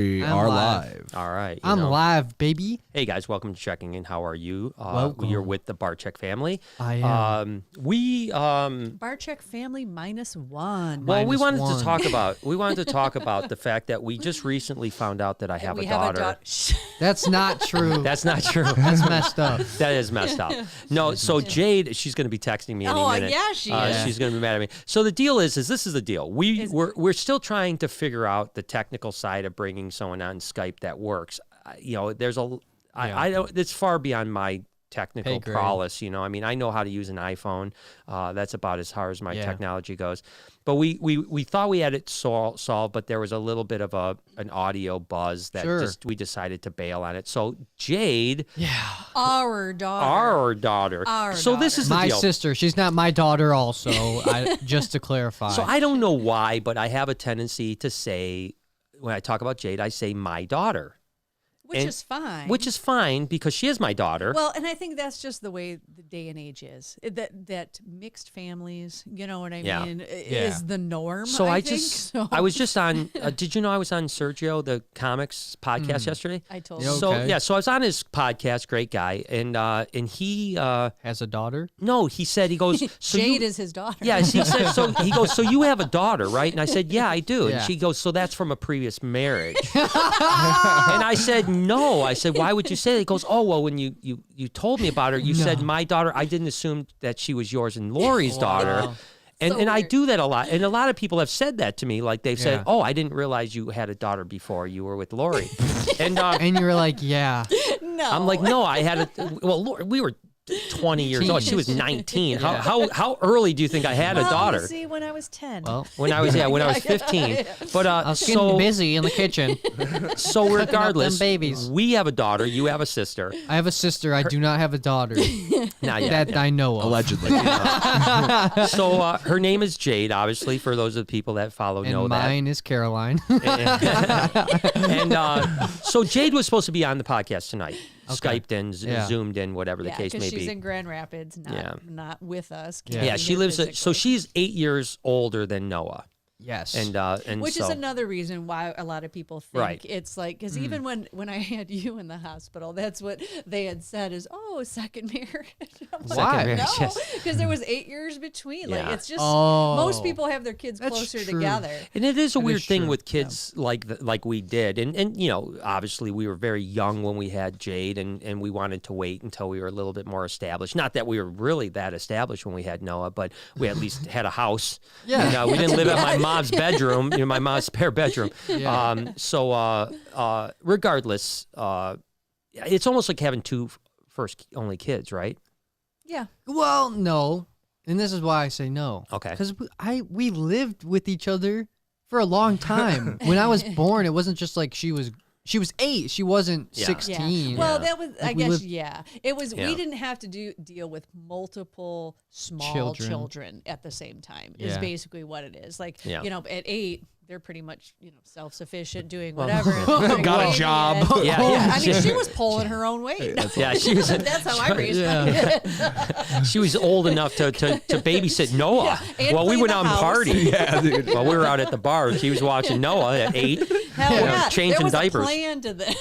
We are live. All right. I'm live, baby. Hey, guys. Welcome to Checking In. How are you? Welcome. You're with the Barcheck family. I am. Barcheck family -1. Well, we wanted -1. to talk about the fact that we just recently found out that I have a daughter. That's not true. That's not true. That's messed up. That is messed up. No, so Jade, she's going to be texting me any minute. Yeah, she is. She's going to be mad at me. So the deal is this is the deal. We're still trying to figure out the technical side of bringing someone on Skype that works. There's I don't. It's far beyond my technical prowess. I mean, I know how to use an iPhone. That's about as far as my technology goes. But we thought we had it solved, but there was a little bit of an audio buzz that we decided to bail on it. So Jade, our daughter. So this is the my deal. sister. She's not my daughter. Also, just to clarify. So I don't know why, but I have a tendency to say, when I talk about Jade, I say my daughter. Which is fine. Which is fine because she is my daughter. Well, and I think that's just the way the day and age is. That mixed families, you know what I mean, is the norm. So I was just on. Did you know I was on Sergio, the comics podcast yesterday? I told you. you. Okay. So I was on his podcast. Great guy, and he has a daughter. No, he said he goes. So Jade is his daughter. Yeah, he said. So he goes. So you have a daughter, right? And I said, yeah, I do. And she goes, so that's from a previous marriage. And I said, no. I said, why would you say that? He goes, oh, well, when you told me about her, you said my daughter. I didn't assume that she was yours and Lori's daughter. And I do that a lot. And a lot of people have said that to me. Like they've said, oh, I didn't realize you had a daughter before you were with Lori. And you were like, yeah. No. I'm like, no, I had Lori, we were 20 years old. She was 19. How early do you think I had a daughter? See, when I was 10. Well, when I was 15. But I was getting busy in the kitchen. So regardless, babies. We have a daughter. You have a sister. I have a sister. I do not have a daughter. Not yet. That I know of. Allegedly. So her name is Jade. Obviously, for those of the people that follow know that. Mine is Caroline. And so Jade was supposed to be on the podcast tonight. Okay. Skyped in, Zoomed in, whatever the case may be. She's in Grand Rapids, not with us. Yeah, she lives. So she's 8 years older than Noah. Yes. And which is another reason why a lot of people think it's like, because even when I had you in the hospital, that's what they had said is, oh, second marriage. Why? No, because there was 8 years between. Like it's just most people have their kids closer together. And it is a weird thing with kids like we did. And obviously we were very young when we had Jade and we wanted to wait until we were a little bit more established. Not that we were really that established when we had Noah, but we at least had a house. Yeah. And, we didn't live at my mom's bedroom, my mom's spare bedroom. Yeah. Regardless, it's almost like having two first only kids, right? Yeah. Well, no. And this is why I say no. Okay. Because we lived with each other for a long time. When I was born, it wasn't just like she was 8. She wasn't 16. Yeah. Well, that was, I guess, It was, we didn't have to deal with multiple small children at the same time, is basically what it is. Like, at 8, they're pretty much, self-sufficient, doing whatever. Got a job. I mean, she was pulling her own weight. She was. That's how I raised my kid. She was old enough to babysit Noah while we went out and party. Yeah, dude. While we were out at the bar, she was watching Noah at 8. Changing there was diapers. A plan to this.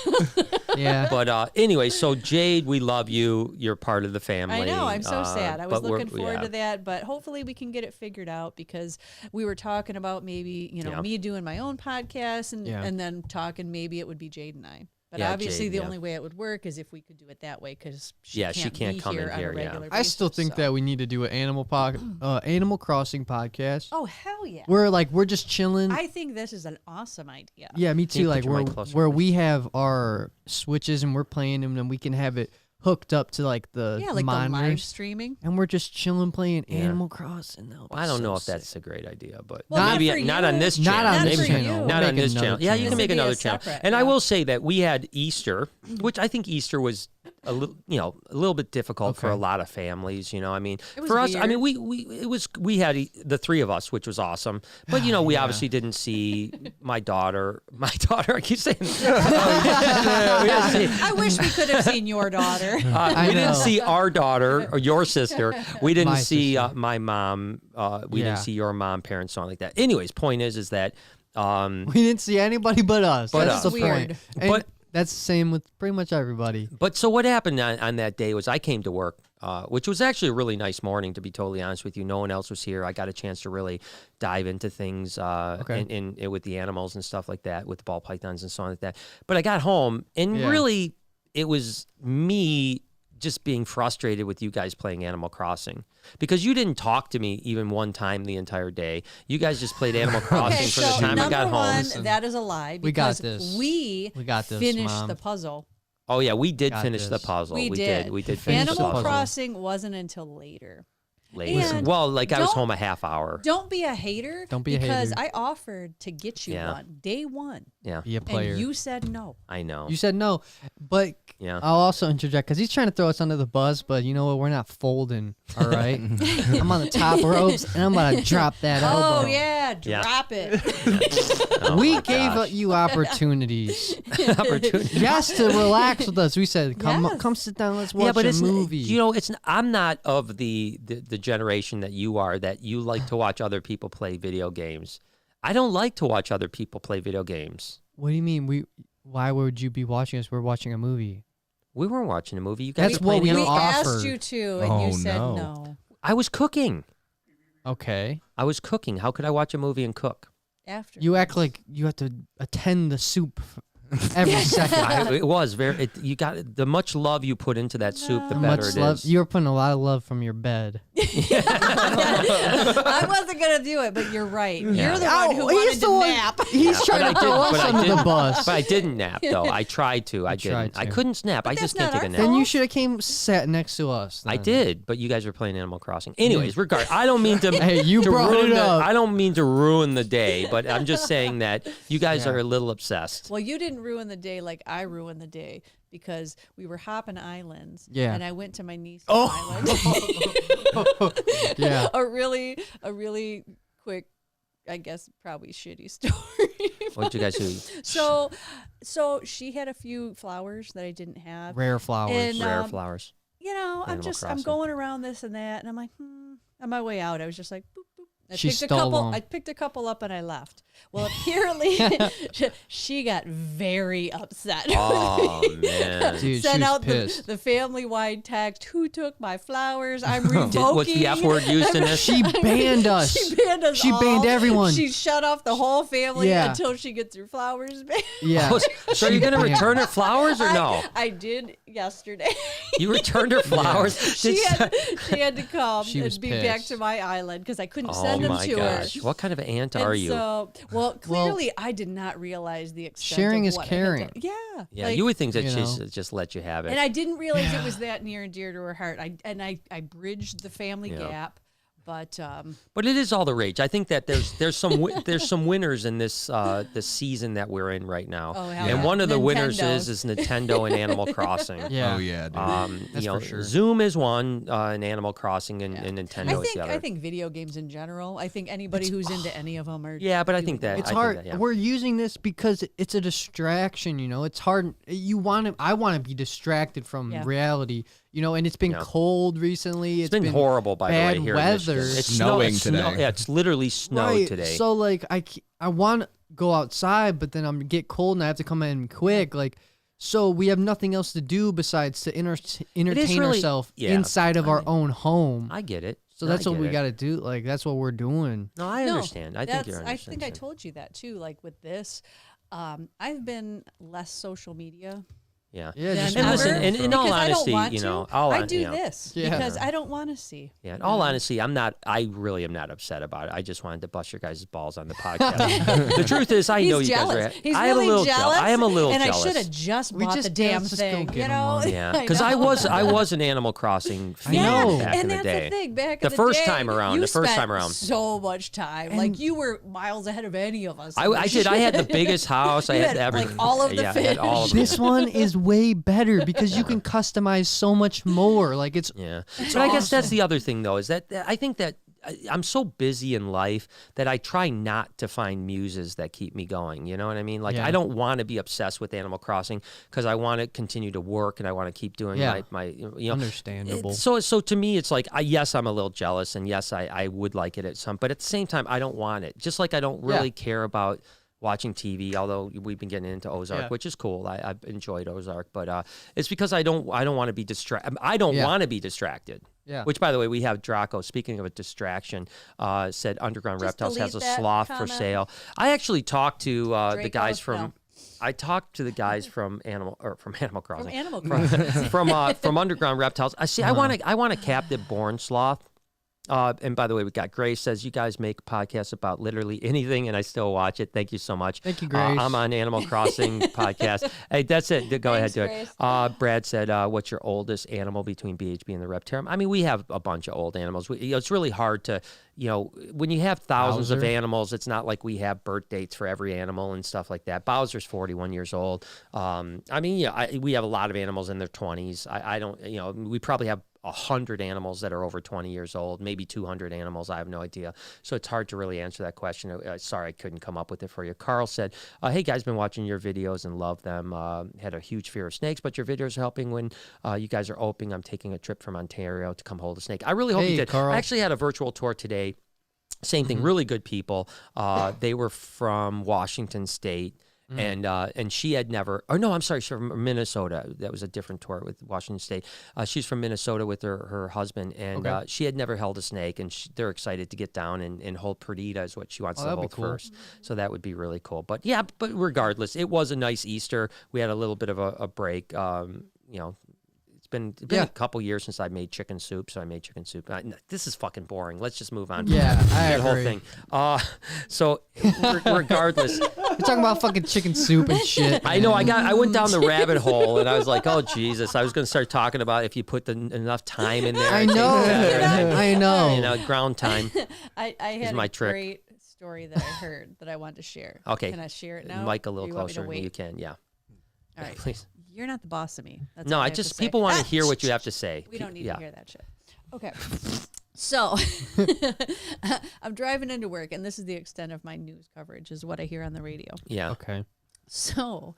But anyway, so Jade, we love you. You're part of the family. I know. I'm so sad. I was looking forward to that, but hopefully we can get it figured out because we were talking about maybe me doing my own podcast and then talking maybe it would be Jade and I. But obviously Jade, the only way it would work is if we could do it that way because she can't come be in here on a regular basis. I still think that we need to do an Animal Crossing podcast. Oh, hell yeah. We're just chilling. I think this is an awesome idea. Yeah, me too. Like where we have our Switches and we're playing them and we can have it hooked up to like the monitors, the live streaming, and we're just chilling playing Animal Crossing. I don't know if that's a great idea, but maybe not on this channel. Not on this channel. Not on this channel. Yeah, you can make another channel. And I will say that we had Easter, which I think Easter was a little bit difficult for a lot of families. I mean, for us, I mean, we had the three of us, which was awesome. But we obviously didn't see my daughter. I keep saying. I wish we could have seen your daughter. We didn't see our daughter or your sister. We didn't see my mom. We didn't see your mom, parents, something like that. Anyways, point is that We didn't see anybody but us. That's the weird. point. And that's the same with pretty much everybody. But so what happened on that day was I came to work, which was actually a really nice morning, to be totally honest with you. No one else was here. I got a chance to really dive into things in with the animals and stuff like that, with the ball pythons and so on like that. But I got home, and really it was me just being frustrated with you guys playing Animal Crossing, because you didn't talk to me even one time the entire day. You guys just played Animal Crossing from the time I got home. That is a lie. We got this. We got this, finished Mom. The puzzle. Oh yeah, we did finish the puzzle. We did. We did finish the puzzle. Animal Crossing wasn't until later. Well, like I was home a half hour. Don't be a hater. Don't be a hater. Because I offered to get you one day one. Yeah. Be a player. And you said no. I know. You said no, but I'll also interject because he's trying to throw us under the bus. But you know what? We're not folding. All right. I'm on the top ropes, and I'm gonna drop that elbow. Oh yeah, drop it. We gave you opportunities. Yes, to relax with us. We said, come sit down. Let's watch a movie. You know, I'm not of the generation that you are, that you like to watch other people play video games. I don't like to watch other people play video games. What do you mean? Why would you be watching us? We're watching a movie. We weren't watching a movie. You guys That's what we offered. asked you to, and you said no. I was cooking. Okay. I was cooking. How could I watch a movie and cook? After you act like you have to attend the soup every second. It was very. You got the much love you put into that soup, the better it is. You were putting a lot of love from your bed. I wasn't gonna do it, but you're right. You're the one who wanted to nap. He's trying to throw us under the bus. But I didn't nap though. I tried to. I didn't. I couldn't nap. I just can't take a nap. Then you should have sat next to us. I did, but you guys were playing Animal Crossing. Anyways, I don't mean to. Hey, you brought it up. I don't mean to ruin the day, but I'm just saying that you guys are a little obsessed. Well, you didn't ruin the day like I ruined the day, because we were hopping islands. Yeah. And I went to my niece's island. Yeah. A really quick, I guess, probably shitty story. What'd you guys do? So she had a few flowers that I didn't have. Rare flowers. And, Rare flowers. You know, I'm going around this and that, and I'm like, on my way out, I was just like, boop, boop. I picked a couple up and I left. Well, apparently she got very upset. Oh man! Dude, sent out pissed. the family-wide text. Who took my flowers? I'm revoking. Was the F word used in this? She banned us. She banned us. She banned everyone. She shut off the whole family until she gets her flowers back. Yeah. So you're gonna return her flowers or no? I did yesterday. You returned her flowers. She had to come and be back pissed. to my island because I couldn't send them to her. What kind of an aunt are you? So, clearly I did not realize the extent sharing of is what caring. I had done. Yeah, you would think that she'd just let you have it. And I didn't realize it was that near and dear to her heart. I bridged the family gap. But it is all the rage. I think that there's some winners in this season that we're in right now. Oh, and one of the winners is Nintendo and Animal Crossing. Yeah. Oh yeah, dude. That's for sure. Zoom is one, and Animal Crossing and Nintendo is the other. I think video games in general. I think anybody who's into any of them are. Yeah, but I think that it's hard. We're using this because it's a distraction. You know, it's hard. I want to be distracted from reality. You know, and it's been cold recently. It's been horrible, by the way, here weather. in Michigan. It's snowing today. Yeah, it's literally snowed today. So, like, I want to go outside, but then I'm get cold and I have to come in quick. Like, so we have nothing else to do besides to entertain ourselves inside of our own home. I get it. So that's what we got to do. Like, that's what we're doing. No, I understand. I think you're I understanding. think I told you that, too. Like, with this, I've been less social media. Yeah. Just and listen, in all I honesty, don't you know, I do this because I don't want to see. Yeah. In all honesty, I really am not upset about it. I just wanted to bust your guys' balls on the podcast. The truth is, I know you guys are. He's I am really a little jealous. I am a little and jealous. I should have just bought the damn thing. You know? Yeah. Because I was an Animal Crossing fan back in the day. And that's the thing. Back the in first day, time around. You the first spent time around. so much time. Like you were miles ahead of any of us. I did. I had the biggest house. I had everything. Like all of the fish. I had all of This one is way better because you can customize so much more. Like it's but I guess that's the other thing though, is that I think that I'm so busy in life that I try not to find muses that keep me going. You know what I mean? Like I don't want to be obsessed with Animal Crossing because I want to continue to work and I want to keep doing my you know. Understandable. So to me, it's like yes, I'm a little jealous, and yes, I would like it at some, but at the same time, I don't want it. Just like I don't really care about watching TV, although we've been getting into Ozark, which is cool. I've enjoyed Ozark, but it's because I don't want to be distracted. I don't want to be distracted. Yeah. Which, by the way, we have Draco, speaking of a distraction, said Underground Reptiles has a sloth for sale. I actually talked to the guys from... No. I talked to the guys from Animal Crossing. From Underground Reptiles. I want a captive born sloth. And by the way, we got Grace says you guys make podcasts about literally anything, and I still watch it. Thank you so much. Thank you, Grace. I'm on Animal Crossing podcast. Hey, that's it. Go ahead, do it. Brad said, "What's your oldest animal between BHB and the Reptarium?" I mean, we have a bunch of old animals. It's really hard to, when you have thousands of animals, it's not like we have birth dates for every animal and stuff like that. Bowser's 41 years old. I mean, we have a lot of animals in their 20s. I don't, we probably have 100 animals that are over 20 years old, maybe 200 animals. I have no idea. So it's hard to really answer that question. Sorry, I couldn't come up with it for you. Carl said, hey, guys, been watching your videos and love them. Had a huge fear of snakes, but your videos are helping when you guys are opening. I'm taking a trip from Ontario to come hold a snake. I really hope you did. Carl. I actually had a virtual tour today. Same thing, really good people. They were from Washington State. And she had never, or no, I'm sorry, she's from Minnesota. That was a different tour with Washington State. She's from Minnesota with her husband, and she had never held a snake, and they're excited to get down and hold Perdita is what she wants to hold first. So that would be really cool. But yeah, but regardless, it was a nice Easter. We had a little bit of a break. It's been a couple years since I made chicken soup, so I made chicken soup. This is fucking boring. Let's just move on. Yeah, I agree. Whole thing. So regardless, you're talking about fucking chicken soup and shit. I know. I went down the rabbit hole, and I was like, oh Jesus! I was going to start talking about if you put enough time in there. I know. I know. Ground time. I had a great story that I heard that I wanted to share. Okay. Can I share it now? Mike, a little closer. You can. Yeah. All right. Please. You're not the boss of me. That's no, people want to hear what you have to say. We don't need to hear that shit. Okay. So I'm driving into work, and this is the extent of my news coverage, is what I hear on the radio. Yeah. Okay. So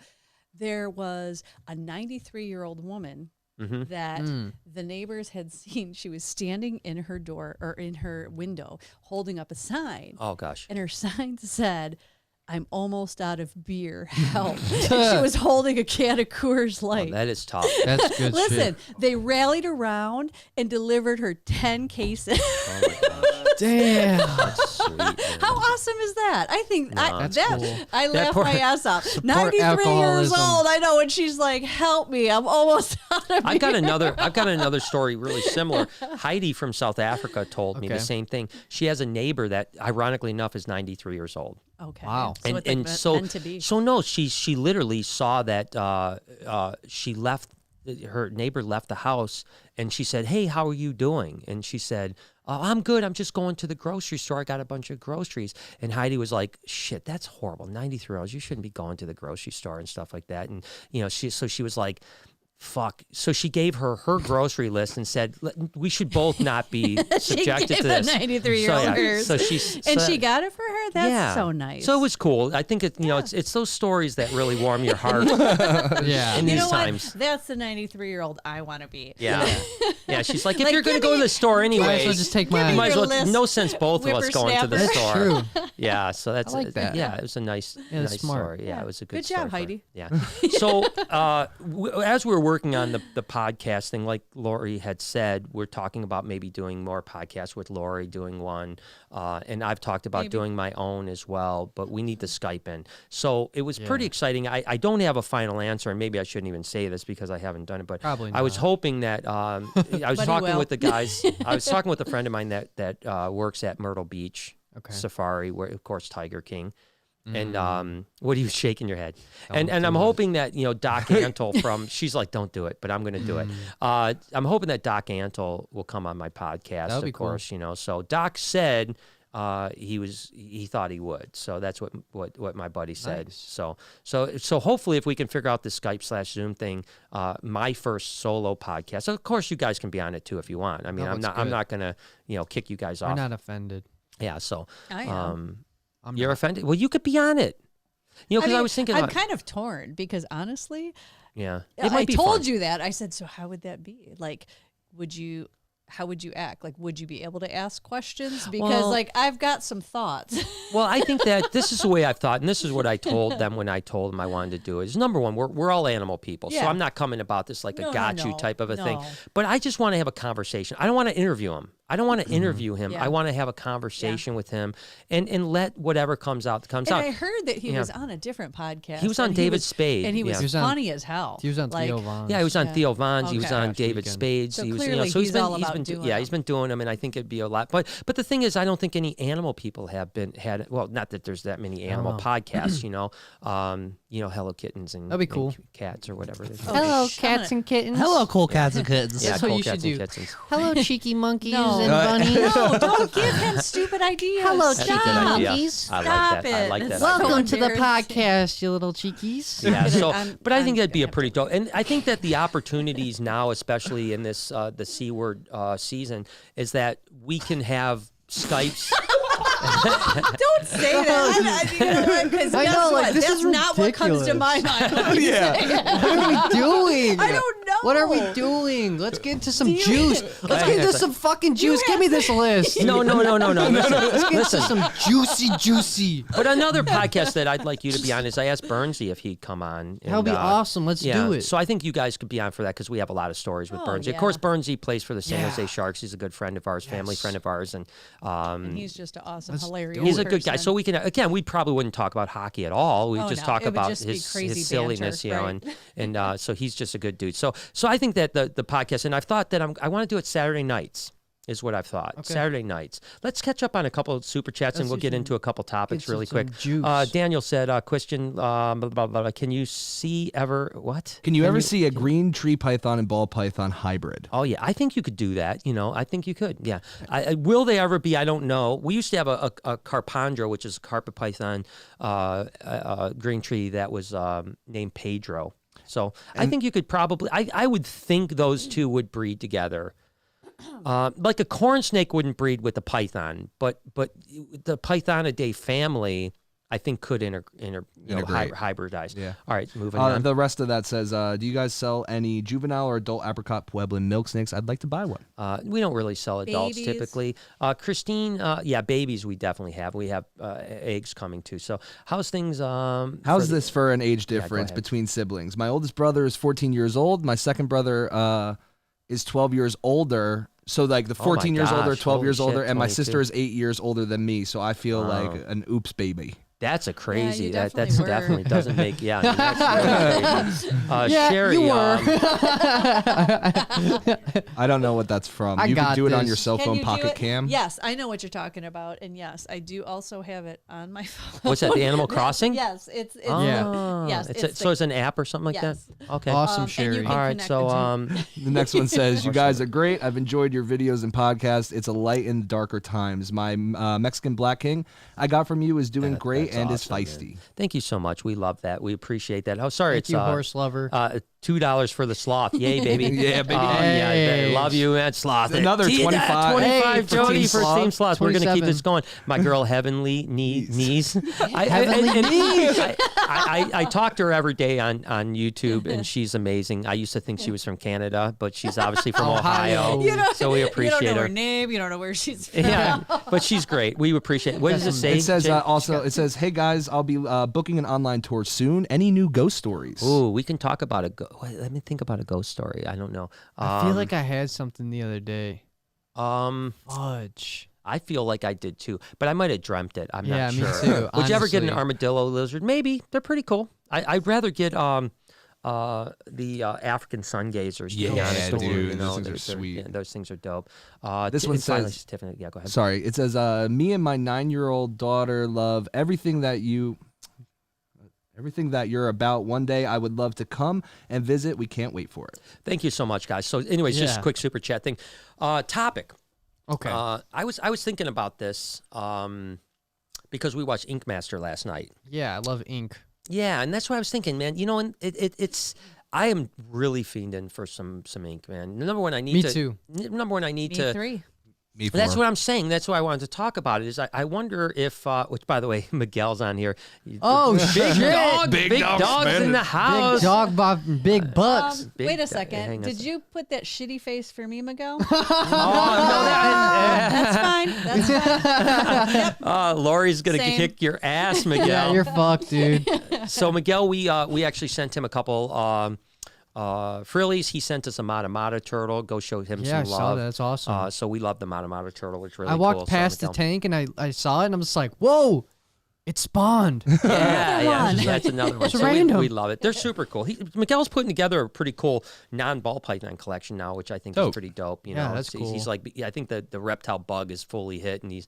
there was a 93-year-old woman that the neighbors had seen. She was standing in her door or in her window holding up a sign. Oh, gosh. And her sign said, I'm almost out of beer. Help. And she was holding a can of Coors Light. Oh, that is tough. That's good Listen, they rallied around and delivered her 10 cases. Oh, my gosh. Damn. That's sweet, man. How awesome is that? I think that's cool. I laughed my ass off. 93 years old. I know. And she's like, help me. I'm almost out of beer. I've got another story really similar. Heidi from South Africa told me the same thing. She has a neighbor that, ironically enough, is 93 years old. Okay. Wow. So she literally saw that her neighbor left the house, and she said, hey, how are you doing? And she said, I'm good. I'm just going to the grocery store. I got a bunch of groceries. And Heidi was like, shit, that's horrible. 93-year-olds, you shouldn't be going to the grocery store and stuff like that. And, she was like, fuck. So she gave her grocery list and said, we should both not be subjected to this. 93-year-old so she got it for her? That's so nice. So it was cool. I think it's those stories that really warm your heart. In these times. What? That's the 93-year-old I want to be. Yeah. Yeah. She's like, if you're going to go to the store anyway, just take my no sense both of us going to the store. True. Yeah. So that's like that. Yeah. It was a nice story. Yeah. It was a good story. Good job, Heidi. Yeah. So as we were working on the podcasting, like Lori had said, we're talking about maybe doing more podcasts with Lori, doing one, and I've talked about doing my own as well, but we need to Skype in. So it was pretty exciting. I don't have a final answer, and maybe I shouldn't even say this because I haven't done it, but probably not. I was hoping that I was talking with the guys. I was talking with a friend of mine that works at Myrtle Beach Safari, where of course Tiger King. And what are you shaking your head? And I'm hoping that Doc Antle from she's like, don't do it, but I'm going to do it. I'm hoping that Doc Antle will come on my podcast. That would be course, cool. So Doc said he thought he would. So that's what my buddy said. Nice. So hopefully if we can figure out the Skype/Zoom thing, my first solo podcast. So of course you guys can be on it too if you want. I mean, I'm not going to kick you guys off. I'm not offended. Yeah. So I am. You're offended? Well, you could be on it. Because I was thinking I'm kind of torn because honestly, it I might be told fun. you that. I said, so how would that be? Like, how would you act? Like, would you be able to ask questions? Because like I've got some thoughts. Well, I think that this is the way I've thought, and this is what I told them when I told them I wanted to do it. Is number one, we're all animal people, so I'm not coming about this like a got you type of a thing. But I just want to have a conversation. I don't want to interview him. I don't want to interview him. I want to have a conversation with him and let whatever comes out comes out. I heard that he was on a different podcast. He was on David Spade. And he was funny as hell. He was on Theo Von's. Yeah, he was on Theo Von's. He was on David Spade's. So he was, clearly he's been doing them, and I think it'd be a lot. But the thing is, I don't think any animal people had. Well, not that there's that many animal podcasts. Hello Kittens and that'd be cool. And cats or whatever. Hello, cats and kittens. Hello, cool cats and kittens. Yeah, That's cool what you cats should and do. kittens. Hello, cheeky monkeys No. and bunnies. No, don't give him stupid ideas. Hello, That's a cheeky good idea. monkeys. I like Stop that. I it. like that. That's idea. Welcome to the embarrassing. podcast, you little cheekies. Yeah, but I think that'd be a gonna pretty dope. And I think that the opportunities now, especially in this the C word season, is that we can have Skypes. Don't say that. Because I know, like, this that's is not what comes to my mind. What are we doing? I don't know. What are we doing? Let's get into some juice. Let's get into some fucking juice. Give me this list. No. Let's get into some juicy. But another podcast that I'd like you to be on is I asked Bernsey if he'd come on. That would be awesome. Let's do it. So I think you guys could be on for that because we have a lot of stories with Bernsey. Of course, Bernsey plays for the San Jose Sharks. He's a good friend of ours, family friend of ours, and he's just an awesome, hilarious. He's a good guy. So we can we probably wouldn't talk about hockey at all. We just talk about his silliness, banter, and so he's just a good dude. So I think that the podcast, and I've thought that I want to do it Saturday nights. Is what I've thought. Okay. Saturday nights. Let's catch up on a couple of super chats and we'll get into a couple topics really quick. Daniel said, question, blah, blah, blah, can you see ever, what? Can you ever see a green tree python and ball python hybrid? Oh, yeah. I think you could do that. I think you could. Yeah. Will they ever be? I don't know. We used to have a carpandra, which is a carpet python green tree that was named Pedro. So I think you could probably, I would think those two would breed together. Like a corn snake wouldn't breed with a python, but the Pythonidae family, I think, could hybridize. Yeah. All right, moving on. The rest of that says, do you guys sell any juvenile or adult apricot Pueblan milk snakes? I'd like to buy one. We don't really sell adults typically. Christine, babies we definitely have. We have eggs coming too. So how's things? How's this for an age difference between siblings? My oldest brother is 14 years old. My second brother is 12 years older. So like the 14 years older, 12 years older, and my sister is 8 years older than me. So I feel like an oops baby. That's a crazy. Yeah, that's definitely doesn't make. Yeah, that's Sherry. You were. I don't know what that's from. You can do it on your cell phone pocket cam. Yes, I know what you're talking about, and yes, I do also have it on my phone. What's that? The Animal Crossing? Yes, it's yeah. Yes, so it's an app or something like that. Okay, awesome, Sherry. All right, so the next one says, "You guys are great. I've enjoyed your videos and podcasts. It's a light in darker times. My Mexican Black King I got from you is doing great." And awesome, is feisty. Man. Thank you so much. We love that. We appreciate that. Oh, sorry, Thank you, horse lover. $2 for the sloth. Yay, baby. Yeah, baby. Yeah, love you, man. Sloth. Another 25. 25, for Jody, Team for Sloth. Team Sloth. We're going to keep this going. My girl, Heavenly Knees. I talk to her every day on YouTube, and she's amazing. I used to think she was from Canada, but she's obviously from Ohio. So we appreciate her. You don't know her name. You don't know where she's from. Yeah, but she's great. We appreciate it. What does it say? It says it says, hey guys, I'll be booking an online tour soon. Any new ghost stories? Ooh, we can talk about let me think about a ghost story. I don't know. I feel like I had something the other day. Fudge. I feel like I did too, but I might have dreamt it. I'm not sure. Me too. Would you ever get an armadillo lizard? Maybe. They're pretty cool. I'd rather get the African sun gazers. To be honest with you, those things are sweet. Yeah, those things are dope. This one says, Tiffany. Yeah, go ahead. Sorry, it says, me and my 9-year-old daughter love everything that you're about. One day I would love to come and visit. We can't wait for it. Thank you so much, guys. So anyways, just a quick super chat thing. Topic. Okay. I was thinking about this because we watched Ink Master last night. Yeah, I love Ink. Yeah, and that's what I was thinking, man. And it's I am really fiending for some ink, man. Number one, I need Me to. too. Number one, I need Me to. three. me for. That's what I'm saying. That's why I wanted to talk about it. Is I wonder if, which by the way, Miguel's on here. Oh big shit! dog, big dogs in the house. Big dog, big bucks. Wait a second. Did you put that shitty face for me, Miguel? That's fine. That's fine. Yep. Lori's gonna kick your ass, Miguel. Yeah, you're fucked, dude. So Miguel, we actually sent him a couple. Frillies, he sent us a Mata turtle. Go show him some love. Yeah, I saw that. That's awesome. So we love the Mata turtle. It's really I cool. walked past the tank and I saw it and I'm just like, whoa, it spawned. Yeah, that's another one. It's So random. we love it. They're super cool. Miguel's putting together a pretty cool non-ball python collection now, which I think is pretty dope. You know, that's cool. He's like, I think the reptile bug is fully hit and he's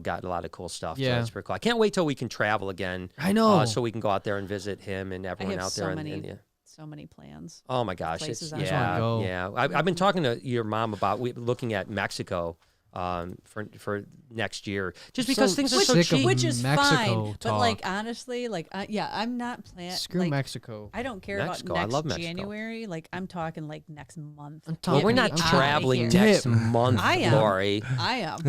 got a lot of cool stuff. Yeah. So it's pretty cool. I can't wait till we can travel again. I know. So we can go out there and visit him and everyone out there in India. So many plans. Oh my gosh! Places I just wanna go. Yeah. I've been talking to your mom about looking at Mexico for next year, just because things are so cheap. Which is Mexico fine, but like talk. honestly, like I'm not planning. Screw like, Mexico. I don't care Mexico, about I next love Mexico. January. Like I'm talking like next month. Well, we're not traveling next month, I am. Lori. I am.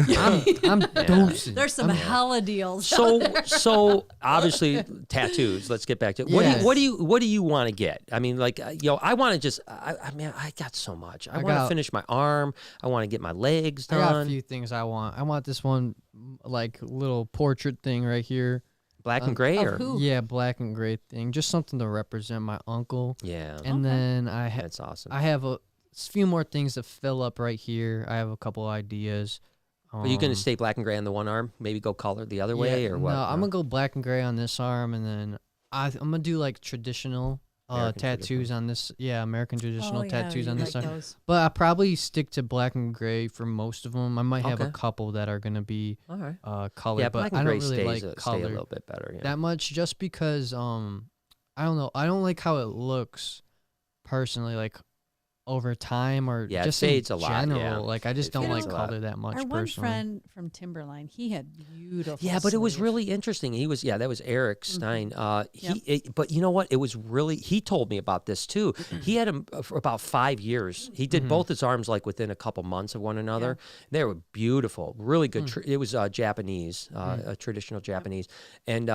I'm dosing. There's some hella deals. So obviously tattoos. Let's get back to it. Yes. What do you want to get? I mean, like I want to just. I mean, I got so much. I want to finish my arm. I want to get my legs done. I got a few things I want. I want this one, like little portrait thing right here. Black and gray, or who? Yeah, black and gray thing. Just something to represent my uncle. yeah, And then that's awesome. I have a few more things to fill up right here. I have a couple ideas. Are you going to stay black and gray on the one arm? Maybe go color the other way, or what? No, I'm gonna go black and gray on this arm, and then I'm gonna do like traditional American tattoos on this. Yeah, American traditional tattoos on this like arm. those. But I probably stick to black and gray for most of them. I might have a Okay. couple that are gonna be All right. color, Yeah, but black I and don't gray really like stay a color little bit better. Yeah. that much, just because I don't know. I don't like how it looks personally, like over time or Yeah, it just fades in a lot, general. yeah. Like I just It don't like fades a lot. color that much Our one personally. friend from Timberline, he had beautiful. Yeah, but it was sleeves. really interesting. He was, that was Eric Stein. Yep. But you know what? It was really, he told me about this too. He had him for about 5 years. He did both his arms like within a couple months of one another. They were beautiful, really good. It was Japanese, traditional Japanese. And,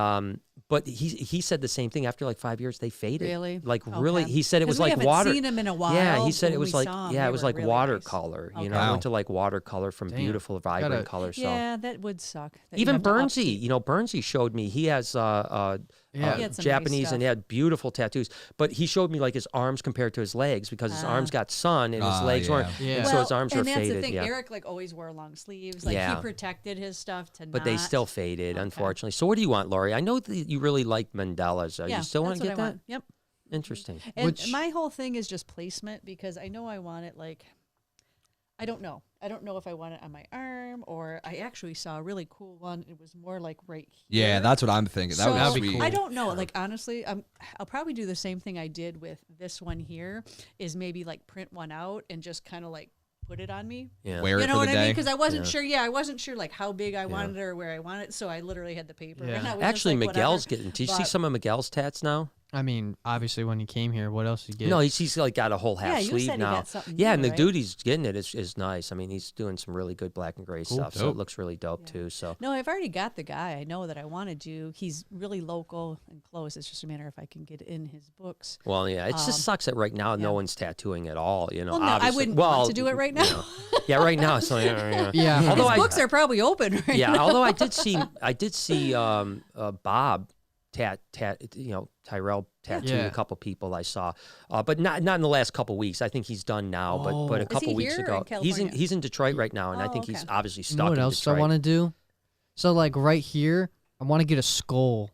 but he said the same thing. After like 5 years, they faded. Really? Like Okay. really, he said it 'Cause was we like haven't water. seen him in a while. Yeah, he said When it was we like, saw him, yeah, they it was were like really watercolor. nice. You know, Okay. I went to like watercolor from Damn. beautiful, vibrant Gotta- colors. So. Yeah, that would suck. that you Even have to Bernsey, upkeep. you know, Bernsey showed me he has He had some nice Japanese and he stuff. had beautiful tattoos. But he showed me like his arms compared to his legs because his arms got sun and his legs weren't. Yeah. And so his arms were and that's faded. the thing. Yeah. Eric like always wore long sleeves. Like Yeah. he protected his stuff to But not. they still faded, unfortunately. So what do you want, Lori? I know that you really like Mandalas. Yeah, You still want that's to what get I that? want. Yep. Interesting. And my whole thing is just placement because I know I want it like. I don't know. I don't know if I want it on my arm or I actually saw a really cool one. It was more like right here. Yeah, that's what I'm thinking. That would be be sweet. cool. I don't know. Like honestly, I'll probably do the same thing I did with this one here. Is maybe like print one out and just kind of like put it on me. Yeah. Wear You it know for what the I mean? day. Because I wasn't sure. Yeah, I wasn't sure like how big I wanted it or where I wanted it. So I literally had the paper. Yeah. And I was just Actually, like, Miguel's whatever. getting. Do you see But- some of Miguel's tats now? I mean, obviously, when he came here, what else he get? No, he's like got a whole half Yeah, you sleeve said he now. got something Yeah, new, and the right? dude he's getting it is nice. I mean, he's doing some really good black and gray stuff, so it dope. looks really dope too. So No, I've already got the guy. I know that I want to do. He's really local and close. It's just a matter if I can get in his books. well, yeah, it just sucks that right now no yeah. one's tattooing at all. You know, Well, no, I obviously. wouldn't well, want to do it right now. you know. Yeah, right now it's like, Yeah. Although His books are probably open right yeah, now. although I did see Bob Tyrell tattooed Yeah. a couple people I saw, but not in the last couple weeks. I think he's done now, but a Is couple he weeks here or ago, in California? he's in Detroit right now, and I Oh, think he's okay. obviously stuck You know what in else Detroit. I want to do? So like right here, I want to get a skull.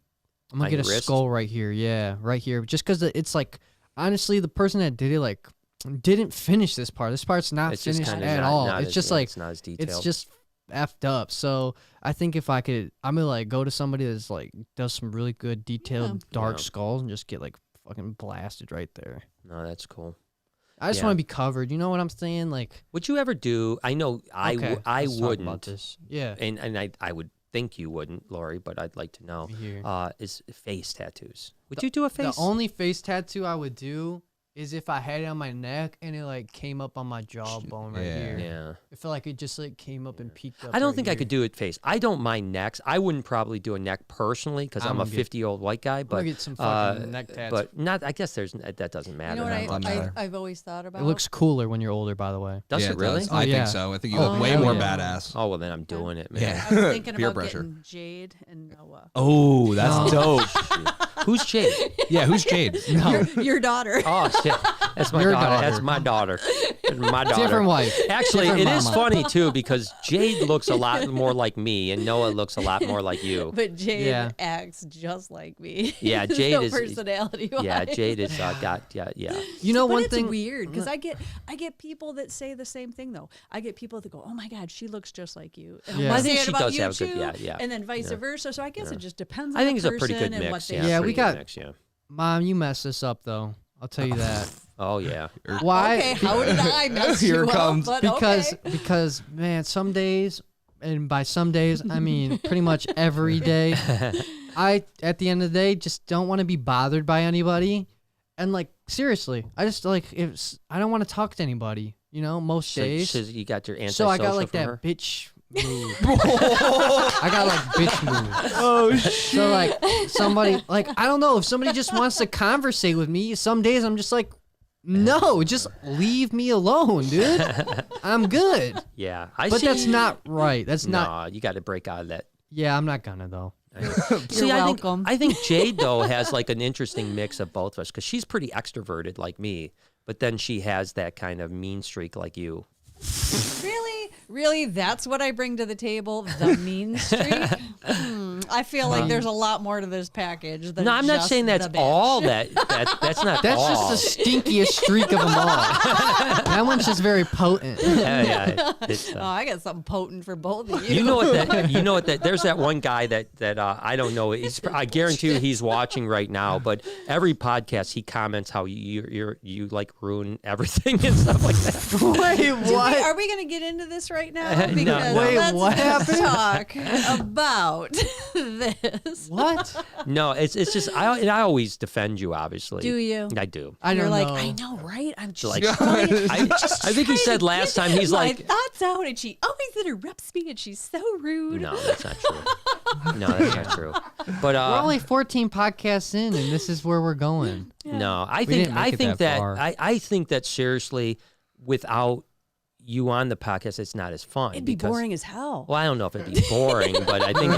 I'm gonna On get a your wrist? skull right here. Yeah, right here. Just because it's like, honestly, the person that did it like didn't finish this part. This part's not It's just finished kinda at not- all. not It's as- just yeah, like it's not as detailed. it's just effed up. So I think if I could, I'm gonna like go to somebody that's like does some really good detailed dark Yeah. skulls and just get like fucking blasted right there. No, that's cool. I just Yeah. want to be covered. You know what I'm saying? Like Would you ever do? I know I okay, I let's talk about wouldn't, this. Yeah. and I would think you wouldn't, Lori, but I'd like to know. Here. Is face tattoos? Would you do a face? The only face tattoo I would do is if I had it on my neck and it like came up on my jawbone right here. Yeah. It felt like it just like came up and peeked up. I don't right think here. I could do it face. I don't mind necks. I wouldn't probably do a neck personally because I'm a 50-year-old white guy. But get some fucking neck tats. But not. I guess that doesn't matter. You know what I've always thought about? It looks cooler when you're older, by the way. Does it really? I think so. I think you look way more badass. Oh well, then I'm doing it, man. Yeah. I was thinking Peer about pressure. getting Jade and Noah. Oh, that's dope. Who's Jade? Yeah, who's Jade? No, Your daughter. Oh shit, that's my Your daughter. daughter. That's my daughter. That's my daughter. different wife. Actually, Different it is mama. funny too because Jade looks a lot more like me, and Noah looks a lot more like you. But Jade Yeah. acts just like me. Yeah, There's Jade no is. personality. Yeah, Jade is yeah. You know, But one it's thing. weird because I get people that say the same thing though. I get people that go, "Oh my God, she looks just like you." And Yeah. I'm I think saying she about does you have a good- too, yeah. and then vice versa. So I guess it just depends on I think the it's a pretty person good and what mix. they Yeah, pretty we good got- mix, yeah. Mom, you messed this up though. I'll tell you that. Oh yeah. Why? Okay, how did I mess Here you it comes. up? But Because man, some days, and by some days I mean pretty much every day, I at the end of the day just don't want to be bothered by anybody, and like seriously, I just like I don't want to talk to anybody. You know, most days. So you got your antisocial So I got like from that her? bitch move. I got like bitch move. Oh shit. So like somebody like I don't know if somebody just wants to conversate with me. Some days I'm just like, no, just leave me alone, dude. I'm good. Yeah, But that's not right. That's not. Nah, you got to break out of that. Yeah, I'm not gonna though. See, welcome. I think Jade though has like an interesting mix of both of us because she's pretty extroverted like me, but then she has that kind of mean streak like you. Really, that's what I bring to the table. The mean streak. I feel like there's a lot more to this package. Than No, I'm not just saying that's the bitch. all that's not That's all. just the stinkiest streak of them all. That one's just very potent. Yeah, it's, Oh, I got something potent for both of you. You know what that there's that one guy that I don't know. I guarantee you he's watching right now. But every podcast he comments how you like ruin everything and stuff like that. Wait, what? Are we going to get into this right now? No. Because Wait, let's what happened? talk about this. What? No, it's just I always defend you. Obviously, Do you? I do. I You're don't like, know. I know, right? I'm just Like, trying, I think he said last time he's my like, thoughts out, and she always interrupts me, and she's so rude. no, that's not true. No, that's not true. But We're only 14 podcasts in, and this is where we're going. no, I didn't make it think that that far. I think that seriously, without you on the podcast, it's not as fun. It'd be because- boring as hell. Well, I don't know if it'd be boring, but I think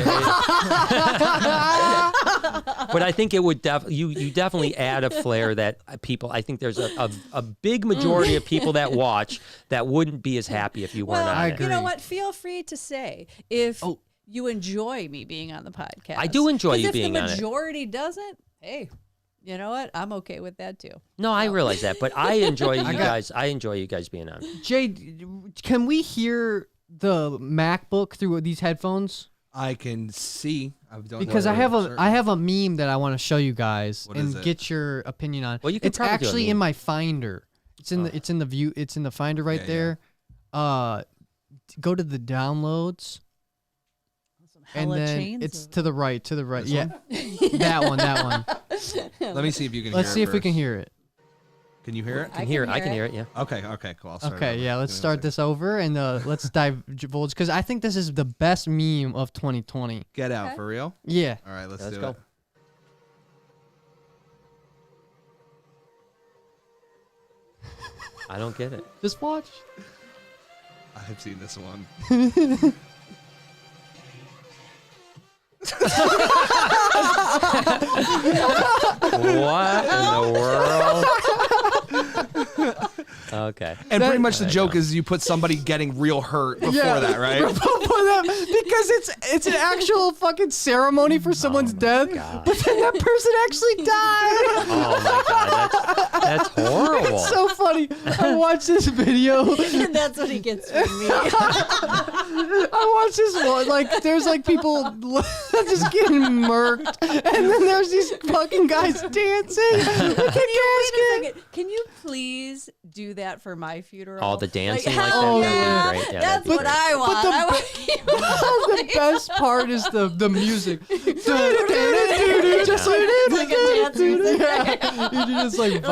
but I think it would you definitely add a flair that people. I think there's a big majority of people that watch that wouldn't be as happy if you weren't Well, on I it. agree. you know what? Feel free to say if you enjoy me being on the podcast. I do enjoy 'Cause you if being on the it. majority doesn't, hey, you know what? I'm okay with that too. No, I realize that, but I enjoy you guys. I enjoy you guys being on. Jade, can we hear the MacBook through these headphones? I can see. Because I have a meme that I want to show you guys What is and it? get your opinion on. Well, you could it's probably do a actually meme. in my Finder. It's in the view. It's in the Finder right Yeah, there. Go to the downloads. And Hella then chains it's of- to the right. Yeah, that one. Let me see if you can. Let's hear see it if we can first. hear it. Can you hear it? I can hear it. Yeah. Okay. Cool. I'll start Okay, it yeah. over. Let's Give me a start second. this over and let's divulge because I think this is the best meme of 2020. Get out for real. Yeah. All right, let's Let's do go. it. I don't get it. Just watch. I've seen this one. What in the world? Okay. And pretty much the I joke know. is you put somebody getting real hurt before that, right? Because it's an actual fucking ceremony for someone's death, God. but then that person actually died. Oh my god, that's horrible. It's so funny. I watched this video. And that's what he gets from me. I watched this one. Like, there's like people just getting murked, and then there's these fucking guys dancing with the casket. Can you please do that for my funeral? All the dancing like that? Yeah. That'd be great. Yeah, That's what I want. The best part is the music. Just like a dance music. You just like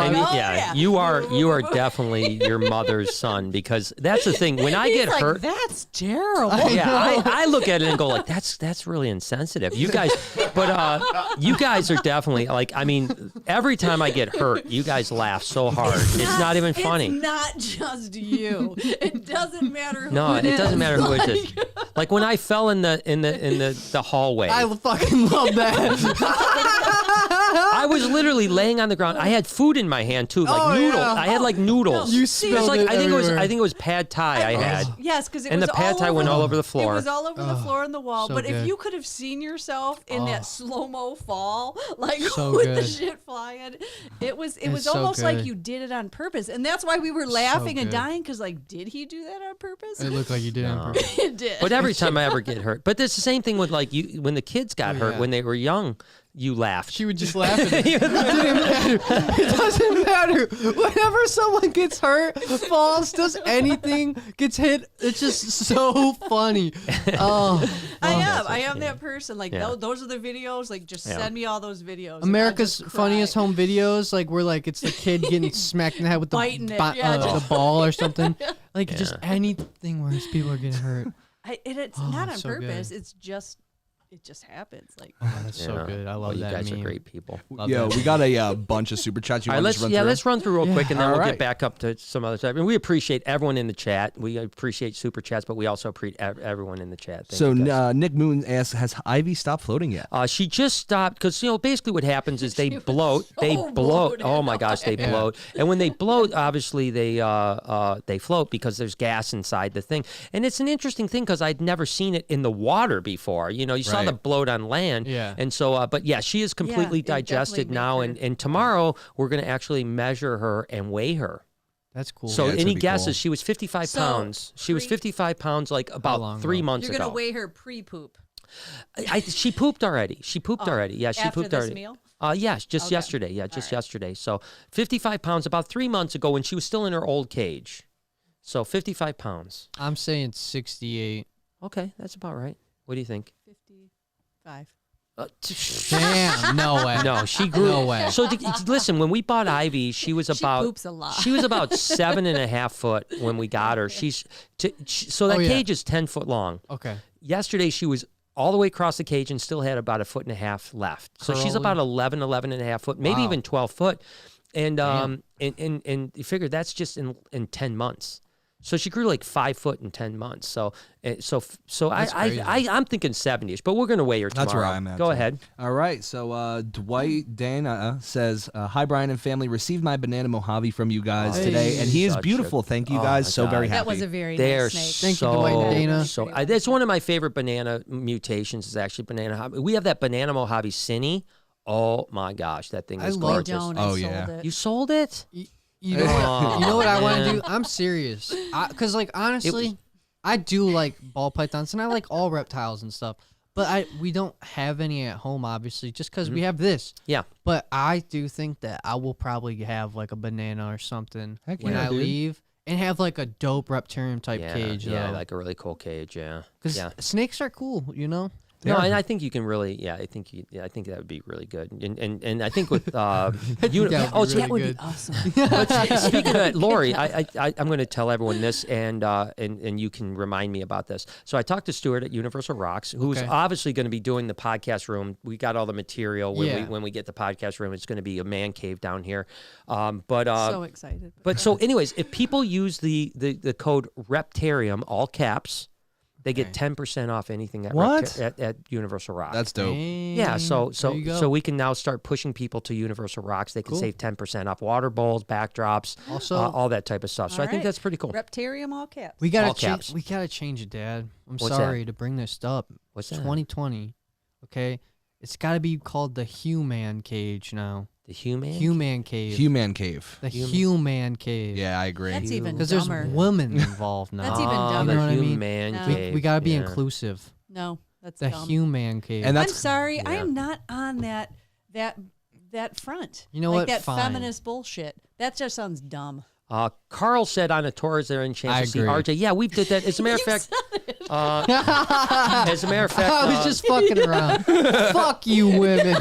you are definitely your mother's son, because that's the thing. When I get hurt, that's terrible. yeah, I look at it and go like, that's really insensitive. You guys, but you guys are definitely like, I mean, every time I get hurt, you guys laugh so hard. It's not even funny. It's not just you. It doesn't matter who No, it it is. doesn't matter who it is. Like when I fell in the hallway. I fucking love that. I was literally laying on the ground. I had food in my hand too, like noodles. Yeah. I had like noodles. You It's spilled like it I think everywhere. it was pad thai I had. Yes, because it And was the pad all thai over went all over the floor. It was all over the floor and the wall. so But if good. you could have seen yourself in that slow-mo fall, like So with the good. shit flying, it was so almost like good. you did it on purpose. And that's why we were laughing and good. dying, because like, did he do that on purpose? It looked like you did on purpose. It did. But every time I ever get hurt. But it's the same thing with like you when the kids got hurt yeah. when they were young. You laughed. She would just laugh at it. It didn't matter. It doesn't matter. Whenever someone gets hurt, falls, does anything, gets hit, it's just so funny. Oh, I am that person. Like Yeah. those are the videos. Like just Yeah. send me all those videos. and I America's just cry. funniest home videos, like where like it's the kid getting smacked in the head with the, Biting it, yeah, the just- ball or something. Like Yeah. just anything where people are getting hurt. It's not on so purpose. good. It just happens. Like Oh, that's so Yeah. good. I love Well, you that guys meme. are great people. Love Yo, that. we got a bunch of super chats. You All right, want to let's just run through? run through real quick, and then All we'll right. get back up to some other stuff. And we appreciate everyone in the chat. We appreciate super chats, but we also appreciate everyone in the chat. Thank So you guys. Nick Moon asks, has Ivy stopped floating yet? She just stopped because basically what happens is they She was bloat. so They bloat. bloated. Oh my gosh, they Yeah. bloat. And when they bloat, obviously they float because there's gas inside the thing. And it's an interesting thing because I'd never seen it in the water before. You saw the Right. bloat on land. Yeah. And so, but yeah, she is completely it definitely digested made now. her- And tomorrow we're going to actually measure her and weigh her. That's cool. So Yeah, it's any gonna be guesses? cool. She was 55 So, pounds. She was 55 pounds like about long 3 ago? months you're ago. gonna weigh her pre-poop. She pooped already. She pooped already. Yeah, she after pooped this already. meal? Yes, just Okay. yesterday. Yeah, just yesterday. So 55 pounds about 3 months ago when she was still in her old cage. So 55 pounds. I'm saying 68. Okay, that's about right. What do you think? 55. Damn, no way. No, she grew. No way. So listen, when we bought Ivy, she was about. She poops a lot. She was about 7.5 foot when we got her. So that Oh, yeah. cage is 10 foot long. Okay. Yesterday she was all the way across the cage and still had about 1.5 foot left. So she's Curly. about 11 and a half foot, maybe Wow. even 12 foot. And Damn. and you figure that's just in 10 months. So she grew like 5 foot in 10 months. So That's crazy. I'm thinking 70ish, but we're gonna weigh her tomorrow. That's where I'm at. Go too. ahead. All right. So Dwight Dana says, "Hi Brian and family. Received my banana Mojave from you guys Hey. today, and he is Such a- beautiful. Thank you oh guys. my So God. very happy. That was a very They're nice snake. Thank you, so, Dwight and Dana. So that's one of my favorite banana mutations. Is actually banana Mojave. We have that banana Mojave Cine. Oh my gosh, that thing I is love- gorgeous. Don't, Oh, I yeah. sold it. You sold it? You know Oh, what I want to man. do? I'm serious. Because, like, honestly, I do like ball pythons, and I like all reptiles and stuff. But we don't have any at home, obviously, just because we have this. Yeah. But I do think that I will probably have, like, a banana or something Heck when yeah, I dude. leave. And have, like, a dope reptarium type cage, Yeah, though. like a really cool cage. Yeah. Because Yeah. snakes are cool, you know? No, and I think you can really, I think that would be really good, and I think with that would be so really that would good. be awesome. But speaking of that, Lori, I'm going to tell everyone this, and you can remind me about this. So I talked to Stuart at Universal Rocks, who's Okay. obviously going to be doing the podcast room. We got all the material Yeah. when we get the podcast room. It's going to be a man cave down here, but So excited. But so, anyways, if people use the code Reptarium, all caps, they get 10% off anything at What? at Universal Rocks. That's dope. Yeah, so There you go. we can now start pushing people to Universal Rocks. They can Cool. save 10% off water bowls, backdrops, Also- all that type of stuff. So I All think right. that's pretty cool. Reptarium, all caps. We All gotta caps. change. We gotta change it, Dad. I'm What's sorry to bring this up. What's that? 2020. Okay, it's gotta be called the Human Cage now. The human. Human Cave. Human cave. The Human Cave. Yeah, I agree. That's even Because there's dumber. women involved now. That's even Oh, dumber. the You know what I mean? human No. cave. We gotta be yeah. inclusive. No, that's The dumb. Human Cave. And I'm that's sorry, I Yeah. am not on that that front. You know like what? That Fine. feminist bullshit. That just sounds dumb. Carl said on a tour, is there any chance to see RJ? Yeah, we did that. As a matter of fact, I was just fucking around. Fuck you, women.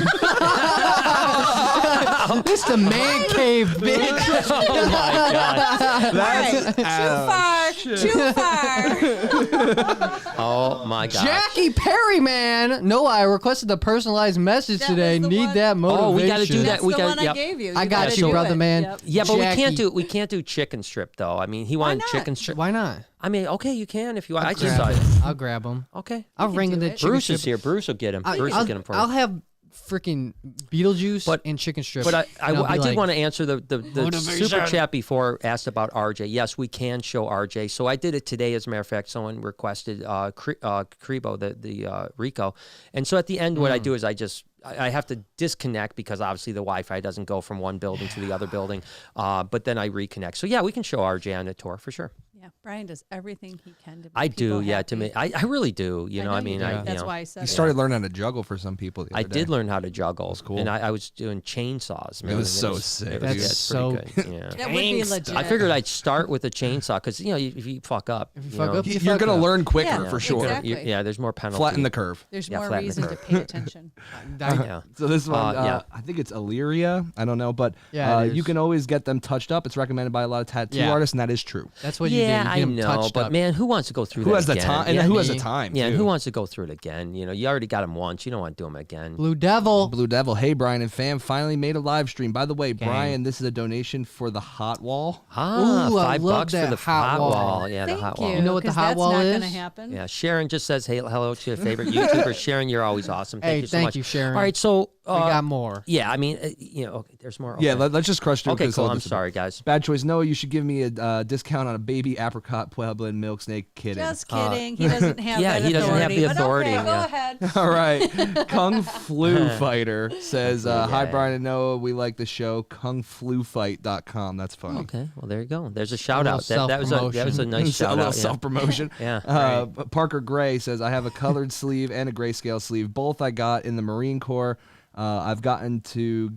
This the man cave, bitch. Oh my God. That's Too far. Oh my God. Jackie Perry, man. No, I requested a personalized message That today. was the Need one. that motivation. Oh, we got to do that. That's We the got. one I gave you. I got gotta you, do brother, it. man. Yep. Yeah, but Jackie. we can't do chicken strip though. I mean, he wanted not? chicken strip. Why not? I mean, okay, you can if you want. I just Grab thought. it. I'll grab them. Okay. I'll ring do the it. chicken Bruce strip. is here. Bruce will get him. Bruce will get him for you. I'll have freaking Beetlejuice and chicken strip. But I did want to. to answer the super chat before asked about RJ. Yes, we can show RJ. So I did it today. As a matter of fact, someone requested Crebo, the Rico. And so at the end, what I do is I have to disconnect because obviously the Wi-Fi doesn't go from one building to the other building. But then I reconnect. So yeah, we can show RJ on the tour for sure. Yeah, Brian does everything he can to make I people do, yeah. happy. To me, I really do. You know, I mean, That's you know, why I said You started learning how to juggle for some people the other I day. did learn how to juggle. That's cool. And I was doing chainsaws. Man. It was so sick, It was, dude. yeah, it's pretty That's good. Yeah. that would be legit. I figured I'd start with a chainsaw because, you know, if you fuck up, If you you fuck know, up, you You're fuck going to up. learn quicker Yeah, for sure. exactly. yeah, there's more penalty. Flatten the curve. There's Yeah, more flatten the reason to curve. pay attention. Yeah. So this one, yeah. I think it's Illyria. I don't know, but Yeah, it you is. can always get them touched up. It's recommended by a lot of tattoo Yeah. artists, and that is true. That's what you do. You Yeah, get I 'em know, touched but up. man, who wants to go through Who that has the again? time? And Yeah, who has the me. time? Yeah, and too? who wants to go through it again? You know, you already got them once. You don't want to do them again. Blue Devil. Blue Devil. Hey, Brian and fam, finally made a live stream. By the way, Brian, this is a donation for the hot wall. Ah, Ooh, I $5 love for that the hot hot wall. wall. Yeah, Thank the hot you. wall. You know what the 'cause hot that's wall not is? gonna happen. Yeah, Sharon just says, "Hey, hello to your favorite YouTuber." Sharon, you're always awesome. Thank Hey, you so thank much. you, Sharon. All right, so We got more. yeah, I mean, you know, okay, there's more. Yeah, Okay. let's just crush through. Okay, 'cause cool. I'll I'm just- sorry, guys. Bad choice. Noah, you should give me a discount on a baby apricot Pueblan milk snake. Kidding. Just kidding. He doesn't have yeah, that he doesn't have the authority. authority, But okay, yeah. go ahead. All right. Kung Flu Fighter says, hi, yeah. Brian and Noah. We like the show. KungFluFight.com. That's funny. Okay, well there you go. There's a shout out. little That was a nice A shout little out. Yeah. self-promotion. Yeah. Parker Gray says, I have a colored sleeve and a grayscale sleeve. Both I got in the Marine Corps. I've gotten to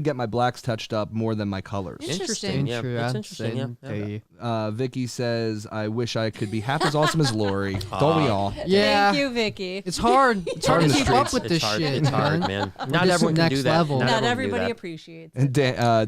get my blacks touched up more than my colors. Interesting. Yeah, it's interesting. Yeah. Vicky says, I wish I could be half as awesome as Lori. Don't we all? Yeah. Thank you, Vicky. It's hard. It's hard in to the keep up streets. with this hard. shit, It's hard, man. Not This is everyone can next do that. level. Not everyone can do everybody that. appreciates And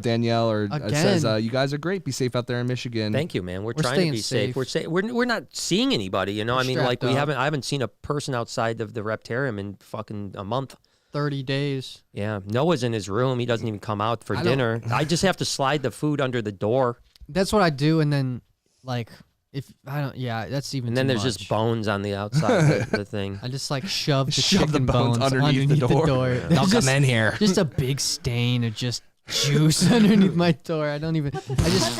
Danielle says, you guys are great. Be safe out there in Michigan. Thank you, man. We're We're trying to staying be safe. safe. We're not seeing anybody. You know, I mean, like strapped up. I haven't seen a person outside of the Reptarium in fucking a month. 30 days. Yeah, Noah's in his room. He doesn't even come out for dinner. I just have to slide the food under the door. That's what I do, and then, like, if I don't, that's even. And then too there's much. just bones on the outside of the thing. I just like shove the Shove chicken the bones underneath the door. There's Don't just, come in here. Just a big stain of just juice underneath my door. I don't even. I just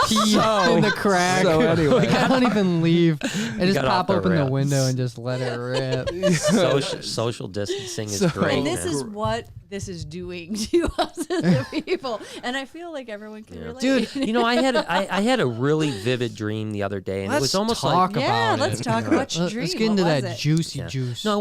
pee in the crack. So anyway. Like, I don't even leave. I just got pop off the open the rip. window and just let it rip. Social distancing is So- great. And this man. is what this is doing to us as the people. And I feel like everyone can relate. Dude, You know, I had a really vivid dream the other day, and it was almost talk like yeah, about let's it. talk about your dream. Let's get into What was that it? juicy juice. no, it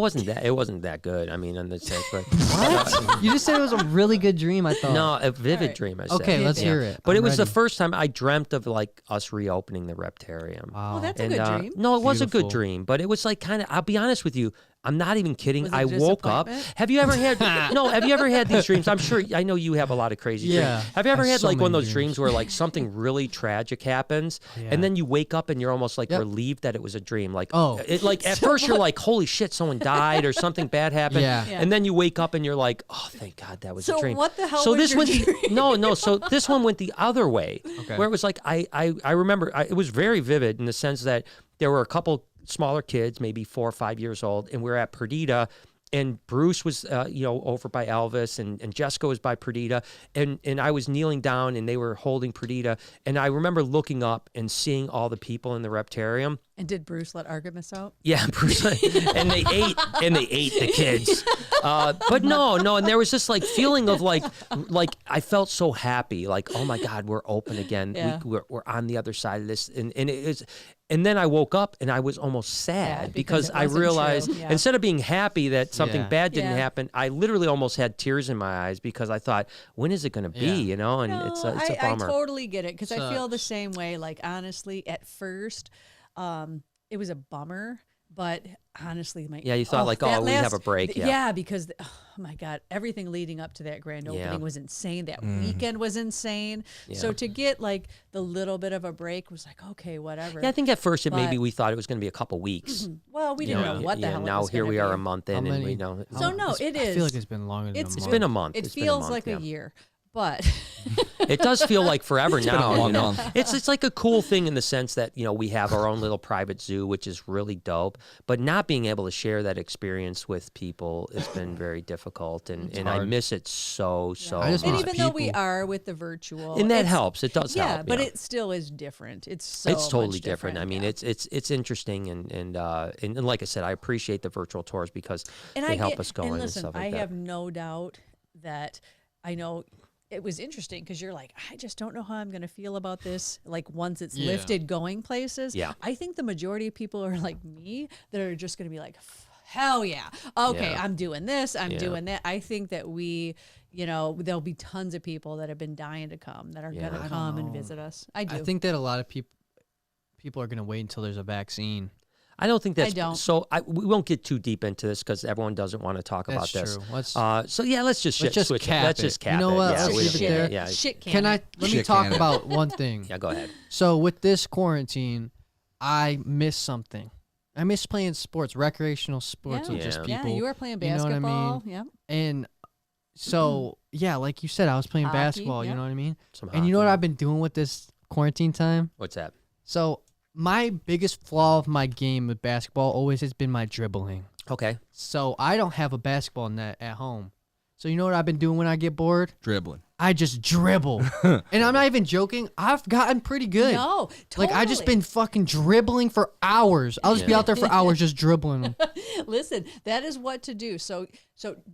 wasn't that good. I mean, in the sense, but What? You just said it was a really good dream. I thought. no, a vivid Alright. dream. I said. Okay, let's hear it. But I'm it was the ready. first time I dreamt of like us reopening the Reptarium. Wow. Oh, that's a And, good dream. No, it was a good Beautiful. dream, but it was like kind of. I'll be honest with you. I'm not even kidding. Was it I a woke up. disappointment? Have you ever had? Have you ever had these dreams? I'm sure. I know you have a lot of crazy Yeah, dreams. Have you ever I have had so like one of many those dreams. dreams where like something really tragic happens, Yeah. and then you wake up and you're almost like Yep. relieved that it was a dream? Like, Oh. it like at first you're like, holy shit, someone died or something bad happened. Yeah. Yeah. And then you wake up and you're like, oh, thank God that was So a dream. what the hell So was this your went dream? no. So this one went the other way, Okay. where it was like I remember it was very vivid in the sense that there were a couple smaller kids, maybe 4 or 5 years old, and we were at Perdita. And Bruce was, over by Elvis, and Jessica was by Perdita, and I was kneeling down, and they were holding Perdita, and I remember looking up and seeing all the people in the Reptarium, And did Bruce let Artemis out? Yeah, Bruce, and they ate the kids. But no, and there was this like feeling of like I felt so happy, like, oh my God, we're open again. Yeah. We're on the other side of this, and it is. And then I woke up and I was almost sad because I realized instead of being happy that something bad didn't happen, I literally almost had tears in my eyes because I thought, when is it going to be? You know, and it's a bummer. I totally get it because I feel the same way. Like honestly, at first, it was a bummer. But honestly, you thought we have a break. Yeah, because oh my God, everything leading up to that grand opening was insane. That weekend was insane. Yeah. So to get like the little bit of a break was like, okay, whatever. Yeah, I think at first maybe we thought it was going to be a couple weeks. Well, we didn't know what the hell. Now it was here we be. are a month in, and we know. So no, it is. I feel like it's been longer than a month. It's been a month. It feels like a year. But it does feel like forever now. Been a long month. It's like a cool thing in the sense that we have our own little private zoo, which is really dope. But not being able to share that experience with people has been very difficult, and I miss it so much. And even though we are with the virtual, and that helps. It does help. Yeah, but it still is different. It's totally much different. I mean, it's interesting, and like I said, I appreciate the virtual tours because they help us go in and stuff like that. I have no doubt that I know. It was interesting because you're like, I just don't know how I'm going to feel about this. Like once it's lifted going places. Yeah. I think the majority of people are like me that are just going to be like, hell yeah. Okay, I'm doing this. I'm doing that. I think that there'll be tons of people that have been dying to come that are going to come and visit us. I do. I think that a lot of people are going to wait until there's a vaccine. I don't think that's so. We won't get too deep into this because everyone doesn't want to talk about this. True. Let's just switch cap it. Let's just cap it. You know what? Yeah, Let's leave it there. Yeah. Shit can. Can I? Let me talk about one thing. Yeah, go ahead. So with this quarantine, I miss something. I miss playing sports, recreational sports with just people. Yeah, you were playing basketball. You know what I mean? Yeah. And so, like you said, I was playing basketball. You know what I mean? And you know what I've been doing with this quarantine time? What's that? So my biggest flaw of my game with basketball always has been my dribbling. Okay. So I don't have a basketball net at home. So you know what I've been doing when I get bored? Dribbling. I just dribble. And I'm not even joking. I've gotten pretty good. No, totally. Like, I just been fucking dribbling for hours. I'll just be out there for hours just dribbling. Listen, that is what to do. So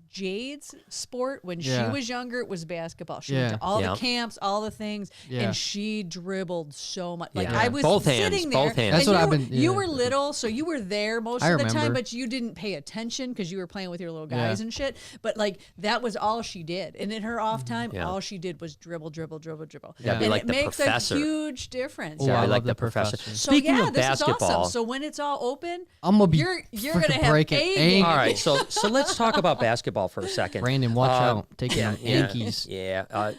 Jade's sport when she was younger was basketball. She went to all the camps, all the things, and she dribbled so much. Like I was sitting there. Both hands. That's what I've been. You were little, so you were there most of the time, but you didn't pay attention because you were playing with your little guys and shit. But like that was all she did, and in her off time, all she did was dribble. Yeah, and like it the makes professor. a huge difference. Oh, Yeah, I like love the professor. So Speaking of this basketball, is awesome. So when it's all open, I'm gonna be you're gonna have breaking a game. all right, so let's talk about basketball for a second. Brandon, watch out. Taking them yeah, Yankees. Yeah.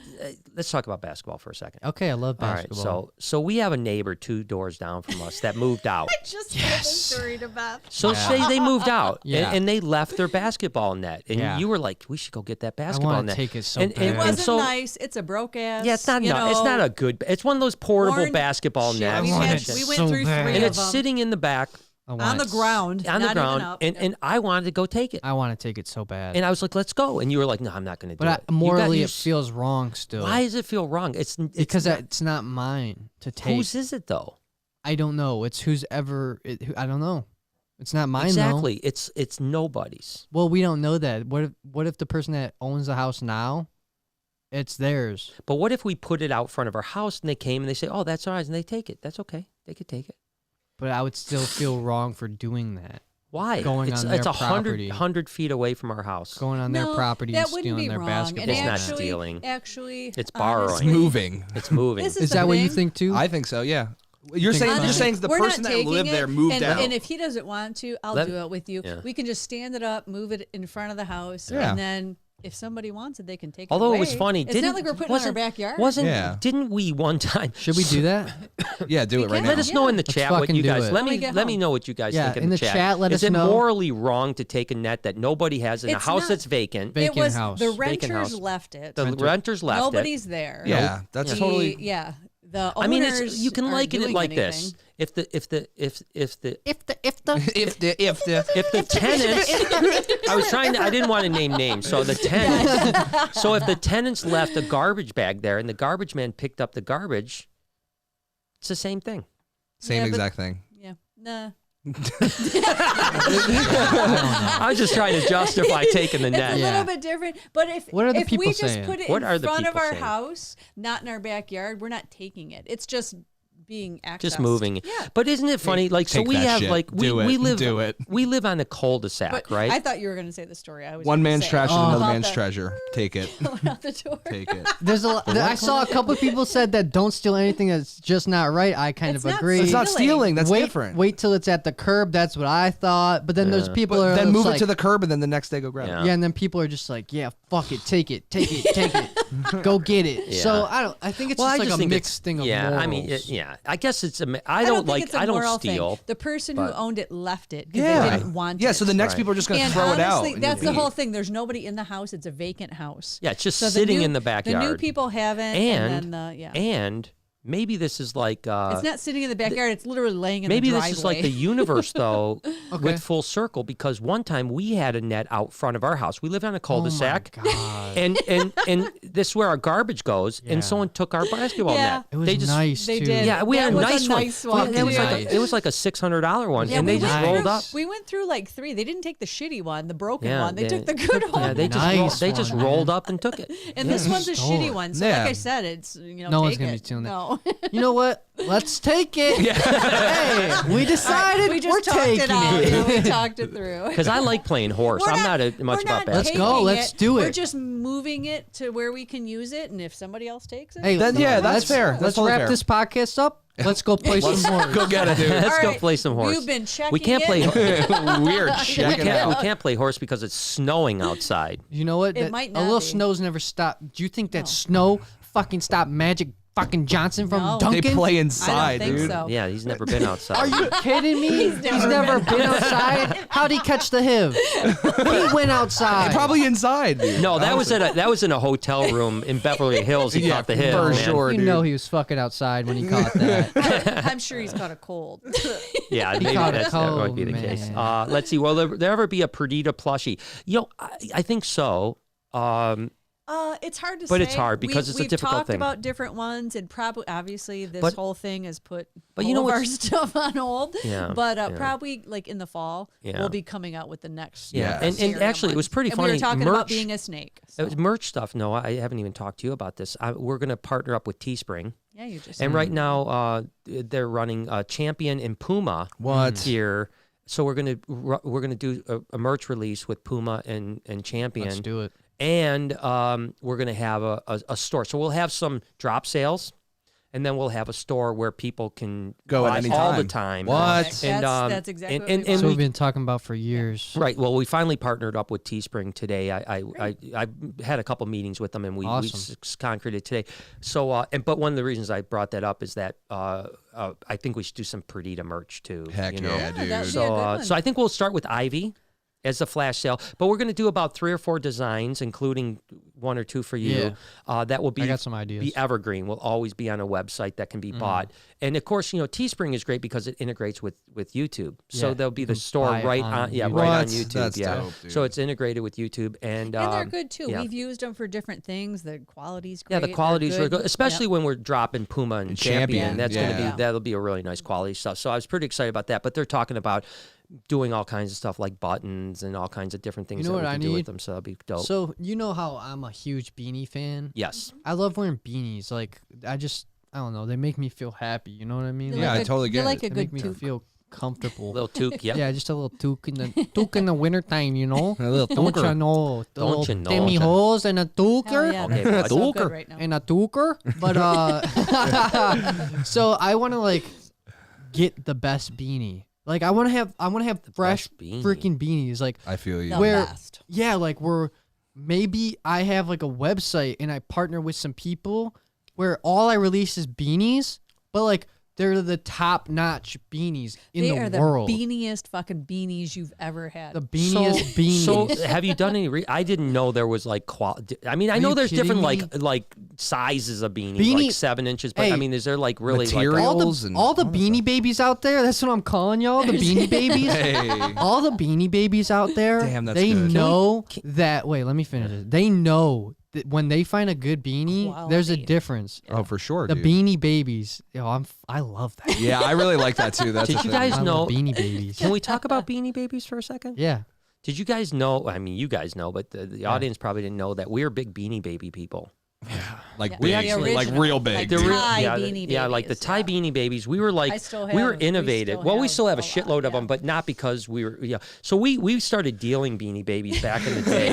Let's talk about basketball for a second. Okay, I love All right, basketball. so we have a neighbor 2 doors down from us that moved out. I just told the story to Beth. So say they moved out Yeah. and they left their basketball net, and you were like, "We should go get that I basketball want to net." take it so And- bad. and- It wasn't so- nice. It's a broke ass. Yeah, it's not. It's not a good. It's one of those portable Worn basketball shit. nets, I want it We so went through bad. 3 and of it's them sitting in the back I want on the it ground. on the not ground, even up. and I wanted to go take it, I want to take it so bad. and I was like, "Let's go," and you were like, "No, I'm not going to do But it." You morally, got- it feels wrong still. Why does it feel wrong? It's Because not, it's not mine to take. whose is it though? I don't know. It's who's ever. I don't know. It's not mine Exactly. It's nobody's. though. Well, we don't know that. What if the person that owns the house now, it's theirs? But what if we put it out front of our house and they came and they say, "Oh, that's ours," and they take it? That's okay. They could take it. But I would still feel wrong for doing that. Why? Going it's on their it's property. 100 feet away from our house. Going on their No, property that and wouldn't stealing be their wrong. basketball. And It's not actually, stealing. Actually, It's borrowing. It's honestly, moving. It's moving. This Is the that what you thing. think too? I think so. Yeah. You're Think saying fine. the We're person not that taking lived it, there moved and, out. And if he doesn't want to, I'll do it with you. Yeah. We can just stand it up, move it in front of the house, Yeah. and then if somebody wants it, they can take it Although away. it was funny, It's not like we're putting it in our backyard. Didn't we one time? Should we do that? Yeah, do it right can. now. Let us know in the Let's chat what fucking you do guys. it. Let When we me get let me home. know what you guys Yeah, think in the chat, let Is us it know. morally wrong to take a net that nobody has in a It's house not. that's vacant? Vacant It was house. the Vacant renters house. left it. The renters left Nobody's there. Yeah, that's The- totally. yeah. The I mean, owners you can aren't liken it doing like anything. this: if the If the If the tenants, I didn't want to name names, so the tenants. So if the tenants left a garbage bag there and the garbage man picked up the garbage, it's the same thing. same Yeah, but- exact thing. Yeah. Nah. I was just trying to justify taking the net. It's a little bit different, but if we just put it in front of our house, not in our backyard, we're not taking it. It's just being accessed. Just moving. Yeah. But isn't it funny? Like, so Take we that have shit. like we live we live on a cul-de-sac, But right? I thought you were going to say the story. I was One man's trash is another About man's the- treasure. Take it. Going out the door. Take it. There's a lot. I saw a couple of people said that don't steal anything that's just not right. I kind It's of not agree. It's not stealing. That's wait, different. Wait till it's at the curb. That's what I thought. But then there's people that are Then move like, it to the curb and then the next day go grab it. yeah, and then people are just like, yeah, fuck it, take it, take it, go get it. Yeah. So I think it's just like a think mixed thing of yeah, morals. I mean, I guess it's I I don't think like it's a I don't moral steal. thing. The person who but- owned it left it because Yeah. they didn't want it. Yeah, so the next Right. people are just going to And throw it out. honestly, and that's you'll the be- whole thing. There's nobody in the house. It's a vacant house. Yeah, it's just So sitting new, in the backyard. The new people haven't. And then and maybe this is like it's not sitting in the backyard. It's literally laying in maybe the this driveway. is like the universe though Okay. with full circle, because one time we had a net out front of our house. We lived on a cul-de-sac. Oh my God. and this is where our garbage goes, Yeah. and someone took our basketball Yeah. net. It was they just nice They too. did. Yeah, we had That a was nice a one. nice one. It was Nice. it was like a $600 one, Yeah, and they we just went rolled through, up. We went through like 3. They didn't take the shitty one, the broken Yeah, one. They they- took the good one. Yeah, they just Nice they just one, rolled man. up and took it. And this one's a Stole shitty it. one. So Yeah. like I said, it's No one's take gonna be it. stealing that. No. You know what? Let's take it. Hey, we decided we just we're talked taking it out. it. You know, we talked it through. Because I like playing horse. We're I'm not not- much we're about not basketball. Let's go. taking Let's do We're it. just moving it to where we can use it, and if somebody else takes it, Hey, Then, yeah, that's let's- fair. That's Let's totally wrap fair. this podcast up. Let's go play some more. Go get it, dude. Let's All go right, play some horse. You've been checking We can't play. it. Weird. We Check it out. can't play horse because it's snowing outside. You know what? It That- might a not little be. snow's never stopped. Do you think that snow fucking stopped Magic fucking Johnson from No. dunking? They play I inside, don't think dude. so. Yeah, he's never been outside. Are you kidding me? He's never been outside. How'd he catch the HIV? He went outside. Probably inside, dude. No, that was in a hotel room in Beverly Hills. He caught the hit. for man. sure. You dude. know he was fucking outside when he caught that. I'm sure he's caught a cold. Yeah, maybe caught a that might be the cold, case. man. Let's see. Will there ever be a Perdita plushie? You know, I think so. It's hard to say. But it's hard because it's a we've difficult talked thing. about different ones, and probably, obviously, this But- whole thing has put but all you know of our what's- stuff on hold. Yeah, But yeah. probably, like, in the fall, Yeah. we'll be coming out with the next. Yeah, Yes. and actually, it was pretty and funny. we were talking merch, about being a snake. it So. was merch stuff. No, I haven't even talked to you about this. We're going to partner up with Teespring. Yeah, you just. And right now, they're running Champion and Puma What? here. So we're gonna do a merch release with Puma and Champion. Let's do it. And we're gonna have a store. So we'll have some drop sales, and then we'll have a store where people can Go at buy any all time. the time. What? And, That's exactly what we and want. So we- we've been talking about for years. Right. Well, we finally partnered up with Teespring today. I had a couple meetings with them, and we Awesome. concreted today. So, but one of the reasons I brought that up is that I think we should do some Perdita merch too. Heck you know? yeah, Yeah, dude. that'd be So, a good one. so I think we'll start with Ivy as a flash sale, but we're going to do about 3 or 4 designs, including 1 or 2 for you. That will be I got some ideas. be evergreen. Will always be on a website that can be bought, and of course, you know, Teespring is great because it integrates with YouTube. So Yeah, there'll be you the can store buy it right on on YouTube. right on What? YouTube. That's yeah, dope, dude. so it's integrated with YouTube, and And they're good too. yeah. We've used them for different things. The quality's great. Yeah, the They're qualities are good, especially Yep. when we're dropping Puma and Champion. That's yeah. gonna be that'll be a really nice quality stuff. So I was pretty excited about that. But they're talking about doing all kinds of stuff like buttons and all kinds of different things know that what we I can do with need? them. So that'll be dope. So you know how I'm a huge beanie fan. Yes. I love wearing beanies. Like I don't know. They make me feel happy. You know what I mean? They Yeah, like I a- totally they get like it. a They good make me toque. feel comfortable. Little toque. Yep. Yeah, just a little toque in the wintertime, you know? A little Don't toque. you know? The Don't little you know? Demi holes and a toque. Hell yeah, Okay, that's so bud. good right now. And a toker, but so I want to like get the best beanie. Like I want to have fresh best beanie. freaking beanies. Like I feel you. The where best. yeah, like where maybe I have like a website and I partner with some people where all I release is beanies, but like they're the top notch beanies in They the are the world. beaniest fucking beanies you've ever had. The beaniest beanies. So have you done any? I didn't know there was like quality. I mean, I know you there's different kidding like sizes of beanies, Beanie- like 7 inches. But I Hey, mean, is there like really material? like? all Reels the and all the all that beanie stuff. babies out there. That's what I'm calling y'all. The beanie babies. Hey. All the beanie babies out there. Damn, that's they good. know that. Wait, let me finish it. They know when they find a good beanie, there's a difference. Oh, for sure, the dude. Beanie Babies. I love that. Yeah, I really like that too. That's Did you guys know Beanie Babies? Can we talk about Beanie Babies for a second? Yeah. Did you guys know? I mean, you guys know, but the audience probably didn't know that we're big Beanie Baby people. like we big, actually- like real big. Like The real- Thai yeah, Beanie Babies. yeah, like the Thai Beanie Babies. We were like, I still we were have- innovative. We still have a lot, shitload of them, but not because we were. Yeah, so we started dealing Beanie Babies back in the day.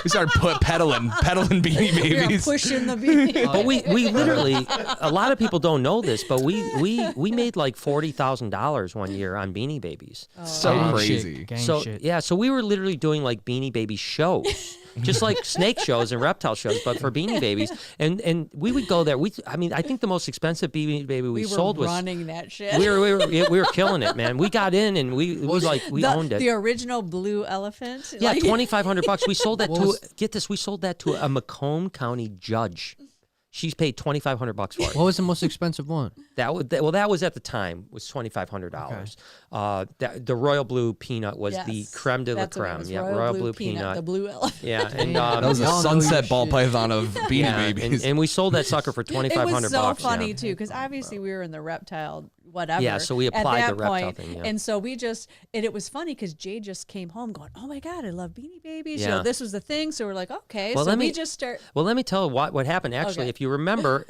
We started peddling Beanie We were Babies. pushing the beanie. But we literally, a lot of people don't know this, but we made like $40,000 one year on Beanie Babies. So Gang crazy. shit, gang So shit. yeah, so we were literally doing like Beanie Baby shows, just like snake shows and reptile shows, but for Beanie Babies. And we would go there. I think the most expensive Beanie Baby we were sold was running that shit. we were killing it, man. We got in and we owned it. The original blue elephant. Yeah, like- $2,500. We sold that we sold that to a Macomb County judge. She's paid $2,500 for it. What was the most expensive one? That was at the time was $2,500. The royal blue peanut was the creme de la That's what it creme. was, Yeah, royal blue peanut. peanut. The blue elephant. Yeah, and That was a Y'all know sunset your ball shit. python of Beanie yeah, Babies. and we sold that sucker for $2,500. It was so yeah. funny too, because obviously we were in the reptile whatever. Yeah, so we at applied that the reptile point. thing, yeah. And so and it was funny because Jay just came home going, "Oh my God, I love Beanie Babies." You Yeah. know, this was the thing. So we're like, okay. Well, so let we me- just start. Well, let me tell you what happened. Actually, Okay. if you remember,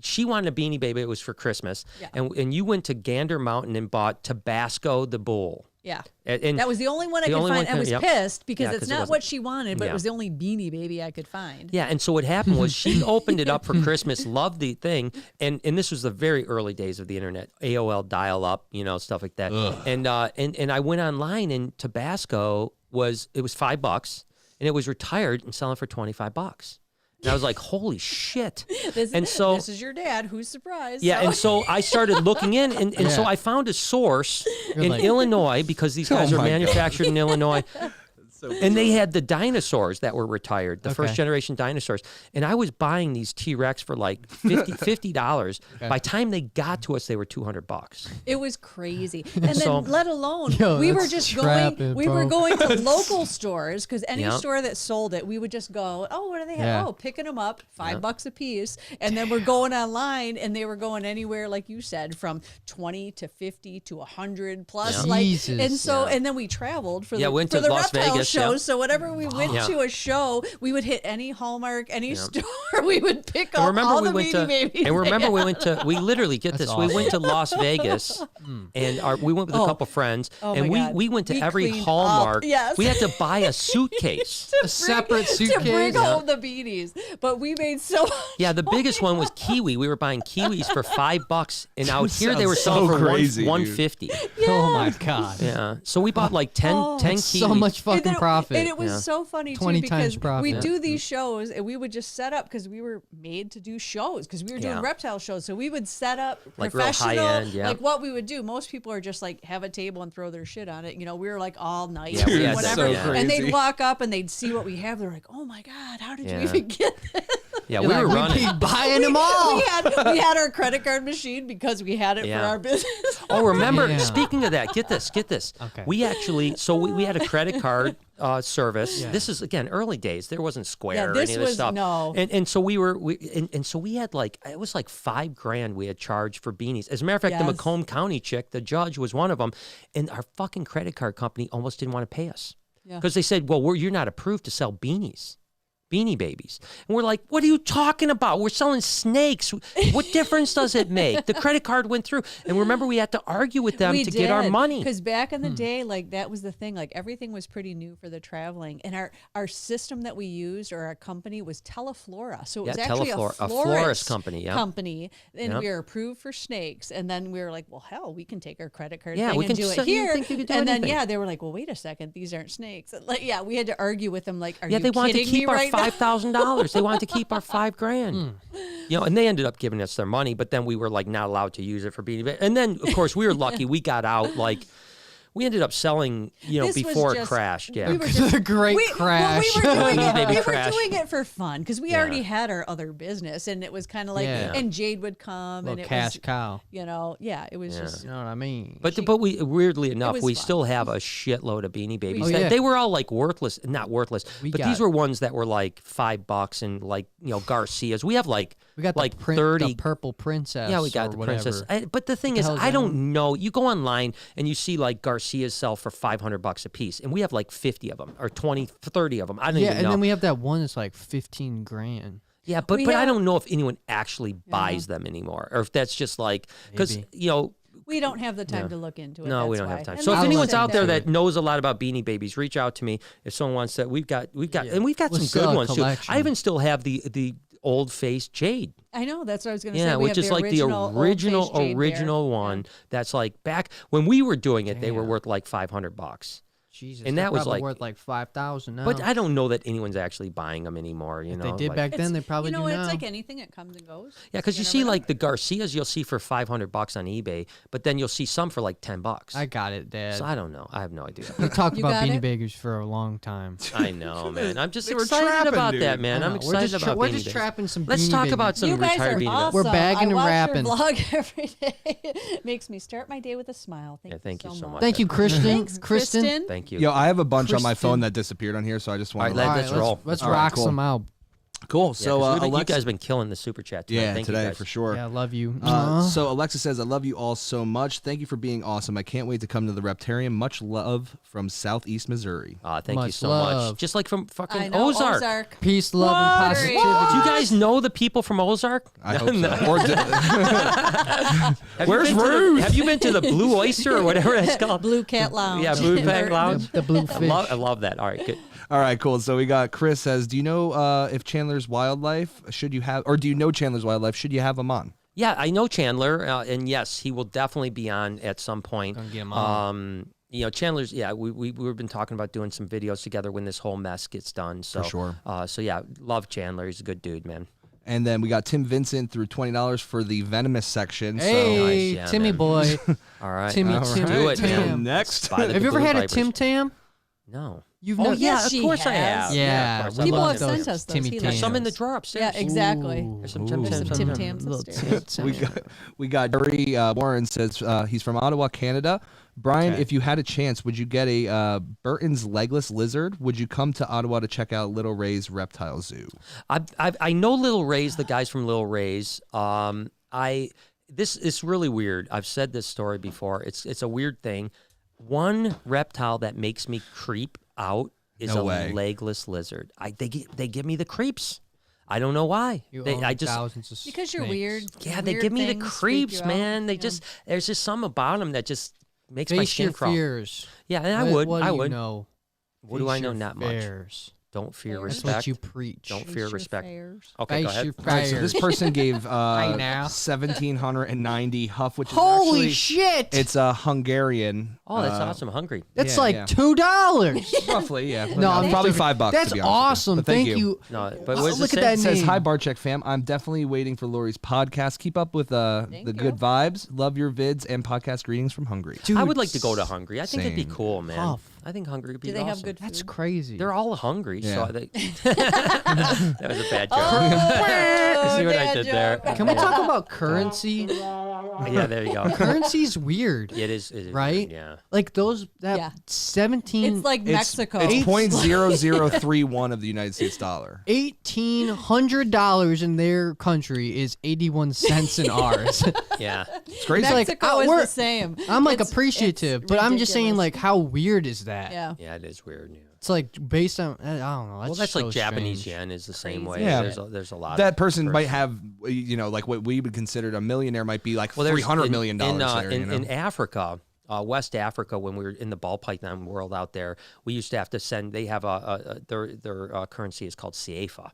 she wanted a Beanie Baby. It was for Christmas, Yeah. and you went to Gander Mountain and bought Tabasco the bull. Yeah. And That was the only one I the could only find. one I was yep. pissed because Yeah, it's 'cause it not wasn't- what she wanted, but Yeah. it was the only Beanie Baby I could find. Yeah, and so what happened was she opened it up for Christmas, loved the thing, and this was the very early days of the internet, AOL dial-up, stuff like that. And I went online, and Tabasco was $5, and it was retired and selling for $25. And I was like, holy shit! This is your dad. Who's surprised? Yeah, So- and so I started looking in, and so I found a source in like- Illinois because these guys Oh are my manufactured in Illinois. And they had the dinosaurs that were retired, the first generation dinosaurs. And I was buying these T-Rex for like $50. By the time they got to us, they were $200. It was crazy. And So- then let alone, Yo, we were that's just trapping, we were bro. going to local stores because any Yep. store that sold it, we would just go, oh, what do they have? Yeah. Oh, picking them up, $5 a piece. And then we're going online and they were going anywhere, like you said, from 20 to 50 to 100 plus. Yeah. Like, Jesus. and so, and then we traveled for Yeah, the, went for to the Las reptile Vegas, shows. yeah. So whenever we went Yeah. to a show, we would hit any Hallmark, any store, we would pick And up remember all we the went Beanie to Babies. and remember they we had. went to we literally get this we went to Las Vegas and we went with a couple friends and my God. we went to We every cleaned up. Hallmark. Yes. We had to buy a suitcase. A separate to bring suitcase. home the beanies. But we made so much. Yeah, the biggest one was kiwi. We were buying kiwis for $5, and out here they were Sounds selling so for crazy, dude. $150. Oh my God. Yeah, so we bought like 10 kiwis. So much And then fucking profit. And it was Yeah. so funny 20 too times because profit. we Yeah. do these shows and we would just set up because we were made to do shows because we were doing Yeah. reptile shows. So we would set up Like real professional, high-end, yeah. like what we would do. Most people are just like have a table and throw their shit on it. We were like all night, Yeah, we had whatever. that, yeah. And crazy. they'd walk up and they'd see what we have. They're like, oh my God, how did you Yeah. even get this? Yeah, You're we were like, running. we be buying them all. We had our credit card machine because we had it Yeah. for our business. Oh, remember, Yeah. speaking of that, get this. Okay. We actually, so we had a credit card service. This is, again, early days. There wasn't Square Yeah, or this any of this was- stuff. no. And so so we had like, it was like $5,000 we had charged for beanies. As a matter of fact, the Yes. Macomb County chick, the judge was one of them. And our fucking credit card company almost didn't want to pay us. Yeah. Because they said, well, you're not approved to sell beanies. Beanie Babies. And we're like, what are you talking about? We're selling snakes. What difference does it make? The credit card went through. And remember, we had to argue with them to get our money. Because back in the day, like that was the thing. Like everything was pretty new for the traveling, and our system that we used or our company was Teleflora. So it was Yeah, actually Teleflora, a a florist florist company, yeah. and Yep. we were approved for snakes. And then we were like, well, hell, we can take our credit card Yeah, thing we and can do sell- it here. you think you could do and then anything. they were like, well, wait a second, these aren't snakes. And, like, yeah, we had to argue with them. Like, are Yeah, you they wanted to kidding me keep our right now? $5,000. They wanted to keep our $5,000. And they ended up giving us their money, but then we were like not allowed to use it for beanie. And then, of course, we were lucky. We got out like We ended up selling, before it crashed. Yeah. The great crash. We were doing Baby it. crash. We were doing it for fun because we already had our other business, and it was kind of like, and Jade would come, and it cash was, cow. it was just. You know what I mean? But we weirdly enough, we fun. still have a shitload of Beanie Babies. yeah. They were all like not worthless, but got- these were ones that were like $5 and like Garcias. We have like We got like the 30. the purple princess. Yeah, we got or the whatever. princess. But the thing is, hell is I that don't know. You go online and you see like Garcias sell for $500 a piece, and we have like 50 of them or 20, 30 of them. I don't even know. and then we have that one that's like 15 grand. Yeah, but I don't know if anyone actually buys them anymore, or if that's just like because We don't have the time to look into it. No, we that's don't why. have time. And So if like I anyone's said, out there that knows a lot about Beanie Babies, reach out to me. If someone wants that, we've got, and we've got We'll some sell good a ones too. collection. I even still have the old face Jade. I know that's what I was going to say. Yeah, We which have is like the old-faced Jade original bear. one. That's like back when we were doing it, they were worth like $500. Jesus, And they're that was probably like- worth like 5,000 now. But I don't know that anyone's actually buying them anymore. if they did like, back then, they probably You know, do it's now. like anything; it comes and goes. Yeah, because you see like the Garcias, you'll see for $500 on eBay, but then you'll see some for like $10. I got it, Dad. So I don't know. I have no idea. We talked You about got Beanie it? Babies for a long time. I know, man. I'm just They were excited trapping, about dude. that, man. I I'm know. excited about We're Beanie just Babies. trapping some Let's Beanie talk Babies. about some You guys retired are Beanie awesome. Babies. We're bagging I and watch rapping. Your vlog every day. Makes me start my day with a smile. Thank you so much. Thank you, Kristen. Thanks, Kristen. Kristen. Thank you. Yo, I have a bunch on my Kristen. phone that disappeared on here, so I just want All right, to. let's roll. Let's All right, rock cool. some out. Cool. Yeah, So 'cause you Alexa, guys have been killing the super chat tonight. yeah, Thank today you guys. for sure. Yeah, I love you. So Alexa says, I love you all so much. Thank you for being awesome. I can't wait to come to the Reptarium. Much love from Southeast Missouri. Thank you Much so love. much. Just like from I fucking know, Ozark. Peace, love, and What? positivity. Do you guys know the people from Ozark? I hope so. Or Where's Ruth? Have you been to the Blue Oyster or whatever it's called? Blue Cat Lounge. Yeah, Blue Cat Lounge. The blue fish. I love that. All right, good. All right, cool. So we got Chris says, do you know if Chandler's Wildlife should you have, or do you know Chandler's Wildlife? Should you have him on? Yeah, I know Chandler, and yes, he will definitely be on at some point. Gonna get him on. Chandler's. Yeah, we've been talking about doing some videos together when this whole mess gets done. So For sure. So yeah, love Chandler. He's a good dude, man. And then we got Tim Vincent through $20 for the venomous section. Hey, Nice, yeah, Timmy man. boy. All right, Timmy, let's Timmy, do it, Tim. man. Next. Buy the Have you ever Blue had a Vipers. Tim Tam? No. You've Oh never. yeah, Yes, of she course I has. have. Yeah, of course we I People love have love those sent us those. Timmy He There's likes Tams. some in the those. drawer upstairs. Yeah, exactly. There's some Tim There's some Tams. Tim in there. Tams Little upstairs. Tim Tam. We got Jerry Warren says he's from Ottawa, Canada. Brian, Okay. if you had a chance, would you get a Burton's Legless Lizard? Would you come to Ottawa to check out Little Ray's Reptile Zoo? I know Little Ray's, the guys from Little Ray's. This is really weird. I've said this story before. It's a weird thing. One reptile that makes me creep out is No a way. legless lizard. They give me the creeps. I don't know why. I just thousands of Because you're snakes. weird. yeah, they Weird give me the things freak creeps, you out, man. They you know? just there's just something about them that just makes my Face skin your crawl. fears. Yeah, and I What would. do I you would. know? What do Face I know? your Not much. fears. Don't fear That's That's respect. what you preach. Don't Face fear your respect. fears. Okay, go Face ahead. your All right, so this fears. person gave I know. 1,790 Huff, which is Holy actually, shit! it's a Hungarian. Oh, that's awesome. Hungry. That's yeah, like yeah. $2. Roughly, yeah. No, I'm probably joking. $5. That's to be honest with you. awesome. But thank you. No, but Oh, what does look it at say? that It says, name. hi, Barcheck fam. I'm definitely waiting for Lori's podcast. Keep up with the you. good vibes. Love your vids and podcast greetings from Hungary. Dude, I would like to go to Hungary. I think it'd be Same. cool, man. Huff. I think Hungary would be Do they have awesome. good food? That's crazy. They're all hungry, Yeah. so that was a bad joke. Oh, See what I dad did there? joke. Can we talk about currency? Yeah, there you go. Currency's weird. It is Right? weird, yeah. Like those that Yeah. 17 It's like Mexico. It's .0031 of the United States dollar. $1,800 in their country is 81 cents in ours. Yeah. It's crazy. like, Mexico is we're- the same. I'm like It's- appreciative, it's but I'm just saying ridiculous. like how weird is that? Yeah. Yeah, it is weird. Yeah. It's like based on I don't know. Well, that's so like Japanese strange. yen is the same Crazy. way. Yeah. There's a lot. That of person might have, like what we would consider a millionaire might be like there's- $300 million in, there. in Africa. West Africa, when we were in the ball python world out there, we used to have to send. They have their currency is called CFA.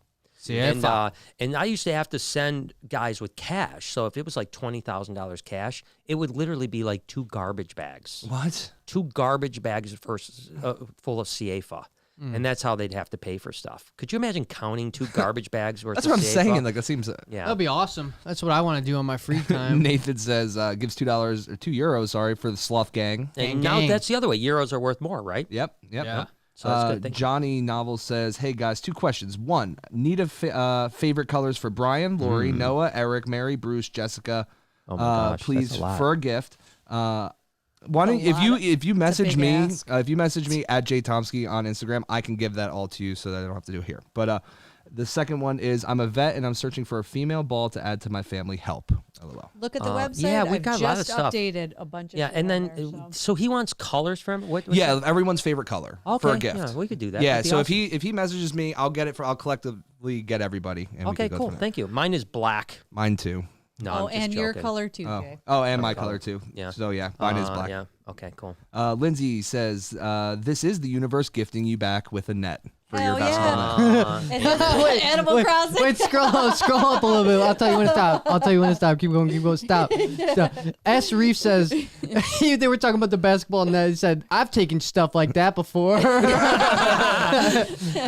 And I used to have to send guys with cash. So if it was like $20,000 cash, it would literally be like 2 garbage bags. What? 2 garbage bags full of CFA. and that's how they'd have to pay for stuff. Could you imagine counting 2 garbage bags worth? That's of what I'm save? saying. Like that seems. Yeah, That'd be awesome. That's what I want to do on my free time. Nathan says gives $2 or €2. Sorry for the sloth gang. and now that's the other way. Euros are worth more, right? Yep. Yeah. So that's good. Thank you. Johnny Novel says, "Hey guys, 2 questions. 1, need a favorite colors for Brian, Lori, Noah, Eric, Mary, Bruce, Jessica. Oh my gosh, please that's a lot. for a gift. Why don't if you message me ask. if you message me at jtomsky on Instagram, I can give that all to you so that I don't have to do it here. But the second one is I'm a vet and I'm searching for a female ball to add to my family. Help. LOL. Look at the website. yeah, we I've got a lot of just stuff. updated a bunch of Yeah, shit and on then there, so he wants colors from what? Yeah, everyone's favorite color for a gift. Yeah, we could do that. Yeah, That'd be so awesome. if he messages me, I'll collectively get everybody. And we Okay, can go cool. from there. Thank you. Mine is black. Mine too. No, Oh, I'm just and your joking. color too, Jay. Oh, and my color. color too. Yeah. So yeah, mine is black. Yeah. Okay, cool. Lindsay says, "This is the universe gifting you back with a net for your Hell basketball net." And Animal Crossing. Wait, scroll up a little bit. I'll tell you when to stop. Keep going. Stop. S. Reef says, they were talking about the basketball net. He said, I've taken stuff like that before.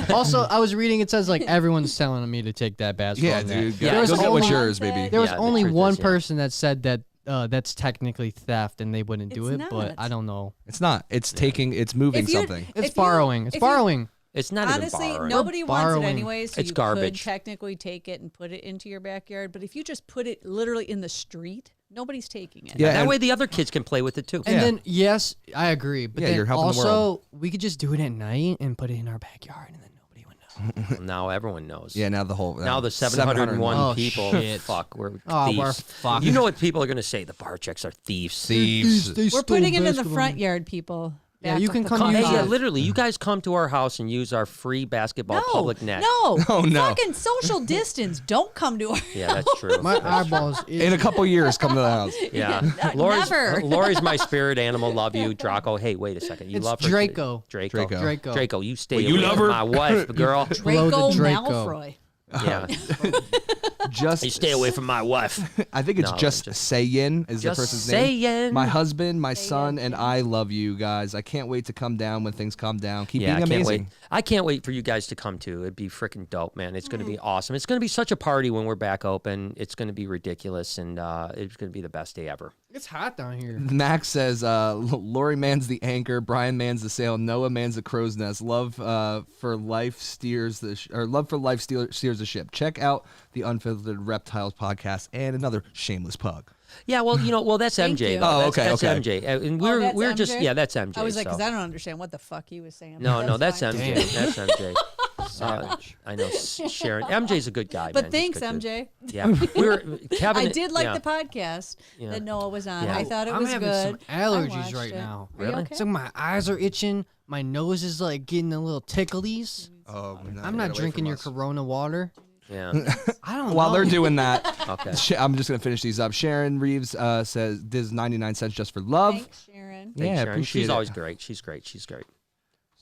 Also, I was reading, it says like everyone's telling me to take that basketball Yeah, net. dude. Yeah, Go there's get what's only- yours, baby. There was Yeah, the only truth one is, yeah. person that said that that's technically theft and they wouldn't do It's it, but not. I don't know. It's not. It's taking. It's moving If you- something. It's If you- borrowing. It's if you- borrowing. It's not Honestly, even borrowing. nobody wants it borrowing. anyway, so It's you garbage. could technically take it and put it into your backyard. But if you just put it literally in the street, nobody's taking it. Yeah, That and- way the other kids can play with it too. And Yeah. then, yes, I agree. But Yeah, then you're helping the also, we could just do it at night and put it in our backyard and then nobody would know. Now everyone knows. Yeah. Now the whole. Now the 701 Oh, people, shit. fuck, we're Oh, thieves. we're fucked. You know what people are going to say? The bar checks are thieves. thieves. We're putting it in the front yard, people. Yeah, Back you up can the come car. use Hey, yeah, it. literally, you guys come to our house and use our free basketball public net. No, Oh, no. fucking social distance. Don't come to our. Yeah, that's true. My That's eyeballs. In a couple years, come to the house. Yeah. Never. Lori's my spirit animal. Love you. Draco. Hey, wait a second. You It's love her. Draco. Draco. Draco. Draco. You stay Well, you away love from her? my wife, girl. Blow Draco the Draco. Malfoy. Yeah. Just You stay away from my wife. I think it's No, just just- Sayin is Just the person's name. saying. My husband, my son, and I love you guys. I can't wait to come down when things calm down. Keep Yeah, being I can't amazing. wait. I can't wait for you guys to come too. It'd be freaking dope, man. It's going to be awesome. It's going to be such a party when we're back open. It's going to be ridiculous, and it's going to be the best day ever. It's hot down here. Max says, Lori man's the anchor, Brian man's the sail, Noah man's the crow's nest. Love for life steers the steers the ship. Check out the Unfiltered Reptiles podcast and another shameless plug. Yeah, well, that's Thank MJ. you. though. Oh, That's- okay, that's okay. MJ. And that's we're just MJ? that's MJ. I was like, so. because I don't understand what the fuck he was saying. No, that's fine. MJ. That's MJ. I know Sharon. MJ's a good guy. But man. thanks, He's good, MJ. dude. Yeah, we were Kevin. I did like yeah. the podcast Yeah. that Noah was on. Yeah. I thought it I'm was having good. some I allergies watched right it. now. Are you Really? okay? So my eyes are itching. My nose is like getting a little ticklies. Oh, I'm not drinking your Corona water. Yeah. I don't While know. they're doing that, Okay. I'm just going to finish these up. Sharon Reeves says, "This is 99 cents just for love." Thanks, Sharon. Thanks, Yeah, Sharon. appreciate She's it. always great. She's great.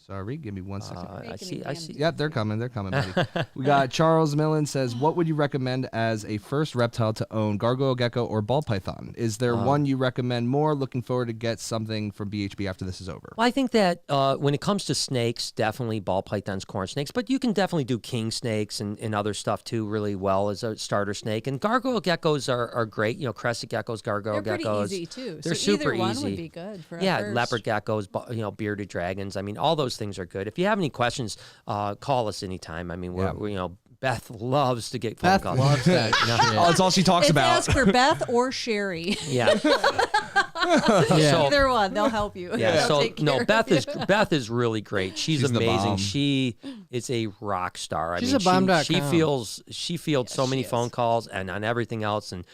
Sorry, give me 1 second. I Making see. me I damn see. Yep, they're coming, buddy. We got Charles Millen says, "What would you recommend as a first reptile to own? Gargoyle, gecko, or ball python? Is there one you recommend more? Looking forward to get something from BHB after this is over." Well, I think that when it comes to snakes, definitely ball pythons, corn snakes, but you can definitely do king snakes and other stuff too really well as a starter snake. And gargoyle geckos are great. Crested geckos, gargoyle They're pretty geckos. easy too. They're so super either one easy. would be good for a Yeah, first. leopard geckos, bearded dragons. I mean, all those things are good. If you have any questions, call us anytime. I mean, we're Beth loves to get phone Beth calls. loves that shit. Oh, that's all she talks It's about. ask for Beth or Sherry. Yeah. Yeah. So- Either one, they'll help you. Yeah, They'll so take care no, of Beth is really great. She's She's the amazing. bomb. She is a rock star. She's I a mean, bomb.com. she fields so many she phone is. calls and on everything else, and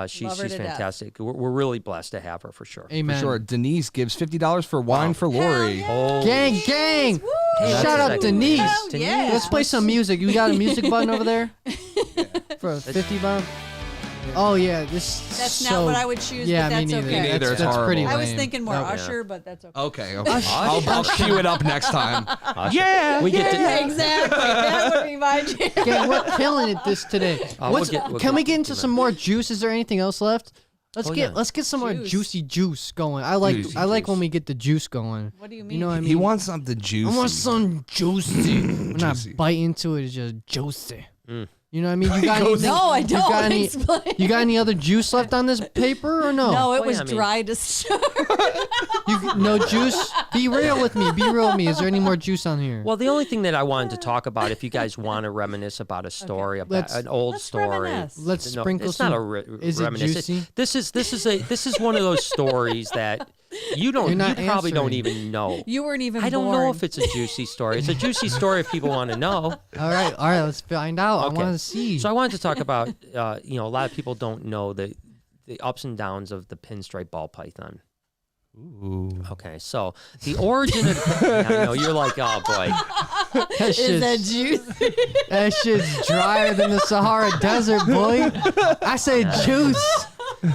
she's Love her to death. fantastic. We're really blessed to have her for sure. Amen. For sure. Denise gives $50 for wine for Lori. Holy Gang, shit. gang. That's Shout out like- Denise. Hell yeah. Let's play some music. You got a music button over there? For a 50 bomb? Oh, yeah. That's so, not what I would choose, Yeah, but me that's neither. okay. Me neither. That's, It's pretty horrible. I was lame. thinking more No. Usher, but that's okay. Okay. I'll cue it up next time. Yeah. We get to. Exactly. That would be my jam. Gang, we're killing it this today. We'll get Can we get to into that. some more juice? Is there anything else left? Let's get some more juicy juice going. I like when we get the juice going. What do you mean? You know what I mean? He wants something juicy. I want some juicy. When I bite into it, it's just juicy. You know what I mean? You got anything, no, I don't. You got any other juice left on this paper or no? No, it was dry to start. No juice? Be real with me. Is there any more juice on here? Well, the only thing that I wanted to talk about, if you guys want to reminisce about a story, about an old story, reminisce. Let's sprinkle it's some. Not a is it reminisce. juicy? This is one of those stories that you probably don't even know. You weren't even. I don't born. know if it's a juicy story. It's a juicy story if people want to know. All right, let's find out. Okay. I want to see. So I wanted to talk about, a lot of people don't know the ups and downs of the pinstripe ball python. Ooh. Okay, so the origin of I know you're like, oh boy. Is that juicy? That shit's drier than the Sahara Desert, boy. I said juice.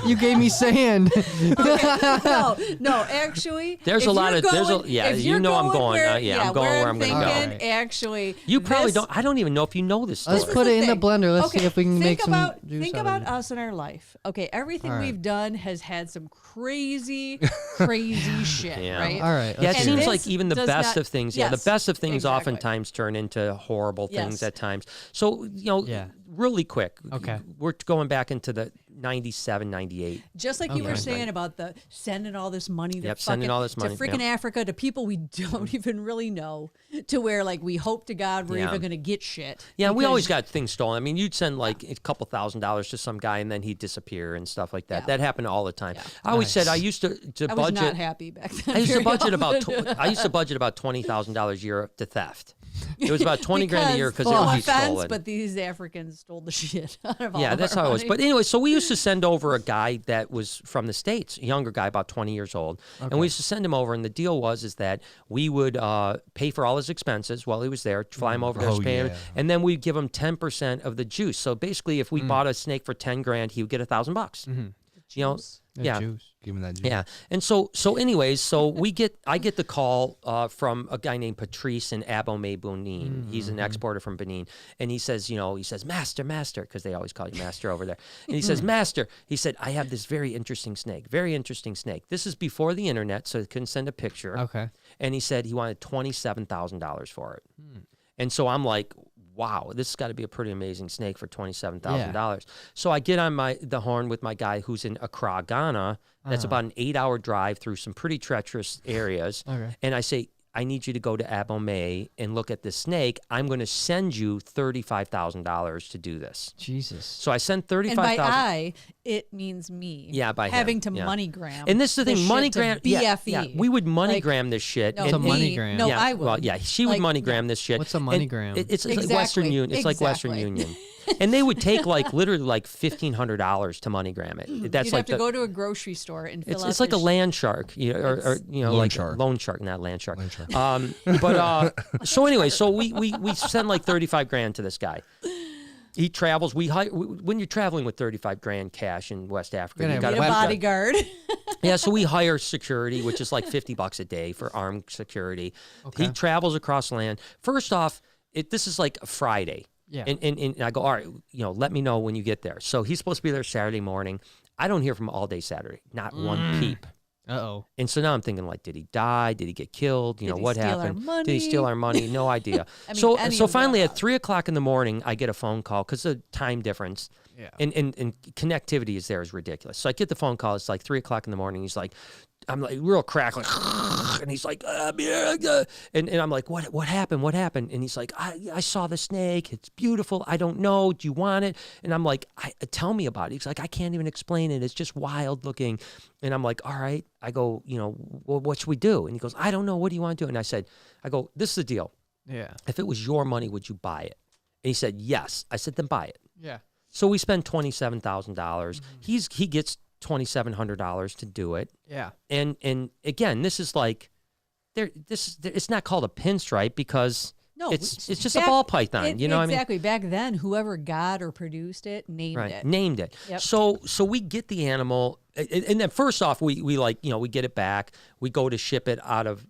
You gave me sand. Okay. No, actually. There's a lot of, you know I'm going, I'm going where I'm going to go. Right. Actually. You probably don't, I don't even know if you know this story. Let's put it in the blender. Let's see if we can make some juice Think out about of it. us in our life. Okay, everything we've done has had some crazy shit, right? All right. Yeah, it let's seems hear like even the best of things, the best of things exactly. oftentimes turn into horrible things at times. So, really quick. Okay. We're going back into the 97, 98. Just like you were saying about the sending all this money to sending all this money, to freaking Africa to people we don't even really know, to where like we hope to God we're even going to get shit. Yeah, we always got things stolen. I mean, you'd send like a couple $1,000s to some guy and then he'd disappear and stuff like that. That happened all the time. I always said I used to budget. I was not happy back then. I used to budget about $20,000 a year to theft. It was about 20 grand a year because it would be stolen. But these Africans stole the shit out of all Yeah, of that's our how it was. money. But anyway, so we used to send over a guy that was from the States, a younger guy, about 20 years old. And we used to send him over, and the deal is that we would pay for all his expenses while he was there, fly him over there, pay him, and then we'd give him 10% of the juice. So basically, if we bought a snake for 10 grand, he would get $1,000 bucks. You know, juice. Give him that juice. Yeah, and so anyways, I get the call from a guy named Patrice in Abomey, Benin. He's an exporter from Benin, and he says, master, because they always call you master over there. And he says, master, he said, I have this very interesting snake. This is before the internet, so he couldn't send a picture. Okay. And he said he wanted $27,000 for it. And so I'm like, wow, this has got to be a pretty amazing snake for $27,000. So I get on the horn with my guy who's in Accra, Ghana. That's about an 8-hour drive through some pretty treacherous areas. Okay. And I say, I need you to go to Abomey and look at this snake. I'm going to send you $35,000 to do this. Jesus. So I sent $35,000. And by I, it means me. Yeah, by having him. to MoneyGram. And this is the thing, MoneyGram. BFE. Yeah, we would MoneyGram this shit. No, What's a MoneyGram? No, I would. Well, yeah, she would MoneyGram this shit. What's a MoneyGram? It's like Western Union. It's like Western Union. And they would take literally $1,500 to MoneyGram it. That's You'd have to go to a grocery store and fill out. It's like a land shark, or loan shark. Loan shark, not land shark. But so anyway, so we send like 35 grand to this guy. He travels. When you're traveling with 35 grand cash in West Africa, you got a bodyguard. Yeah, so we hire security, which is like $50 a day for armed security. Okay. He travels across land. First off, this is like a Friday. Yeah. And I go, all right, let me know when you get there. So he's supposed to be there Saturday morning. I don't hear from him all day Saturday. Not one peep. Uh-oh. And so now I'm thinking, did he die? Did he get killed? What happened? Did he steal our money? No idea. So finally at 3:00 in the morning, I get a phone call because of the time difference. Yeah. And connectivity is ridiculous. So I get the phone call. It's like 3:00 in the morning. He's like, I'm like real crackling, and he's like, and I'm like, what happened? What happened? And he's like, I saw the snake. It's beautiful. I don't know. Do you want it? And I'm like, tell me about it. He's like, I can't even explain it. It's just wild looking. And I'm like, all right. I go, well, what should we do? And he goes, I don't know. What do you want to do? And I go, this is the deal. Yeah. If it was your money, would you buy it? And he said, yes. I said, then buy it. Yeah. So we spend $27,000. He gets $2,700 to do it. Yeah. And again, this is like, it's not called a pinstripe because it's just a ball python. You know what I mean? Exactly. Back then, whoever got or produced it named it. Named it. Yep. So we get the animal, and then first off, we get it back. We go to ship it out of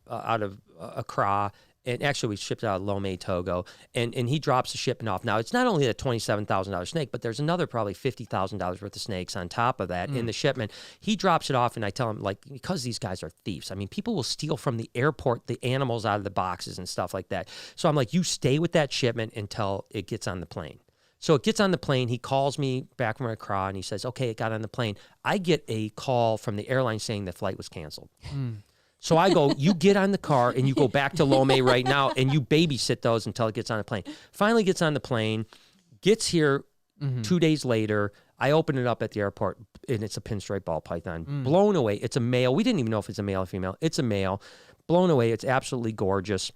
Accra. and actually we shipped out of Lome, Togo, and he drops the shipment off. Now, it's not only a $27,000 snake, but there's another probably $50,000 worth of snakes on top of that in the shipment. He drops it off, and I tell him, like, because these guys are thieves. I mean, people will steal from the airport the animals out of the boxes and stuff like that. So I'm like, you stay with that shipment until it gets on the plane. So it gets on the plane. He calls me back from Accra, and he says, okay, it got on the plane. I get a call from the airline saying the flight was canceled. So I go, you get on the car and you go back to Lome right now and you babysit those until it gets on the plane. Finally gets on the plane, gets here 2 days later. I open it up at the airport and it's a pinstripe ball python. Blown away. It's a male. We didn't even know if it's a male or female. It's a male. Blown away. It's absolutely gorgeous.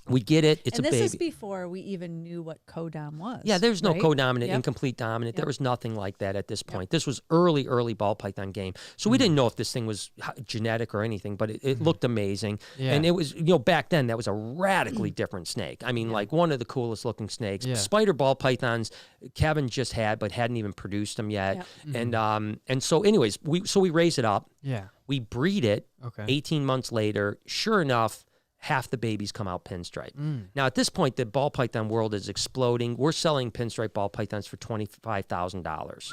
We get it. It's a baby. And this is before we even knew what codom was. Yeah, there's no right? codominant, incomplete dominant. There was nothing like that at this point. This was early ball python game. So we didn't know if this thing was genetic or anything, but it looked amazing. Yeah. And it was, back then that was a radically different snake. I mean, like one of the coolest looking snakes. Yeah. Spider ball pythons, Kevin just had, but hadn't even produced them yet. Yeah. And so anyways, we raise it up. Yeah. We breed it. Okay. 18 months later, sure enough, half the babies come out pinstripe. Now, at this point, the ball python world is exploding. We're selling pinstripe ball pythons for $25,000.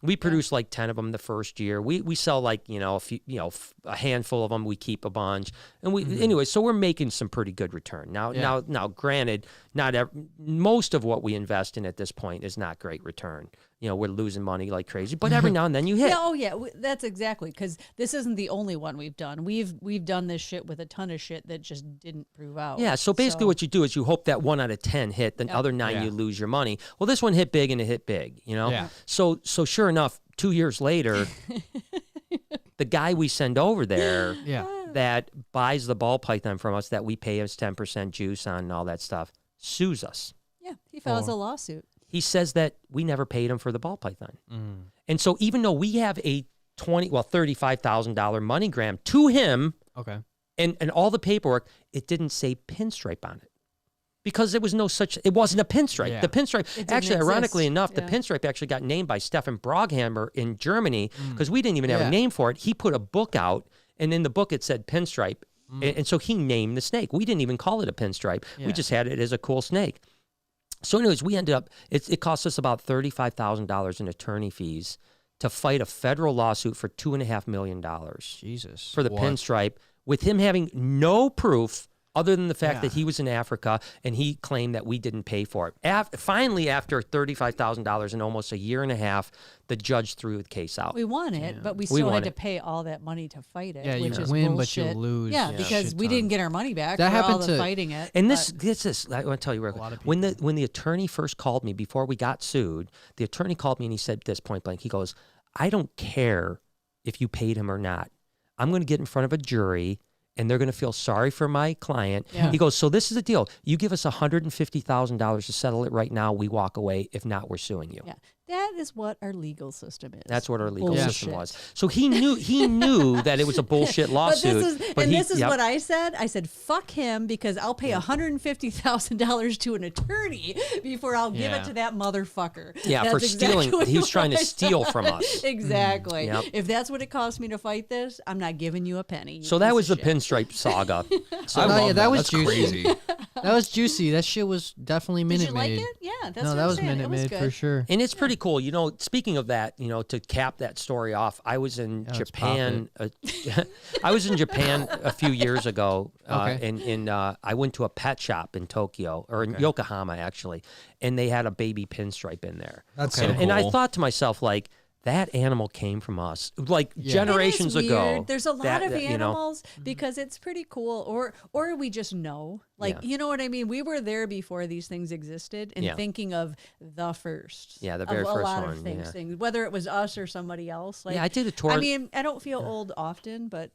We produce like 10 of them the first year. We sell like, a few, a handful of them. We keep a bunch. And anyway, so we're making some pretty good return. Now, granted, most of what we invest in at this point is not great return. We're losing money like crazy, but every now and then you hit. That's exactly, because this isn't the only one we've done. We've done this shit with a ton of shit that just didn't prove out. Yeah, so basically what you do is you hope that 1 out of 10 hit, the other 9 you lose your money. Well, this one hit big and it hit big, Yeah. So sure enough, 2 years later, the guy we send over there that buys the ball python from us that we pay us 10% juice on and all that stuff sues us. Yeah, he files a lawsuit. He says that we never paid him for the ball python. And so even though we have a $35,000 MoneyGram to him, and all the paperwork, it didn't say pinstripe on it. Because it wasn't a pinstripe. Yeah. The pinstripe, actually, ironically enough, the pinstripe actually got named by Stefan Broghammer in Germany, because we didn't even have a name for it. He put a book out, and in the book it said pinstripe. And so he named the snake. We didn't even call it a pinstripe. We just had it as a cool snake. So anyways, we ended up, it cost us about $35,000 in attorney fees to fight a federal lawsuit for $2.5 million. Jesus. For the pinstripe, with him having no proof other than the fact that he was in Africa and he claimed that we didn't pay for it. Finally, after $35,000 in almost a year and a half, the judge threw the case out. We won it, but we still had to pay all that money to fight it. Yeah, which is win, bullshit. but you lose. Yeah, because we didn't get our money back that for happened all the fighting it. And this, I want to tell you real quick. When the attorney first called me before we got sued, the attorney called me and he said this point blank. He goes, I don't care if you paid him or not. I'm going to get in front of a jury and they're going to feel sorry for my client. Yeah. He goes, so this is the deal. You give us $150,000 to settle it right now. We walk away. If not, we're suing you. Yeah. That is what our legal system is. That's what our legal system was. So he knew that it was a bullshit lawsuit. This is what I said. I said, fuck him, because I'll pay $150,000 to an attorney before I'll give it to that motherfucker. Yeah, that's for stealing. He was trying to steal from us. Exactly. Yep. If that's what it cost me to fight this, I'm not giving you a penny. So that was the pinstripe saga. So that was juicy. Crazy. That was juicy. That shit was definitely Minute Maid. Did you like it? Yeah, that's no, what that I'm was saying. Minute Maid for sure. And it's pretty cool. Speaking of that, to cap that story off, I was in Japan. I was in Japan a few years ago, and I went to a pet shop in Tokyo, or in Yokohama, actually, and they had a baby pinstripe in there. That's so cool. And I thought to myself, like, that animal came from us, generations ago. There's a lot of animals because it's pretty cool, or we just know, you know what I mean. We were there before these things existed, and thinking of the first, the very first a lot one, of things, whether it was us or somebody else. I did a tour. I mean, I don't feel old often, but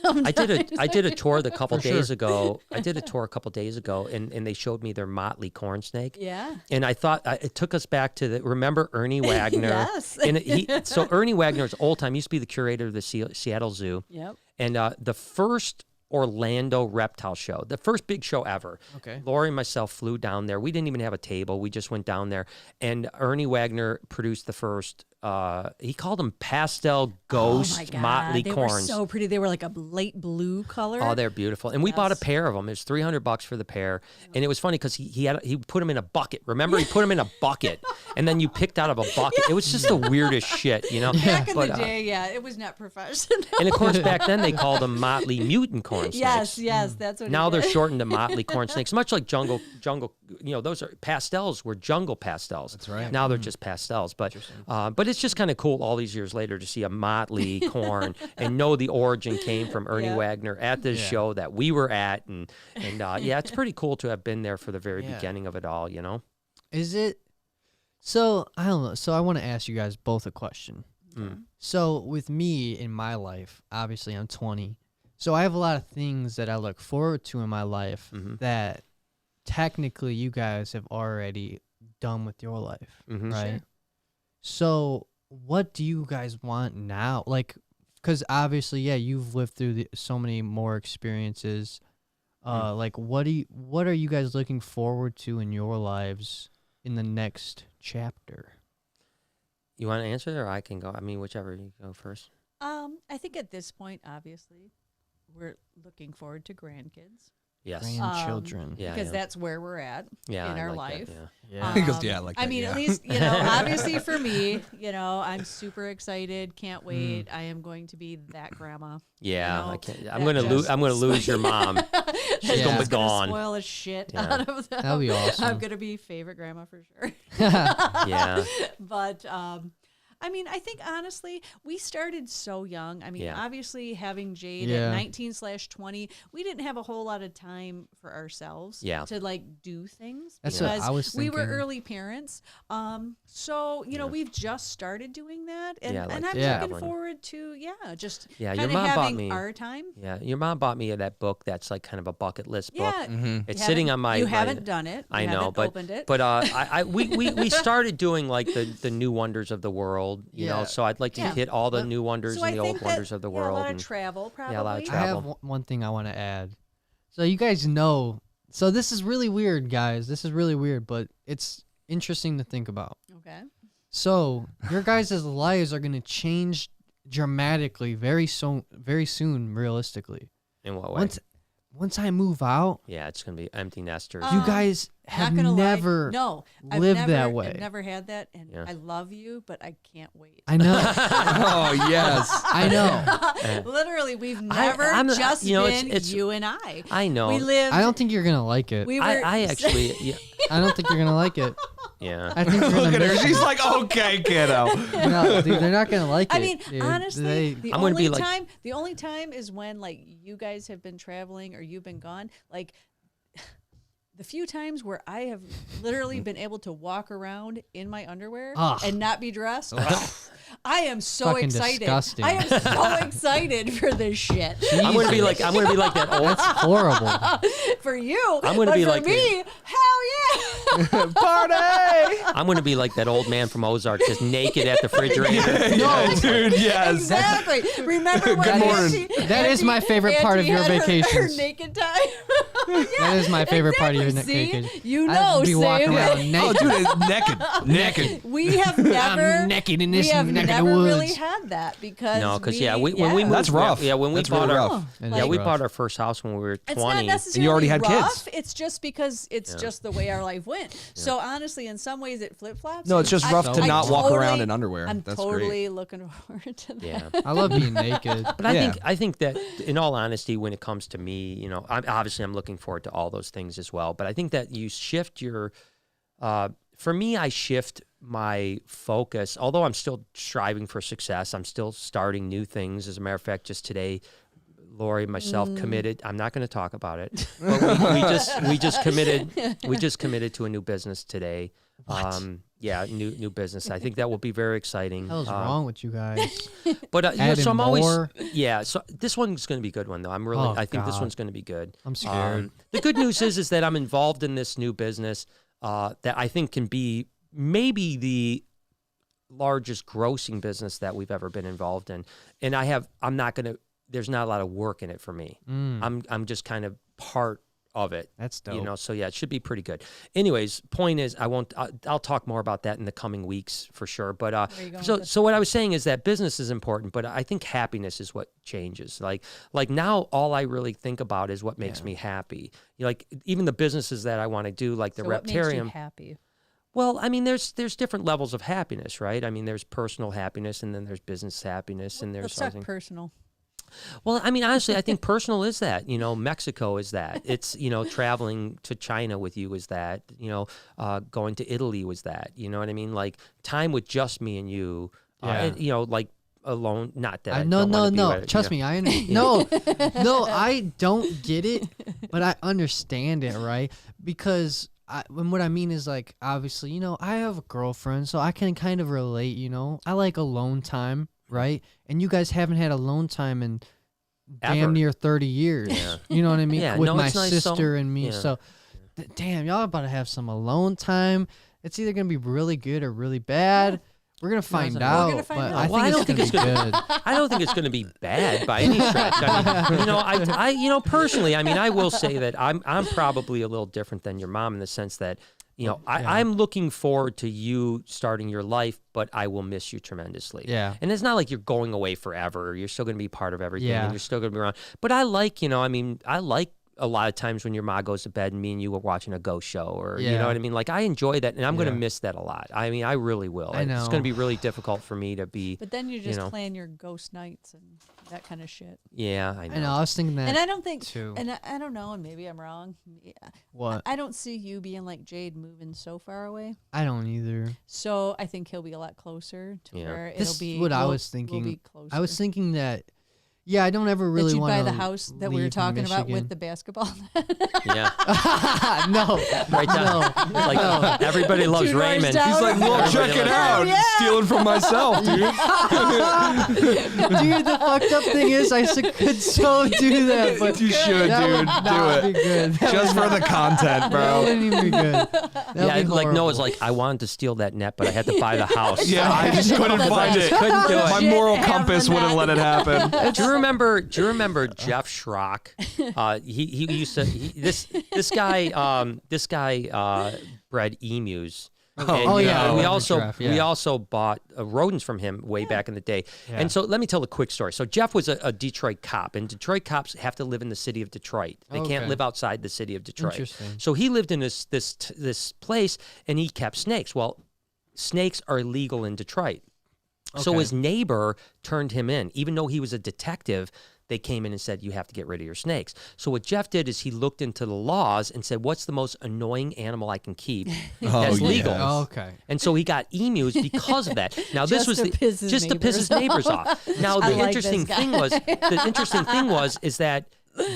I did a tour a couple days ago. I did a tour a couple days ago, and they showed me their motley corn snake. Yeah, and I thought it took us back to remember Ernie Wagner. Yes. And so Ernie Wagner's old time. He used to be the curator of the Seattle Zoo. Yep. And the first Orlando reptile show, the first big show ever. Okay. Lori and myself flew down there. We didn't even have a table. We just went down there. And Ernie Wagner produced the first he called them pastel ghost motley they corns. Were so pretty. They were like a light blue color. Oh, they're beautiful. And we bought a pair of them. It was $300 for the pair. And it was funny because he put them in a bucket. Remember, he put them in a bucket, and then you picked out of a bucket. It was just the weirdest shit, you know. Back in the day, it was not professional. And of course, back then they called them motley mutant corn snakes. Yes, that's what. Now they're shortened to motley corn snakes, much like jungle. You know, those are pastels. Were jungle pastels. That's right. Now they're just pastels, but it's just kind of cool all these years later to see a motley corn and know the origin came from Ernie Wagner at this show that we were at, and it's pretty cool to have been there for the very beginning of it all. You know, is it? So I don't know. So I want to ask you guys both a question. So with me in my life, obviously I'm 20, so I have a lot of things that I look forward to in my life that technically you guys have already done with your life, right? Sure. So what do you guys want now? Like, because obviously, you've lived through so many more experiences. Like, what are you guys looking forward to in your lives in the next chapter? You want to answer it, or I can go? I mean, whichever, you go first. I think at this point, obviously, we're looking forward to grandkids. Yes. Grandchildren. Because that's where we're at in our life. That, He goes, like that, I mean, at least, obviously for me, I'm super excited. Can't wait. I am going to be that grandma. Yeah, I can't. I'm gonna lose your mom. She's gonna be gone. Spoil the shit out of them. That'll be awesome. I'm gonna be favorite grandma for sure. Yeah. But I mean, I think honestly, we started so young. I mean, obviously having Jade at 19/20, we didn't have a whole lot of time for ourselves to like do things. That's what I was thinking. We were early parents. So, we've just started doing that. And, and I'm looking forward to, just kind of having our time. Yeah, your mom bought me that book that's like kind of a bucket list book. Yeah. It's sitting on my... You haven't done it. I know, but opened it. But we started doing like the new wonders of the world. You know, so I'd like to hit all the new wonders and the old wonders of the world. A lot of travel, probably. Yeah, a lot of I travel. have one thing I want to add. So you guys know, so this is really weird, guys. This is really weird, but it's interesting to think about. Okay. So your guys' lives are going to change dramatically very soon, realistically. In what way? Once I move out, it's gonna be empty nesters. you guys have never lived that way. I've never had that, and I love you, but I can't wait. I know. Oh yes, I know. Literally, we've never been you and I. I know. We lived. I don't think you're gonna like it. I actually. Yeah. I don't think you're gonna like it. Yeah. I think look at her. She's like, okay, kiddo. No, dude, they're not gonna like it. I mean, dude. honestly, the only time is when like you guys have been traveling or you've been gone. Like the few times where I have literally been able to walk around in my underwear and not be dressed. I am so fucking excited. Disgusting. I am so excited for this shit. I'm gonna be like that old. That's horrible. For you, I'm gonna be for like me. Hell yeah! Party! I'm gonna be like that old man from Ozark, just naked at the refrigerator. No, dude. Yes. Exactly. Remember when That is my favorite part of your vacations. Her naked time. That is my favorite part of your vacation. You know, I'd be walking around naked. Oh, dude, it's naked. We have never. I'm naked in this neck of the never woods. really had that because when we moved, that's rough. Yeah, when we that's bought really our rough. we bought our first house when we were 20. It's not necessarily and you already had rough. kids. It's just because it's just the way our life went. So honestly, in some ways, it flip flops. No, it's just rough to not walk around in underwear. I'm That's totally great. looking forward to that. Yeah. I love being naked. But I think that in all honesty, when it comes to me, I'm looking forward to all those things as well. But I think that you shift your, for me, I shift my focus. Although I'm still striving for success, I'm still starting new things. As a matter of fact, just today, Lori and myself committed. I'm not going to talk about it. But we just committed to a new business today. What? New business. I think that will be very exciting. What the hell's wrong with you guys? But so I'm always So this one's going to be a good one though. I think this one's going to be good. I'm scared. The good news is that I'm involved in this new business that I think can be maybe the largest grossing business that we've ever been involved in. And there's not a lot of work in it for me. I'm just kind of part of it. That's dope. You know, so yeah, it should be pretty good. Anyways, point is, I'll talk more about that in the coming weeks for sure. But so what I was saying is that business is important, but I think happiness is what changes. Like now, all I really think about is what makes me happy. You know, like even the businesses that I want to do, like the Reptarium. What makes you happy? Well, I mean, there's different levels of happiness, right? I mean, there's personal happiness, and then there's business happiness, and there's Let's talk personal. Well, I mean, honestly, I think personal is that. You know, Mexico is that. It's, you know, traveling to China with you is that. You know, going to Italy was that. You know what I mean? Like time with just me and you. You know, like alone. Not that. No. Trust me, I no, I don't get it, but I understand it, right? Because what I mean is, like, obviously, you know, I have a girlfriend, so I can kind of relate. You know, I like alone time. Right? And you guys haven't had alone time in damn near 30 years. Yeah. You know what I mean? With my sister and me. So, damn, y'all about to have some alone time. It's either going to be really good or really bad. We're going to find out. But I don't think it's going to be good. I don't think it's going to be bad by any stretch. I mean, you know, I you know, personally, I mean, I will say that I'm probably a little different than your mom in the sense that, you know, I'm looking forward to you starting your life, but I will miss you tremendously. Yeah. And it's not like you're going away forever. You're still going to be part of everything, and you're still going to be around. But I like, you know, I mean, I like a lot of times when your mom goes to bed and me and you were watching a ghost show, or you know what I mean? Like, I enjoy that, and I'm going to miss that a lot. I mean, I really will. I know. It's going to be really difficult for me to be. But then you just plan your ghost nights and that kind of shit. Yeah, I know. I was thinking that. And I don't think, too. and I don't know, and maybe I'm wrong. Yeah. What? I don't see you being like Jade moving so far away. I don't either. So I think he'll be a lot closer to where it'll be. What I was thinking. We'll be closer. I was thinking that. Yeah, I don't ever really want to buy the house that we were talking about with the basketball net. Yeah. No. Right down. No. Like, everybody loves Raymond. He's like, well, check it out. Yeah. Stealing from myself, dude. Dude, the fucked up thing is I could so do that, but you should, dude. Do it. Be good. Just for the content, That bro. wouldn't even be good. Like Noah's like, I wanted to steal that net, but I had to buy the house. Yeah, I just couldn't find it. Couldn't do it. My moral compass wouldn't let it happen. Do you remember Jeff Schrock? He used to this guy bred emus. We also bought rodents from him way back in the day. Yeah. And so let me tell a quick story. So Jeff was a Detroit cop, and Detroit cops have to live in the city of Detroit. They can't live outside the city of Detroit. Interesting. So he lived in this place, and he kept snakes. Well, snakes are illegal in Detroit. Okay. So his neighbor turned him in, even though he was a detective. They came in and said, you have to get rid of your snakes. So what Jeff did is he looked into the laws and said, what's the most annoying animal I can keep that's legal? Oh, okay. And so he got emus because of that. Now this was to piss his neighbors off. Now the interesting thing was is that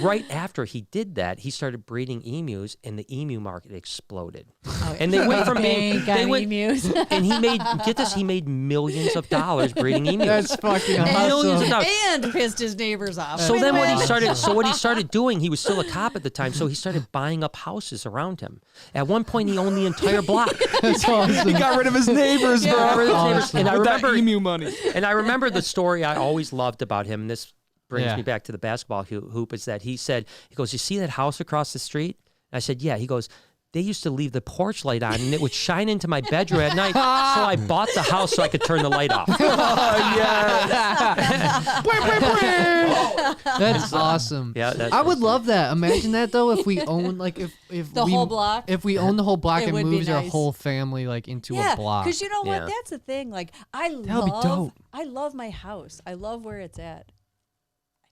right after he did that, he started breeding emus, and the emu market exploded. Oh, and they went from emus. And he made millions of dollars breeding emus. That's fucking awesome. Millions of dollars. And pissed his neighbors off. So then what he started doing, he was still a cop at the time, so he started buying up houses around him. At one point, he owned the entire block. That's awesome. He got rid of his neighbors, bro. Awesome. And I remember that emu money. And I remember the story I always loved about him. And this brings me back to the basketball hoop, is that he goes, you see that house across the street? And I said, yeah. He goes, they used to leave the porch light on, and it would shine into my bedroom at night, so I bought the house so I could turn the light off. Oh, yeah. That's awesome. Yeah, I would love that. Imagine that, though, if we own, like, if the whole block. If we own the whole block, it moves our nice. whole family, like, into a block. Because you know what? That's the thing. Like, I love my house. I love where it's at.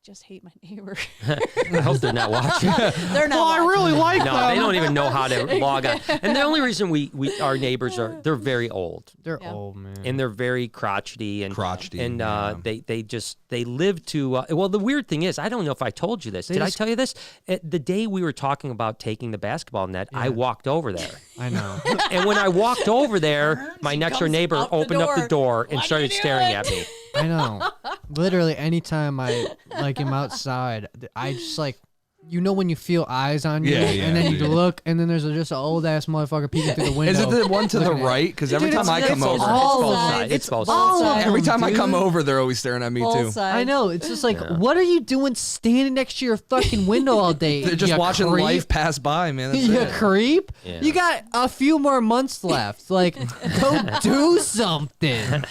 Just hate my neighbor. I hope they're not watching. They're not. Well, watching. I really like them. No, they don't even know how to log on. And the only reason our neighbors they're very old. They're old, man. And they're very crotchety and they live to. Well, the weird thing is, I don't know if I told you this. Did I tell you this? The day we were talking about taking the basketball net, I walked over there. I know. And when I walked over there, my next door neighbor opened up the door and started staring at me. I know. Literally, anytime I am outside, I just like you know when you feel eyes on you, and then you look, and then there's just an old ass motherfucker peeking through the window. Is it the one to the right? Because every time I come over, it's both sides. Every time I come over, they're always staring at me too. I know. It's just like, what are you doing standing next to your fucking window all day? They're just watching life pass by, man. That's you creep. Yeah. You got a few more months left. Like, go do something.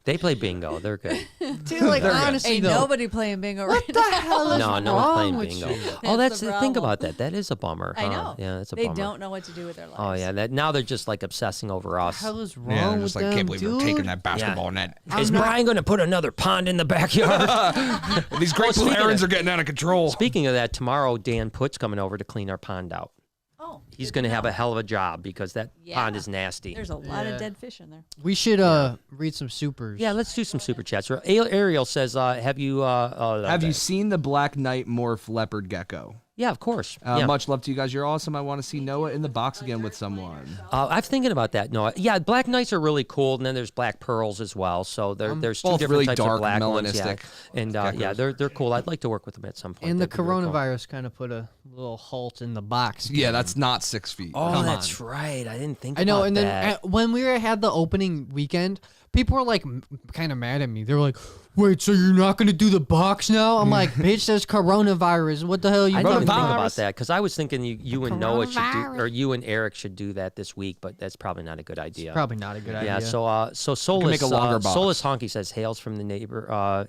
They play bingo. They're good. Dude, like, honestly, ain't nobody playing bingo right now. What the hell is no wrong one's playing bingo. That's the think about that. That is a bummer. I know. Yeah, that's a bummer. They don't know what to do with their lives. Oh yeah, now they're just like obsessing over us. What the hell is wrong with them, can't believe we're taking that basketball net. Is Brian going to put another pond in the backyard? These great blue herons are getting out of control. Speaking of that, tomorrow Dan Putt's coming over to clean our pond out. Oh, he's going to have a hell of a job because that pond is nasty. There's a lot of dead fish in there. We should read some supers. Yeah, let's do some super chats. Ariel says, "Have you seen the Black Knight morph leopard gecko?" Yeah, of course. Much love to you guys. You're awesome. I want to see Noah in the box again with someone. I'm thinking about that, Noah. Yeah, Black Knights are really cool, and then there's Black Pearls as well. So there's two different really types dark, of black melanistic ones. Yeah. And they're cool. I'd like to work with them at some point. And the coronavirus kind of put a little halt in the box. Yeah, that's not 6 feet. Oh, that's right. I didn't think about that. I know, and then when we had the opening weekend, people were like kind of mad at me. They were like, wait, so you're not going to do the box now? I'm like, bitch, there's coronavirus. What the hell are you I talking didn't think about? about that because I was thinking you and Noah should do, or you and Eric should do that this week, but that's probably not a good idea. It's probably not a good idea. Yeah, so Solus, Solus Honky says, hails from the neighbor.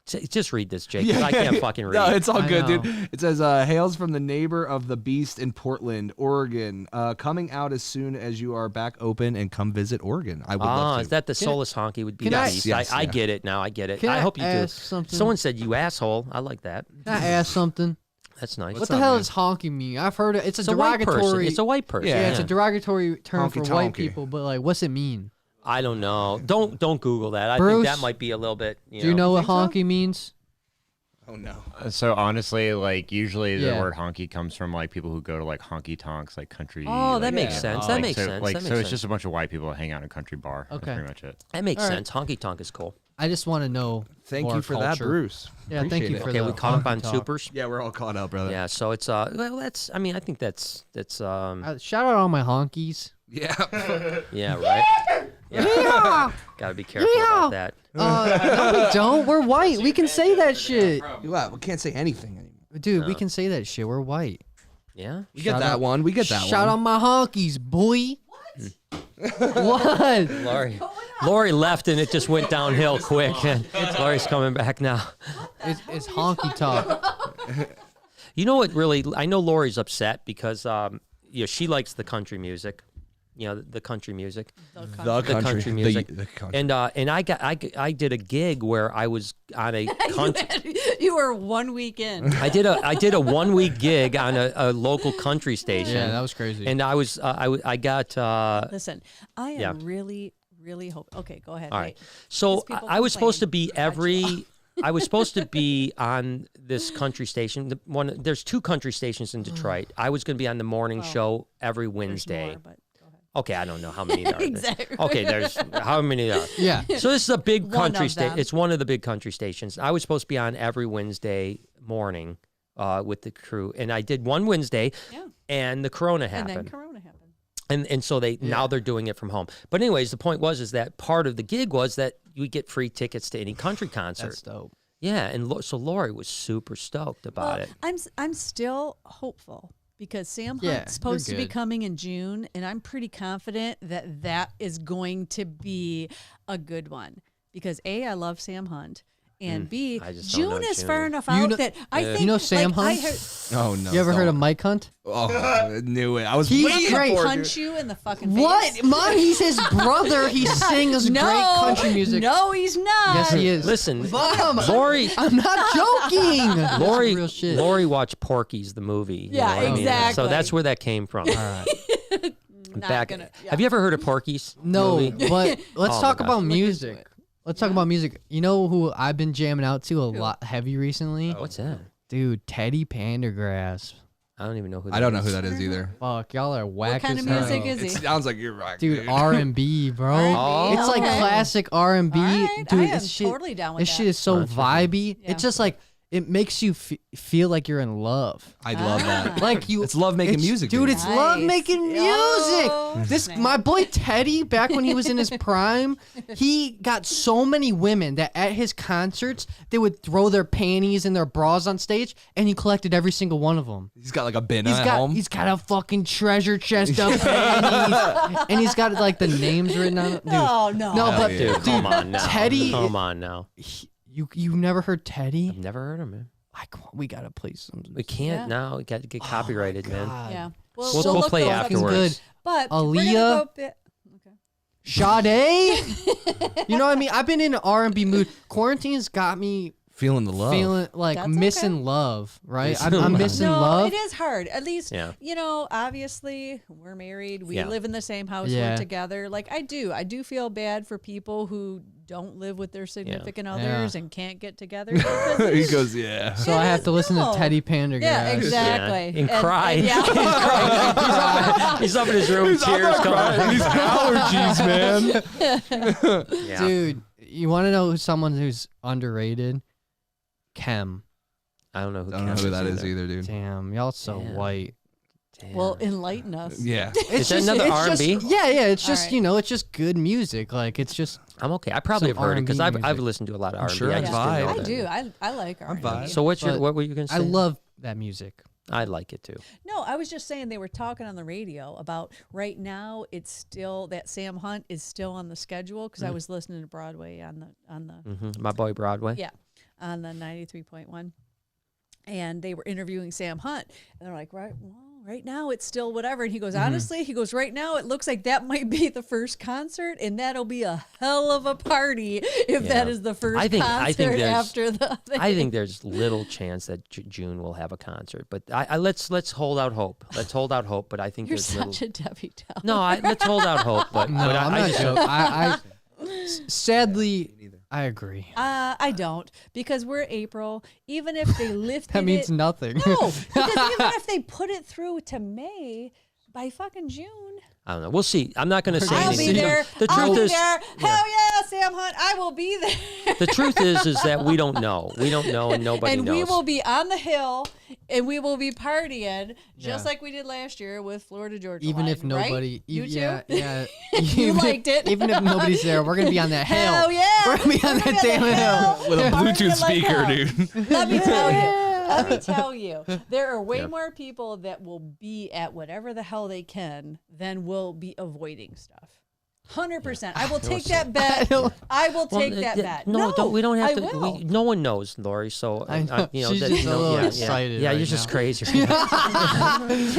Just read this, Jake, because I can't fucking read. No, it's all good, dude. It says, hails from the neighbor of the beast in Portland, Oregon. Coming out as soon as you are back open and come visit Oregon. I would love to. Is that the Solus Honky would be the beast? Yes, I get it now. I get it. Can I hope you do. Something? Someone said, you asshole. I like that. Can I ask something? That's nice. What the hell does honky mean? I've heard it. It's a derogatory. White person. It's a white person. Yeah, it's a derogatory term for white honky. people, but like, what's it mean? I don't know. Don't Google that. I Bruce, think that might be a little bit. Do you know what honky means? Oh no. So honestly, like usually the word honky comes from like people who go to like honky tonks, like country. Oh, that makes sense. That makes sense. Like so, it's just a bunch of white people that hang out in a country bar. Okay, that's pretty much it. That makes sense. Honky tonk is cool. I just want to know. Thank you for that, Bruce. Yeah, thank you for that. Okay, we caught up on supers. Yeah, we're all caught up, brother. Yeah, so it's well, that's. I mean, I think that's. Shout out all my honkies. Yeah. Yeah. Right. Yeah. Gotta be careful about that. No, we don't. We're white. We can say that shit. What? We can't say anything anymore. Dude, we can say that shit. We're white. Yeah. We get that one. We get that one. Shout out my honkies, boy. What? Lori left and it just went downhill quick. And Lori's coming back now. It's honky talk. You know what? Really, I know Lori's upset because she likes the country music. You know, the country music. The country music. The country. And I did a gig where I was on a country. You were 1 week in. I did a 1 week gig on a local country station. Yeah, that was crazy. And I got. Listen, I am really hope. Okay, go ahead. All right. So I was supposed to be I was supposed to be on this country station. There's 2 country stations in Detroit. I was going to be on the morning show every Wednesday. More, but go ahead. Okay, I don't know how many there are. Exactly. Okay, there's how many there are. Yeah. So this is a big country station. It's one of the big country stations. I was supposed to be on every Wednesday morning with the crew, and I did one Wednesday, and the corona happened. And then corona happened. And so now they're doing it from home. But anyways, the point is that part of the gig was that you get free tickets to any country concert. That's dope. Yeah, and so Lori was super stoked about it. I'm still hopeful because Sam Hunt's supposed to be coming in June, and I'm pretty confident that is going to be a good one because A, I love Sam Hunt. And B, June is far enough out that I think... You know Sam Hunt? Oh, no. You ever heard of Mike Hunt? Oh, I knew it. I was He's great. Punch you in the fucking face. What? Mom, he's his brother. He sings great country music. No, he's not. Yes, he is. Listen, Mom, Lori... I'm not joking. Real shit. Lori watched Porky's, the movie. Yeah, exactly. So that's where that came from. All right. Have you ever heard of Porky's? No, movie? but let's talk about music. Let's talk about music. You know who I've been jamming out to a lot heavy recently? What's that? Dude, Teddy Pendergrass. I don't even know who that is. I don't know who that is either. Fuck, y'all are whack What kind of music is he? It sounds like you're right. Dude, R&B, bro. R&B? It's like classic R&B. Right. Dude, I am this shit, totally down with this that. shit is so vibey. Yeah. It's just like, it makes you feel like you're in love. I love that. Like you, it's love making music, dude. It's love making music. My boy Teddy, back when he was in his prime, he got so many women that at his concerts they would throw their panties and their bras on stage, and he collected every single one of them. He's got like a bin at home. He's got a fucking treasure chest of panties, and he's got like the names written on it. Dude, no, but dude, come on now. Teddy, come on now. You've never heard Teddy? I've never heard of him, man. We gotta play something. We can't now. We got to get copyrighted, man. Yeah, we'll play afterwards. Good. But Aaliyah, Sade. You know what I mean? I've been in an R&B mood. Quarantine's got me feeling the love, feeling like That's missing love. Right? I'm missing no, love. it is hard. At least obviously we're married. We live in the same house. Yeah. We're together. Like I do feel bad for people who don't live with their significant others and can't get together. He goes, yeah. So I have to listen to Teddy Pendergrass. Yeah, exactly. And cry. He's up in his room, tears coming. He's allergies, man. Dude, you want to know someone who's underrated? Kem. I don't know who that is either, dude. Damn, y'all so white. Damn. Well, enlighten us. Yeah. Is that another R&B? Yeah, it's just, it's just good music. Like, it's just... I'm okay. I probably have heard it because I've listened to a lot of R&B. Sure, I do. I like R&B. So what were you going to say? I love that music. I like it too. No, I was just saying they were talking on the radio about right now it's still that Sam Hunt is still on the schedule because I was listening to Broadway on the My boy Broadway. Yeah, on the 93.1. And they were interviewing Sam Hunt. And they're like, right now it's still whatever. And he goes, honestly, right now it looks like that might be the first concert, and that'll be a hell of a party if that is the first concert after the thing. I think there's little chance that June will have a concert. But let's hold out hope. Let's hold out hope. But I think You're there's such a Debbie Downer. No, let's hold out hope. But no, I'm not joking. Sadly, I agree. I don't, because we're April. Even if they lifted that means nothing. No, because even if they put it through to May, by fucking June. I don't know. We'll see. I'm not going to say anything. I'll be there. The truth is, Hell yeah, Sam Hunt. I will be there. The truth is that we don't know. We don't know, and nobody knows. And we will be on the hill, and we will be partying just like we did last year with Florida Georgia. Even Line, if nobody, right? You yeah. You liked it. Even if nobody's there, we're gonna be on that hill. Hell yeah, we're gonna be on that damn hill with a Bluetooth speaker, dude. Let me tell you. Let me tell you, there are way more people that will be at whatever the hell they can than will be avoiding stuff. 100%. I will take that bet. I will take that bet. No, we don't have to. No one knows, Lori. So I know. She's just a little excited. Yeah, right you're just now. crazy.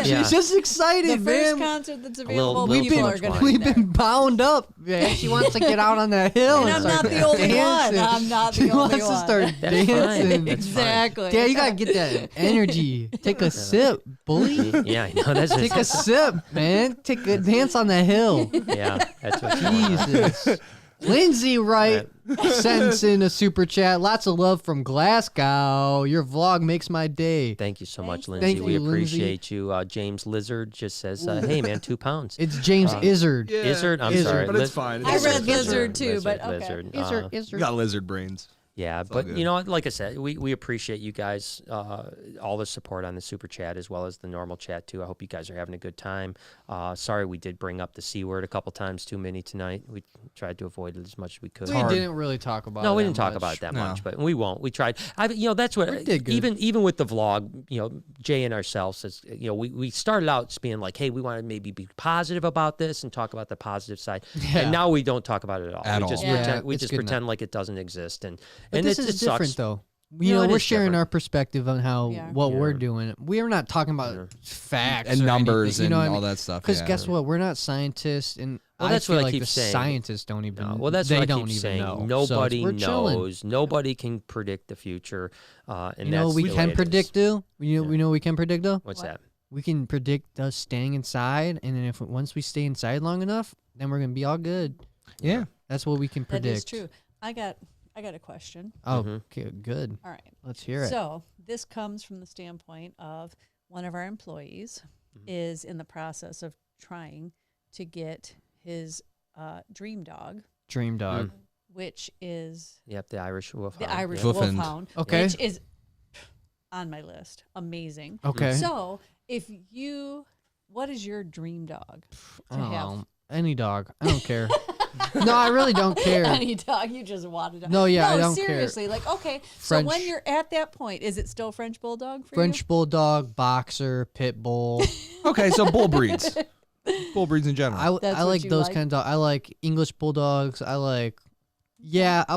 She's just excited, the first man. concert that's available, We've been bound up. Man. She wants to get out on that hill. And I'm not the only one. I'm not the only one. She wants to start dancing. Exactly. Yeah, you gotta get that energy. Take a sip, bully. Yeah, I know. That's Take a sip, man. Take a dance on the hill. Yeah, that's what. Jesus. Lindsay Wright sends in a super chat. Lots of love from Glasgow. Your vlog makes my day. Thank you so much, Lindsay. We appreciate you. James Lizard just says, hey, man, 2 pounds. It's James Izzard. Yeah. Izzard? I'm sorry. But it's fine. I read Lizard too, but okay. Lizard. Izzard. You got lizard brains. Yeah, but you know, like I said, we appreciate you guys, all the support on the super chat as well as the normal chat too. I hope you guys are having a good time. Sorry we did bring up the C word a couple times too many tonight. We tried to avoid it as much as we could. We didn't really talk about it. No, we didn't talk about it that much, but we won't. We tried. That's what we did good. Even with the vlog, Jay and ourselves, we started out being like, hey, we want to maybe be positive about this and talk about the positive side, and now we don't talk about it at all. We just pretend like it doesn't exist But this is different, though. We're sharing our perspective on how what we're doing. We are not talking about facts and numbers and all that that stuff. Because guess what? We're not scientists, and that's what I keep the saying. Scientists don't even. That's they what I don't keep even saying. know. Nobody so knows. Nobody can predict the future. And that's we can predict. Do we know we can predict though? What's that? We can predict us staying inside, and then once we stay inside long enough, then we're gonna be all good. Yeah, that's what we can predict. That is true. I got a question. Oh, okay, good. All right. Let's hear it. So this comes from the standpoint of one of our employees is in the process of trying to get his dream dog. Dream dog. Which is... Yep, the Irish Wolfhound. The Irish Wolfhound. Okay. Which is on my list. Amazing. Okay. So what is your dream dog to have? Any dog. I don't care. No, I really don't care. Any dog, you just want to. No, yeah, I don't seriously. care. Like, okay, French, so when you're at that point, is it still French Bulldog for French you? Bulldog, Boxer, Pit Bull. Okay, so bull breeds. Bull breeds in general. I like those kind of dogs. I like English Bulldogs. I'll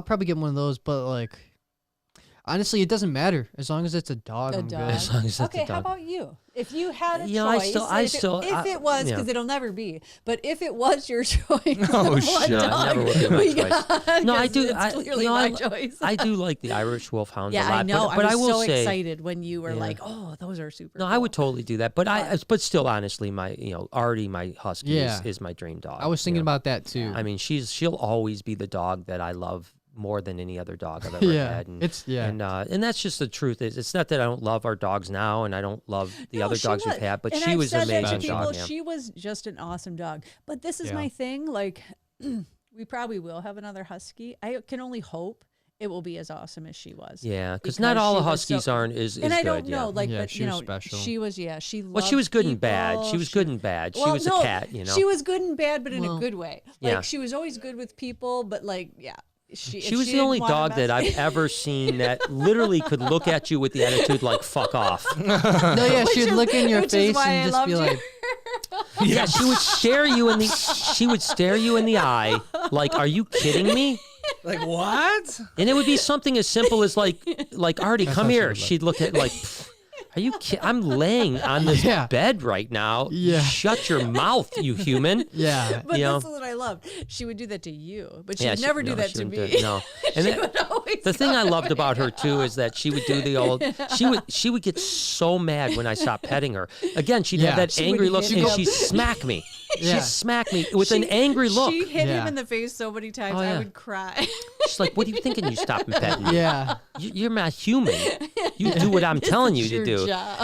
probably get one of those, but like, honestly, it doesn't matter. As long as it's a dog, I'm good. As long as it's a dog. How about you? If you had a choice, if it was, because it'll never be, but if it was your choice, oh shit, never would be my choice. No, I do. It's clearly my choice. I do like the Irish Wolfhounds a lot. I know. But I was will so say, excited when you were like, "Oh, those are super." No, cool. I would totally do that. But still, honestly, Artie, my husky, is my dream dog. I was thinking about that too. I mean, she'll always be the dog that I love more than any other dog I've ever had. And that's just the truth. It's not that I don't love our dogs now and I don't love the other dogs we've had, but she was an amazing dog. She was just an awesome dog. But this is my thing. Like, we probably will have another husky. I can only hope it will be as awesome as she was. Yeah, because not all the huskies aren't is and good. I don't know, like, but she was special. She was, she loved well, she was good people. and bad. She was good and bad. She was a cat, She was good and bad, but in a good way. Like, she was always good with people, but like, She was the only dog that I've ever seen that literally could look at you with the attitude like "fuck off." She would look in your face and just be like, "Yeah." She would stare you in the eye, like, "Are you kidding me?" Like, what? And it would be something as simple as like Artie, come here. She'd look at like. Are you kidding? I'm laying on this bed right now. Yeah. Shut your mouth, you human. Yeah. But this is what I loved. She would do that to you, but she would never do that to me. No. And the thing I loved about her too is that she would do the old. She would get so mad when I stopped petting her. Again, she'd have that angry look and she'd smack me. She'd smack me with an angry look. She hit him in the face so many times, I would cry. She's like, "What are you thinking? You stop and pet me? Yeah. You're not human. You do what I'm telling you to do."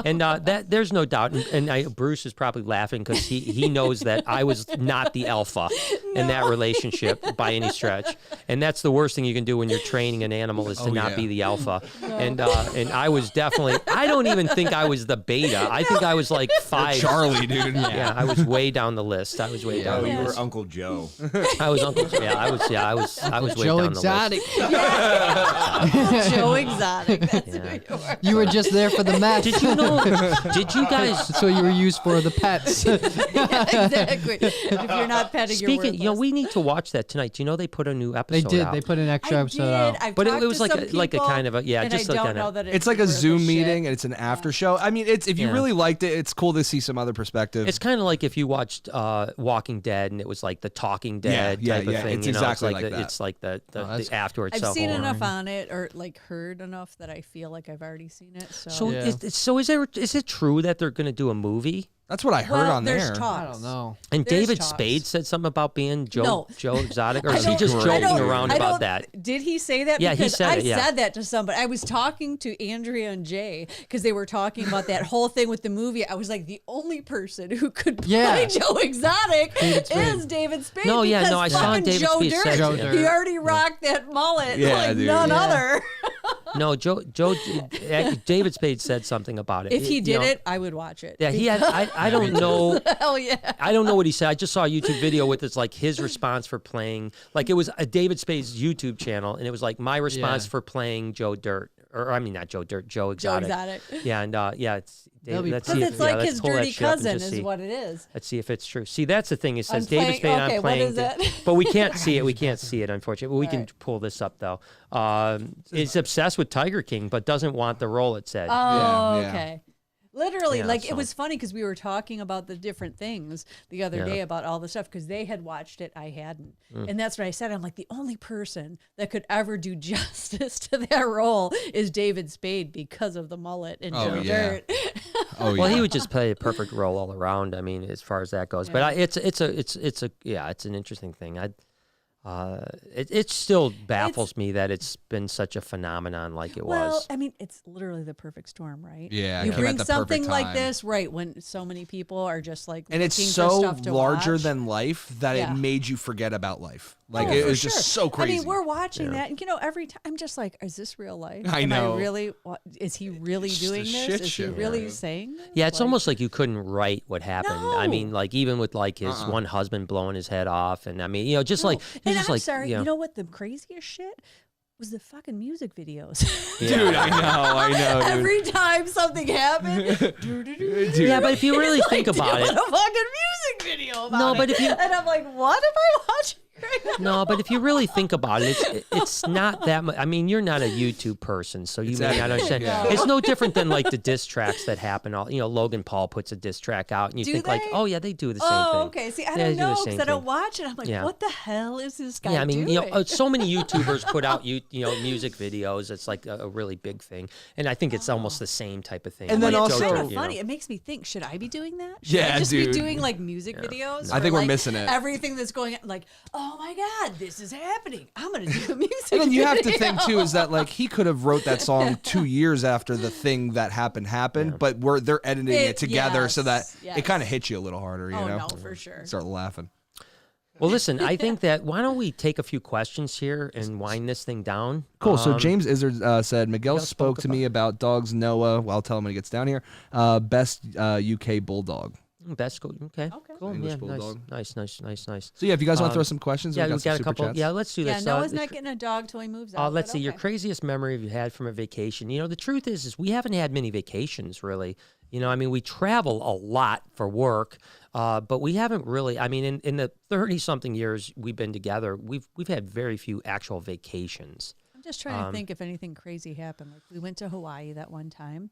And that there's no doubt. And Bruce is probably laughing because he knows that I was not the alpha in that relationship by any stretch. And that's the worst thing you can do when you're training an animal is to not be the alpha. No. And I was definitely. I don't even think I was the beta. I think I was like 5. Charlie, dude. Yeah, I was way down the list. I was way down. Oh, the you list. were Uncle Joe. I was Uncle. Yeah, I was way Joe down Exotic. the list. Joe Exotic. That's who you were. You were just there for the match. Did you know? Did you guys? That's what you were used for, the pets. Exactly. If you're not petting, you're worthless. We need to watch that tonight. Do you know they put a new episode? They did. Out? They put an extra episode out. But it was like a kind of a just like kind of. It's like a Zoom meeting and it's an after show. I mean, if you really liked it, it's cool to see some other perspective. It's kind of like if you watched Walking Dead and it was like the Talking Dead type of thing. It's exactly like that. It's like the afterwards. I've seen enough on it, or like heard enough that I feel like I've already seen it. So is it true that they're going to do a movie? That's what I heard on there. Talks. I don't know. And David Spade said something about being Joe Exotic, or is he just joking around about that? Did he say that? Yeah, because he said it. Yeah. I said that to somebody. I was talking to Andrea and Jay because they were talking about that whole thing with the movie. I was like, the only person who could play Joe Exotic is David Spade. No, I saw David Spade say Joe Dirt. He already rocked that mullet like dude. none other. No, David Spade said something about it. If he did it, I would watch it. Yeah, he had. I don't know. Hell yeah. I don't know what he said. I just saw a YouTube video with it's like his response for playing. Like it was a David Spade's YouTube channel, and it was like my response for playing Joe Dirt, or I mean not Joe Dirt, Joe Exotic. Joe Exotic. Yeah, and it's. Because it's like his dirty cousin is what it is. Let's see if it's true. See, that's the thing. It says David Spade. I'm playing. What is it? But we can't see it. We can't see it, unfortunately. But we can pull this up though. Is obsessed with Tiger King, but doesn't want the role. It said. Oh, okay. Literally, it was funny because we were talking about the different things the other day about all the stuff because they had watched it, I hadn't. And that's what I said. I'm like, the only person that could ever do justice to that role is David Spade because of the mullet and Joe Dirt. Well, he would just play a perfect role all around. I mean, as far as that goes. But it's an interesting thing. It still baffles me that it's been such a phenomenon like it was. Well, I mean, it's literally the perfect storm, right? Yeah, you it came bring at the something perfect like time. this, right, when so many people are just like, and it's looking so for stuff to larger watch. than life that Yeah. it made you forget about life. Like Oh, it for was sure. just so crazy. I mean, we're watching that, and every time I'm just like, "Is this real life? I know. Am I really? Is he really It's doing just this? a shit Is show. he really saying this?" Yeah, it's almost like you couldn't write what happened. I mean, No. like even with like his one husband blowing his head off, and I mean, just No. like And just I'm like sorry, you know what? The craziest shit was the fucking music videos. Dude, I know, dude. Every time something happened, Yeah, but if you really think about what it, a fucking music video about No, it. but if you- and I'm like, what am I watching right now? no, but if you really think about it, it's not that much. I mean, you're not a YouTube person, so you may not understand. Yeah. It's no different than like the diss tracks that happen. Logan Paul puts a diss track out, and you Do think like, they? oh yeah, they do the same thing. Oh, okay. See, I Yeah, don't they do the know same because I don't thing. watch it. I'm like, Yeah. what the hell is this guy Yeah, I mean, doing? so many YouTubers put out music videos. It's like a really big thing, and I think it's almost the same type of thing. And then like also- it's kind JoJo, of funny. It makes me think, should I be doing that? Should Yeah, I just dude. be doing like music videos? I for, think we're like, missing it. Everything that's going on, like, oh my God, this is happening. I'm going to do a music And then you have to video. think too is that like he could have wrote that song 2 years after the thing that happened, but they're editing it together so that yes. it kind of hits you a little harder, you Oh, know? no, for sure. Start laughing. Well, listen, I think that why don't we take a few questions here and wind this thing down? Cool. So James Izzard said, Miguel spoke to me about dogs Noah. Well, I'll tell him when he gets down here. Best UK bulldog. Best go. Okay. Cool. English Yeah. bulldog. Nice. So yeah, if you guys want to throw some questions, Yeah, we we got a some couple. super chats. Yeah, let's do Yeah, this. Noah's not getting a dog till he moves out. Let's but see. Your okay. craziest memory you had from a vacation. The truth is we haven't had many vacations really. I mean, we travel a lot for work, but we haven't really. I mean, in the 30-something years we've been together, we've had very few actual vacations. I'm just trying to think if anything crazy happened. Like we went to Hawaii that one time.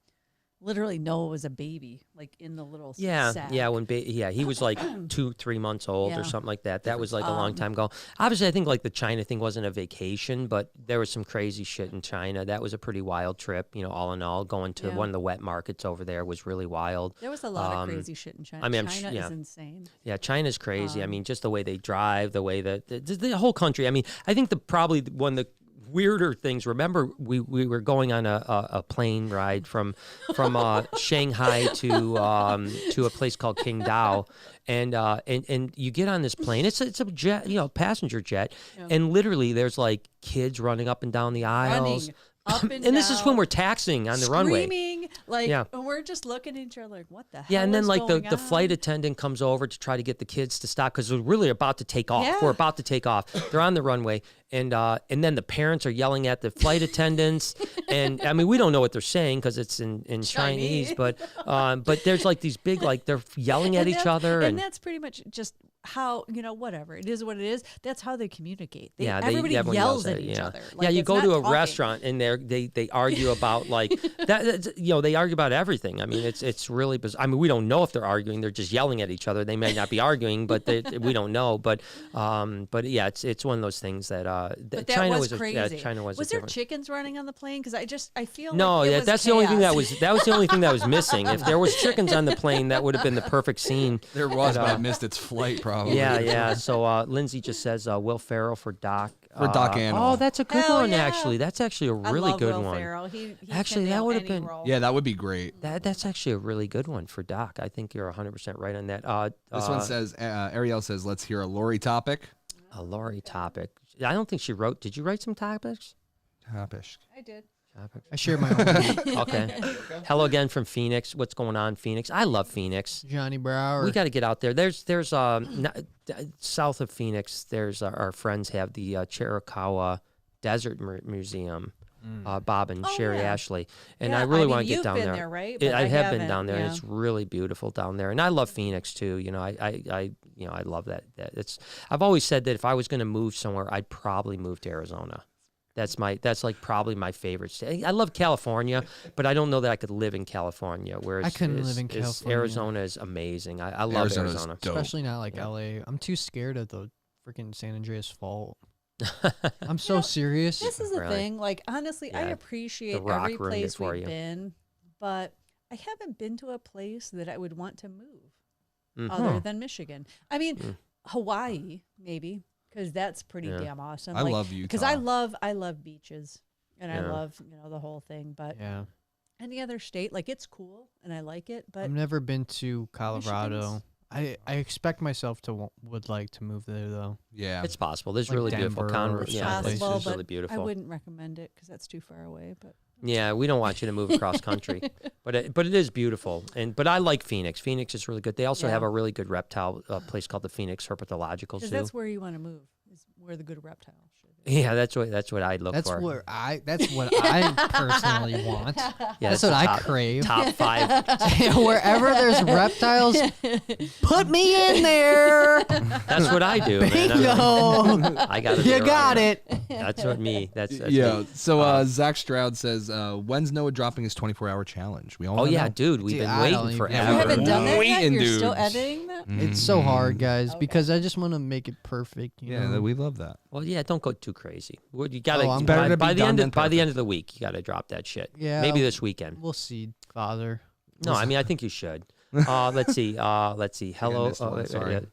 Literally, Noah was a baby, like in the little sack. Yeah, he was like 2-3 months old Yeah. or something like that. That was like a long time ago. Obviously, I think like the China thing wasn't a vacation, but there was some crazy shit in China. That was a pretty wild trip. All in all, going to one of the wet markets over there was really wild. There was a lot of crazy shit in China. I mean, China is insane. Yeah, China's crazy. I mean, just the way they drive, the way that the whole country. I mean, I think probably one of the weirder things. Remember, we were going on a plane ride from Shanghai to a place called Qingdao, and you get on this plane. It's a jet, passenger jet, and literally there's like kids running up and down the aisles. Running up and this is when down, we're taxiing on the runway. Screaming, like, Yeah. and we're just looking at each other like, what the hell Yeah, and then is like the going flight on? attendant comes over to try to get the kids to stop because we're really about to take off. Yeah. We're about to take off. They're on the runway, and then the parents are yelling at the flight attendants, and I mean we don't know what they're saying because it's in Chinese, but there's like these big they're yelling at each other, and that's pretty much just how whatever it is, what it is. That's how they communicate. Everybody everyone yells at each yeah. other. Yeah, Like, you it's go not to a talking. restaurant and they argue about like that. They argue about everything. I mean, it's really bizarre. I mean, we don't know if they're arguing. They're just yelling at each other. They may not be arguing, but we don't know. But yeah, it's one of those things that But that China was crazy. crazy. China was there different. chickens running on the plane? Because I feel No, like it yeah, was that's the only thing that chaos. was the only thing that was missing. If there was chickens on the plane, that would have been the perfect scene. There was, but I missed its flight probably. Yeah. So Lindsay just says Will Ferrell for Doc. For Doc Animal. Oh, that's a good Hell one, yeah. actually. That's actually a I really love good Will one. Ferrell. He Actually, can that nail would have any been- role. Yeah, that would be great. That's actually a really good one for Doc. I think you're 100% right on that. This one says, Ariel says, let's hear a Lori topic. A Lori topic. I don't think she wrote. Did you write some topics? Topic. I did. I shared my own. Okay. Hello again from Phoenix. What's going on, Phoenix? I love Phoenix. Johnny Brower. We got to get out there. There's south of Phoenix. There's our friends have the Chiricahua Desert Museum. Bob and Sherry yeah. Ashley, and Yeah, I really I mean, want to get you've down been there. there, right? I But I have been haven't, down there, and yeah. it's really beautiful down there. And I love Phoenix too. I love that. I've always said that if I was going to move somewhere, I'd probably move to Arizona. That's like probably my favorite state. I love California, but I don't know that I could live in California. Whereas I couldn't live in California. Arizona is amazing. I love Arizona's Arizona. dope. Especially not like LA. I'm too scared of the freaking San Andreas Fault. I'm so serious. This is the Really? thing. Like, honestly, I Yeah, appreciate The Rock every ruined it place for we've you. been, but I haven't been to a place that I would want to move Mhm. other than Michigan. I mean, Hawaii, maybe, because that's pretty damn awesome. I love Utah because I love beaches and I love the whole thing. But any other state, like it's cool and I like it. But I've never been to Colorado. I expect myself to would like to move there though. Yeah, it's possible. There's like really Denver beautiful. It's really beautiful. I wouldn't recommend it because that's too far away. But yeah, we don't want you to move across country, but it is beautiful. But I like Phoenix. Phoenix is really good. They also have a really good reptile place called the Phoenix Herpetological Zoo. That's where you want to move. Is where the good reptile shit is. Yeah, that's what I look for. That's what I personally want. Yeah, that's what I crave. Top 5. Wherever there's reptiles, put me in there. That's what I do. Bingo. Man. I got it. You got it. That's what me. That's me. So Zach Stroud says, when's Noah dropping his 24-hour challenge? We all. Oh yeah, dude, we've been waiting forever. You haven't done that yet? You're still editing that? It's so hard, guys, because I just want to make it perfect. You know? We love that. Well, yeah, don't go too crazy. You gotta by the end of the week, you gotta drop that shit. Yeah, maybe this weekend. We'll see, Father. No, I mean I think you should. Let's see. Hello. Sorry.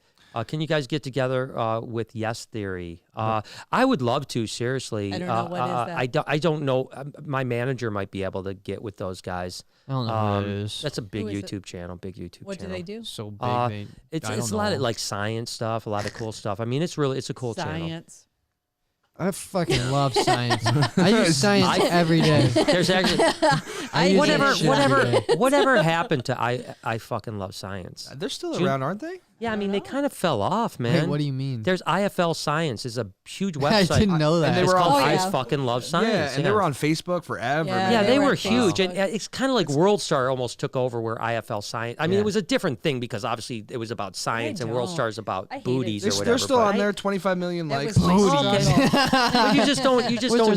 Can you guys get together with Yes Theory? I would love to. Seriously. I don't know what is that. I don't know. My manager might be able to get with those guys. I don't know what it is. That's a big YouTube channel. What do they do? So big. It's a lot of like science stuff, a lot of cool stuff. I mean, it's a cool channel. Science. I fucking love science. I use science every day. There's actually whatever happened to I fucking love science. They're still around, aren't they? Yeah, I mean they kind of fell off, man. Wait, what do you mean? There's IFL Science is a huge website. I didn't know that. And they were called I fucking love science. Yeah, and they were on Facebook forever. Yeah, they were huge, and it's kind of like WorldStar almost took over where IFL Science. I mean, it was a different thing because obviously it was about science, and WorldStar is about booties or whatever. They're still on there, 25 million likes. Booties. But you just don't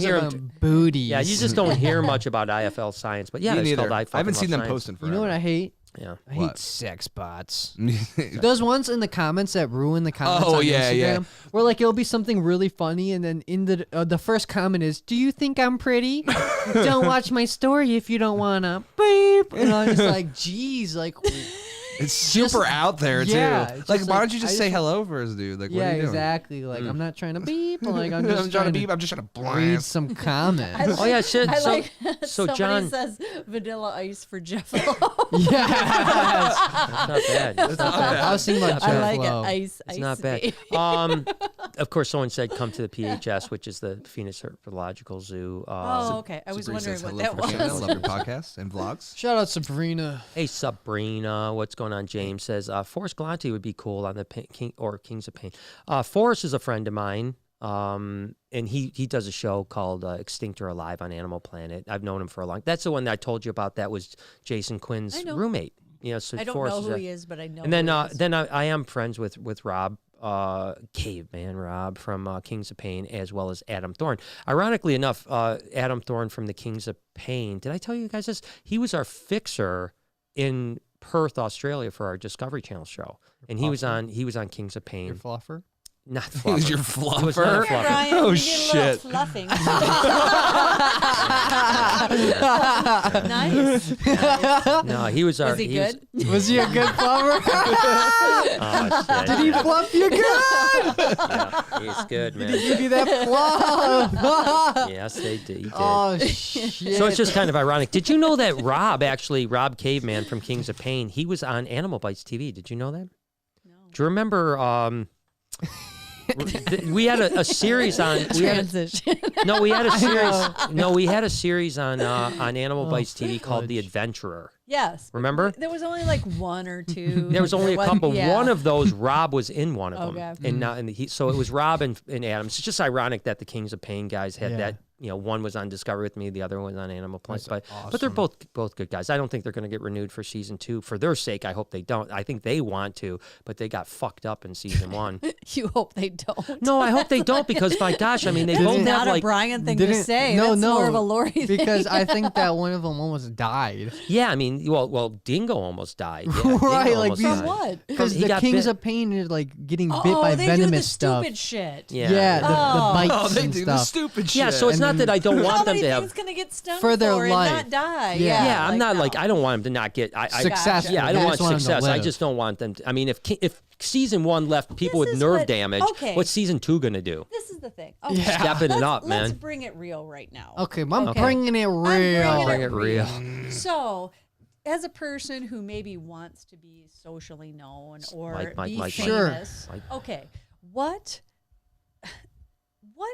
hear booties. Yeah, you just don't hear much about IFL Science. But yeah, it's called I haven't seen them science. posting forever. You know what I hate? Yeah, I hate sex bots. Those ones in the comments that ruin the comments on Instagram. Yeah. Where like it'll be something really funny, and then in the first comment is, "Do you think I'm pretty? Don't watch my story if you don't wanna." Beep. And I'm just like, geez, like. It's super out there too. Like, why don't you just say hello first, dude? Like, what are you doing? Exactly. Like, I'm not trying to beep. Like, I'm just trying to beep. I'm just trying to read some comments. Oh yeah, shit. So somebody John says vanilla ice for Jeff. Yes. That's not bad. That's not bad. I was thinking about Jeff. I like Lowe. it. Ice. It's not bad. Of course, someone said come to the PHS, which is the Phoenix Herpetological Zoo. Okay. I was wondering what that was. I love your podcast and vlogs. Shout out Sabrina. Hey, Sabrina. What's going on? James says Forrest Galante would be cool on the Kings of Pain. Forrest is a friend of mine. And he does a show called Extinct or Alive on Animal Planet. I've known him for a long. That's the one that I told you about. That was Jason Quinn's roommate. You know, so I don't Forrest know who he is, but I know. And then I am friends with Rob, Caveman Rob from Kings of Pain, as well as Adam Thorne. Ironically enough, Adam Thorne from the Kings of Pain. Did I tell you guys this? He was our fixer in Perth, Australia, for our Discovery Channel show, and he was on Kings of Pain. Your fluffer. Not fluffer. He was your fluffer? He was not a fluffer. Ryan, Oh, you shit. Did a little fluffing. Nice. No, he was our. Was he good? Was he a good fluffer? Oh, shit. Did he fluff you good? Yeah, he's good, man. Did he give you that fluff? Yes, they did. He did. Oh, shit. So it's just kind of ironic. Did you know that Rob Caveman from Kings of Pain, he was on Animal Bites TV? Did you know that? No. Do you remember? We had a series on. We had a series on Animal Bites TV called The Adventurer. Yes. Remember? There was only like one or two. There was only a couple. Yeah. One of those, Rob was in one of them. Okay. So it was Rob and Adam. It's just ironic that the Kings of Pain guys had that. You know, one was on Discovery with me, the other one was on Animal Planet. But they're both good guys. I don't think they're going to get renewed for season 2. For their sake, I hope they don't. I think they want to, but they got fucked up in season 1. You hope they don't. No, I hope they don't, because my gosh, I mean, they both have not like a Brian thing to say. That's more of a Lori thing. Because I think that one of them almost died. Yeah, I mean, well, Dingo almost died. Yeah, right, like from what? Because the Kings of Pain is like getting bit by venomous stuff. Stupid shit. Yeah, the bites they and do stuff. the stupid shit. Yeah, so it's not not that I don't want them to have. How many things can they get stung for their life and not die? Yeah, I'm not like I don't want them to not get success. Yeah, I don't want success. I just don't want them to, I mean, if season 1 left people with nerve damage, what's season 2 gonna do? This is the thing. Okay. Stepping it up, man. Let's bring it real right now. Okay, I'm bringing it real. Bring it real. So, as a person who maybe wants to be socially known or be famous, okay, what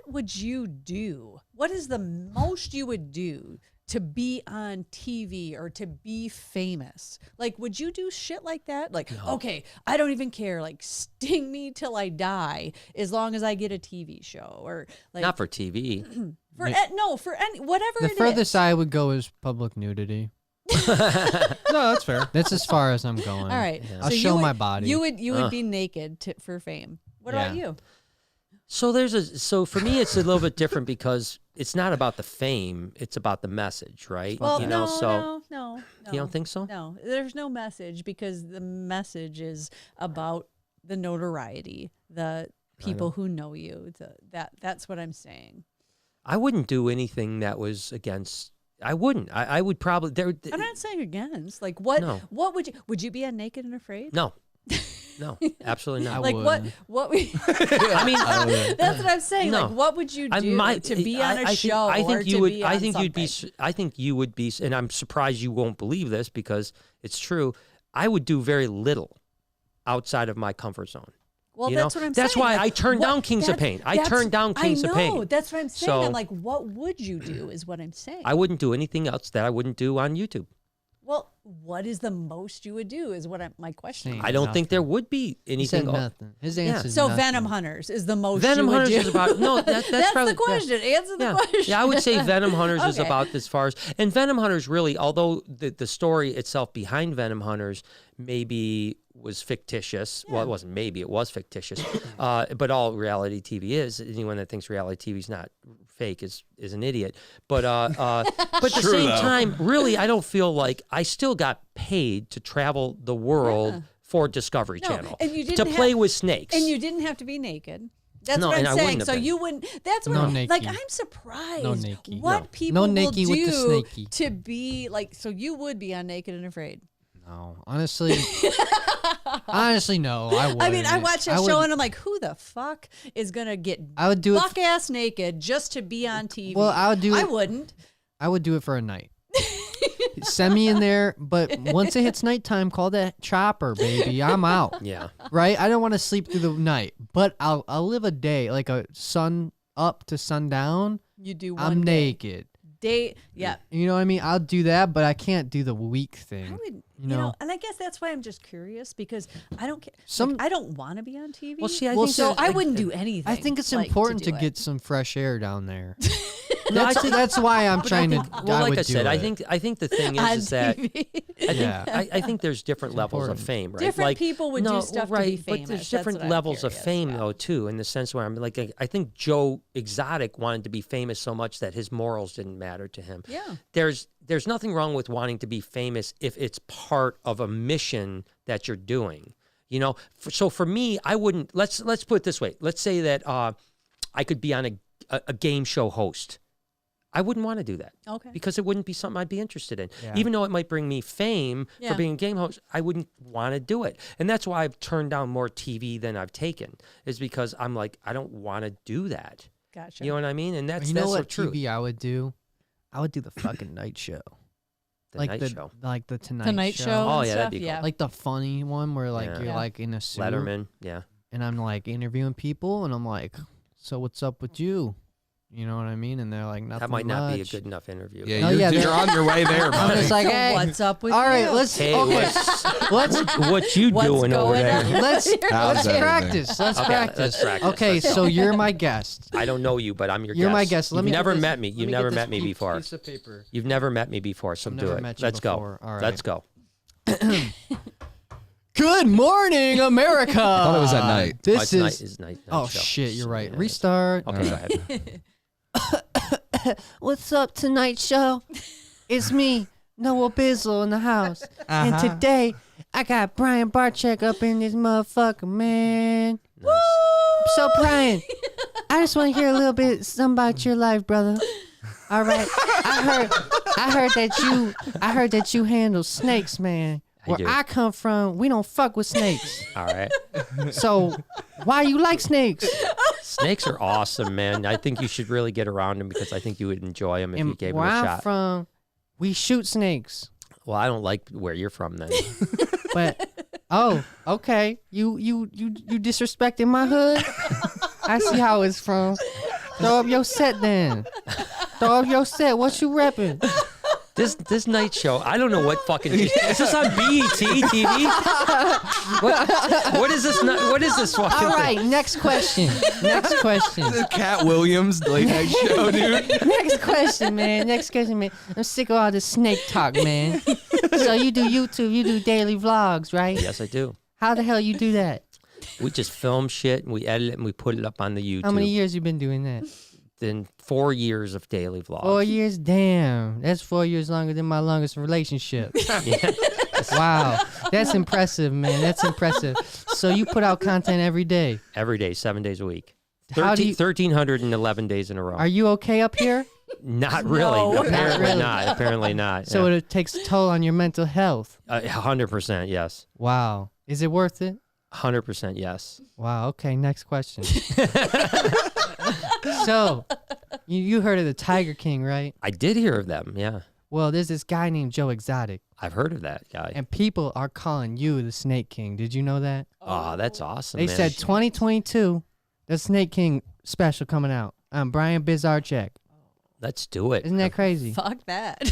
would you do? What is the most you would do to be on TV or to be famous? Like, would you do shit like that? Like, okay, I don't even care. Like, sting me till I die as long as I get a TV show, or like not for TV. for any whatever. The furthest I would go is public nudity. No, that's fair. That's as far as I'm going. All right, I'll show my body. You would be naked for fame. What about you? So for me, it's a little bit different because it's not about the fame; it's about the message, right? Well, no. You don't think so? No, there's no message because the message is about the notoriety, the people who know you. That's what I'm saying. I wouldn't do anything that was against. I wouldn't. I would probably. I'm not saying against. Like what? No. What would you be on Naked and Afraid? No. No, absolutely not. Like what? I mean, that's what I'm saying. No. Like, what would you do to be on a show? I think you would. I think you would be. And I'm surprised you won't believe this because it's true. I would do very little outside of my comfort zone. Well, that's what I'm saying. That's why I turned down Kings of Pain. I turned down Kings of Pain. That's what I'm saying. So, I'm like, what would you do? Is what I'm saying. I wouldn't do anything else that I wouldn't do on YouTube. Well, what is the most you would do is what my question. I don't think there would be anything. He said nothing. His answer is so nothing. Venom Hunters is the most Venom you would Hunters do. is about that's probably the question. Answer the question. Yeah, I would say Venom Hunters is about as far as, and Venom Hunters really, although the story itself behind Venom Hunters maybe was fictitious. Yeah. Well, it wasn't maybe, it was fictitious. But all reality TV is. Anyone that thinks reality TV is not fake is an idiot. But at the same time, really, I don't feel like I still got paid to travel the world for Discovery Channel and you to play with snakes. And you didn't have to be naked. That's what I'm saying. So you wouldn't. That's what. Like, I'm surprised what people will do to be like. So you would be on Naked and Afraid. No, honestly, no, I wouldn't. I mean, I watch that show and I'm like, who the fuck is gonna get buck ass naked just to be on TV? Well, I would do. I wouldn't. I would do it for a night. Send me in there, but once it hits nighttime, call that chopper, baby. I'm out. Yeah. Right. I don't want to sleep through the night, but I'll live a day like a sun up to sundown. You do. I'm naked. Yeah. You know what I mean? I'll do that, but I can't do the week thing. I would, you know, and I guess that's why I'm just curious because I don't care. I don't want to be on TV. Well, see, I think so. I wouldn't do anything. I think it's important to get some fresh air down there. No, that's why I'm trying to. Well, like I said, I think the thing is that I think there's different it's levels important. of fame, right? Different people would do stuff to be famous. But there's different levels of fame though too, in the sense where I'm like, I think Joe Exotic wanted to be famous so much that his morals didn't matter to him. Yeah. There's nothing wrong with wanting to be famous if it's part of a mission that you're doing. You know, so for me, I wouldn't. Let's put it this way. Let's say that I could be on a game show host. I wouldn't want to do that. Okay. Because it wouldn't be something I'd be interested in. Yeah. Even though it might bring me fame for being a game host, I wouldn't want to do it. And that's why I've turned down more TV than I've taken, is because I'm like, I don't want to do that. Gotcha. You know what I mean? And that's what so true. TV I would do? I would do the fucking night show. The night show. Like the Tonight Show. Oh, yeah, that'd be cool. Like the funny one where you're like in a suit. Letterman, yeah. And I'm like interviewing people and I'm like, so what's up with you? You know what I mean? And they're like, nothing That might not be a much. good enough interview. Yeah, you're on your way there, I'm just like, hey, what's up with all right, you? let's what you doing over there? Let's practice. Let's practice. Okay, so you're my guest. I don't know you, but I'm your guest. You're my guest. You've never met me. You've never met me before. Piece of paper. You've never met me before, so do it. Let's go. All right. Let's go. Good morning, America. I thought it was at night. This is night. Oh shit, you're right. Restart. Okay, go ahead. What's up, Tonight Show? It's me, Noah Bizzle, in the house. And today, I got Brian Barczyk up in this motherfucker, man. Nice. So, Brian, I just want to hear a little bit something about your life, brother. All right. I heard that you handle snakes, man. Where I come from, we don't fuck with snakes. All right. So, why you like snakes? Snakes are awesome, man. I think you should really get around them because I think you would enjoy them if you gave them a shot. Where shot. I'm from, we shoot snakes. Well, I don't like where you're from then. But okay. You disrespecting my hood? I see how it's from. Throw up your set then. Throw up your set. What you repping? This night show, I don't know what fucking is this on BET TV? What is this? What is this fucking? All right, next question. The Cat Williams late night show, dude. Next question, man. I'm sick of all this snake talk, man. So you do YouTube, you do daily vlogs, right? Yes, I do. How the hell you do that? We just film shit and we edit it and we put it up on the YouTube. How many years you been doing that? Then 4 years of daily vlogs. 4 years? Damn. That's 4 years longer than my longest relationship. Yeah. Wow. That's impressive, man. That's impressive. So you put out content every day? Every day, 7 days a week. 1,311 days in a row. Are you okay up here? Not really. No. Apparently not. So it takes a toll on your mental health? 100%, yes. Wow. Is it worth it? 100% yes. Wow. Okay, next question. So, you heard of the Tiger King, right? I did hear of them, yeah. Well, there's this guy named Joe Exotic. I've heard of that guy. And people are calling you the Snake King. Did you know that? Oh, that's awesome, They man. said 2022, the Snake King special coming out. I'm Brian Bizarchek. Let's do it. Isn't that crazy? Fuck that.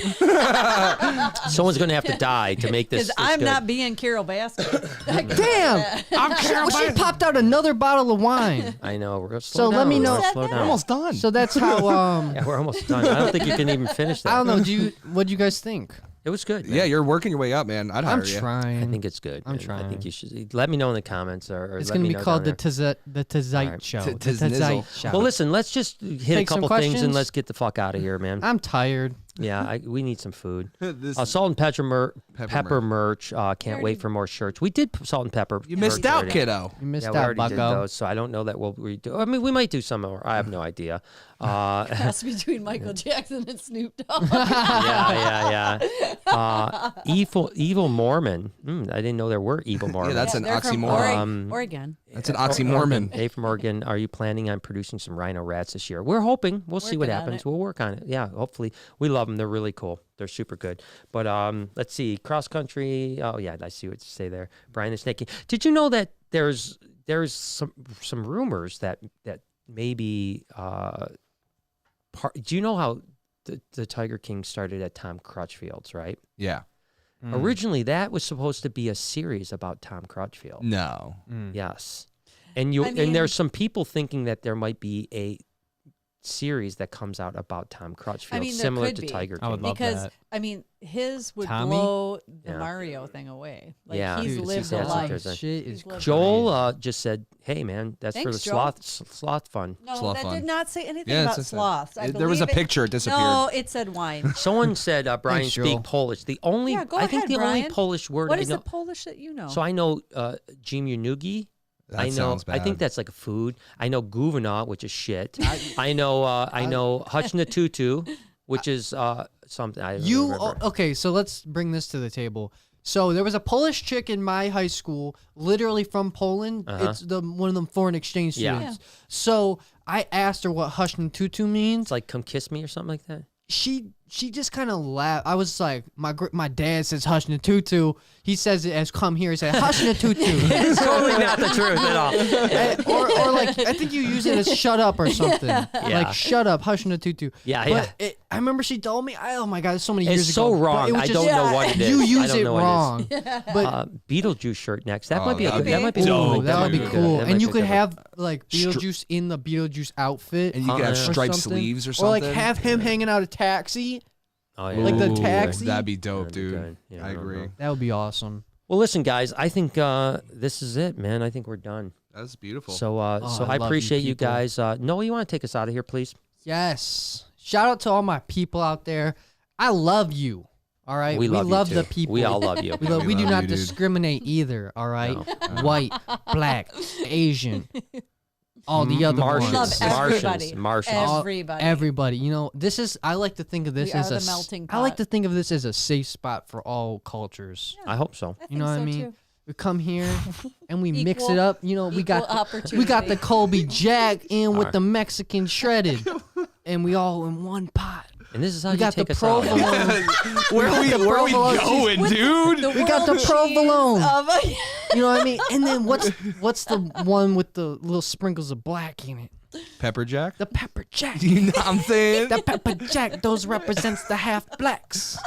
Someone's going to have to die to make this. Because I'm not being Carol Baskin. Damn! I'm Carol. She popped out another bottle of wine. I know. We're going to slow So down. let me know. Slow down. We're almost done. So that's how. Yeah, we're almost done. I don't think you can even finish that. I don't know. What do you guys think? It was good, man. Yeah, you're working your way up, man. I'd hire I'm you. trying. I think it's good. I'm man. trying. I think you should let me know in the comments, or It's going to be called the Tazite Show. The Tiznizzle. Tazite Show. Well, listen. Let's just hit Take a some couple things and questions? let's get the fuck out of here, man. I'm tired. Yeah, we need some food. This- Salt and pepper Pepper merch. Can't wait for more shirts. We did salt and pepper. You missed merch out, already. kiddo. You missed Yeah, we out, already did bucko. those, so I don't know that we'll redo. I mean, we might do some more. I have no idea. That's between Michael Jackson and Snoop Dogg. Yeah. Evil Mormon. I didn't know there were evil Mormons. Yeah, that's an They're from oxymoron. Oregon. That's an oxymormon. Dave from Oregon, are you planning on producing some rhino rats this year? We're hoping. We'll see what Working on happens. it. We'll work on it. Yeah, hopefully. We love them. They're really cool. They're super good. But let's see. Cross country. Oh yeah, I see what you say there. Brian the Snake King. Did you know that there's some rumors that maybe do you know how the Tiger King started at Tom Crutchfield's, right? Yeah. Originally, that was supposed to be a series about Tom Crutchfield. No. Yes, and there's some people thinking that there might be a series that comes out about Tom Crutchfield, there similar could to be. Tiger I King. would love Because that. I mean, his would Tommy? blow the Yeah. Mario thing away. Like Yeah. he's Dude, lived that's a what life. they're saying. Shit is He's lived Joel just said, "Hey man, that's for Thanks, the Joel. sloth fun." No, Sloth that fun. did not say anything Yeah, about it's sloths. there was a picture. It disappeared. No, it said wine. Someone said Brian Thanks, speak Joel. Polish. The only Yeah, go I think ahead, the only Brian. Polish word What I is know. the Polish that you know? So I know Jimunugi. That I know. sounds bad. I think that's like a food. I know Guvana, which is shit. I know Huchna Tutu, which is something. I don't remember. Okay, so let's bring this to the table. So there was a Polish chick in my high school, literally from Poland. It's one of them foreign exchange Yeah. students. So I asked her what Hushna Tutu means. It's like "come kiss me" or something like that. She just kind of laughed. I was like, my dad says Hushna Tutu. He says it as "come here." He said Hushna Tutu. It's totally not the truth at all. or like I think you use it as "shut up" or something. Like "shut up," Hushna Tutu. Yeah. I remember she told me. Oh my god, it's so many years It's ago. so but wrong. it was I just- don't know what it is. You I use don't it know what wrong. But Beetlejuice shirt next. That might be a that'd good. That be might be cool. something Ooh, like that would be good. cool. That might And you be could good. have like Beetlejuice in the Beetlejuice outfit. And you could have Yeah. or striped something. sleeves or Or something. like have him hanging out a taxi. Oh, yeah. like the Ooh, taxi. That'd be dope, That'd be dude. good. Yeah, I I don't agree. know. That would be awesome. Well, listen, guys. I think this is it, man. I think we're done. That's beautiful. So, I I love you appreciate you people. guys. Noah, you want to take us out of here, please? Yes. Shout out to all my people out there. I love you. All right. We love you the too. people. We all love you. We We do love not you, dude. discriminate either. All right. White, black, Asian, all the other Martians. ones. Love everybody. Martians. Everybody. You know, this is. I like to think of this We as are a. the melting I like pot. to think of this as a safe spot for all cultures. I hope so. You know what I mean? Too. We come here and we mix Equal- it up. You know, we got the opportunity. Colby Jack in with the Mexican shredded, and we all in one pot. And this is how We you got the take us out. provolone. Where are we provolone going, dude? The We got the world provolone. cheese You know what I mean? And then what's the one with the little sprinkles of black in it? Pepper Jack? The pepper jack. You know what I'm saying? The pepper jack. Those represents the half blacks.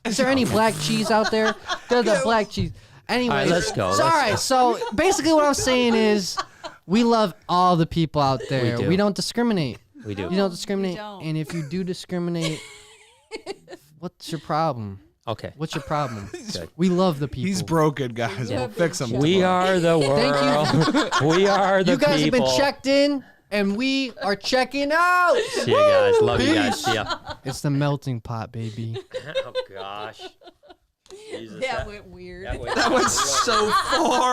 Is there any black cheese out there? They're the black cheese. Anyway, All right, let's go. So, all right. So basically, what I'm saying is, we love all the people out there. do. We don't discriminate. We do. You don't discriminate. don't. And if you do discriminate, what's your problem? Okay. What's your problem? Good. We love the people. He's broken, guys. We'll fix him. We are the world. We are the You guys people. have been checked in, and we are checking out. See you guys. Love you guys. See ya. It's the melting pot, baby. Oh gosh. Jesus, That went weird. that went That was so far.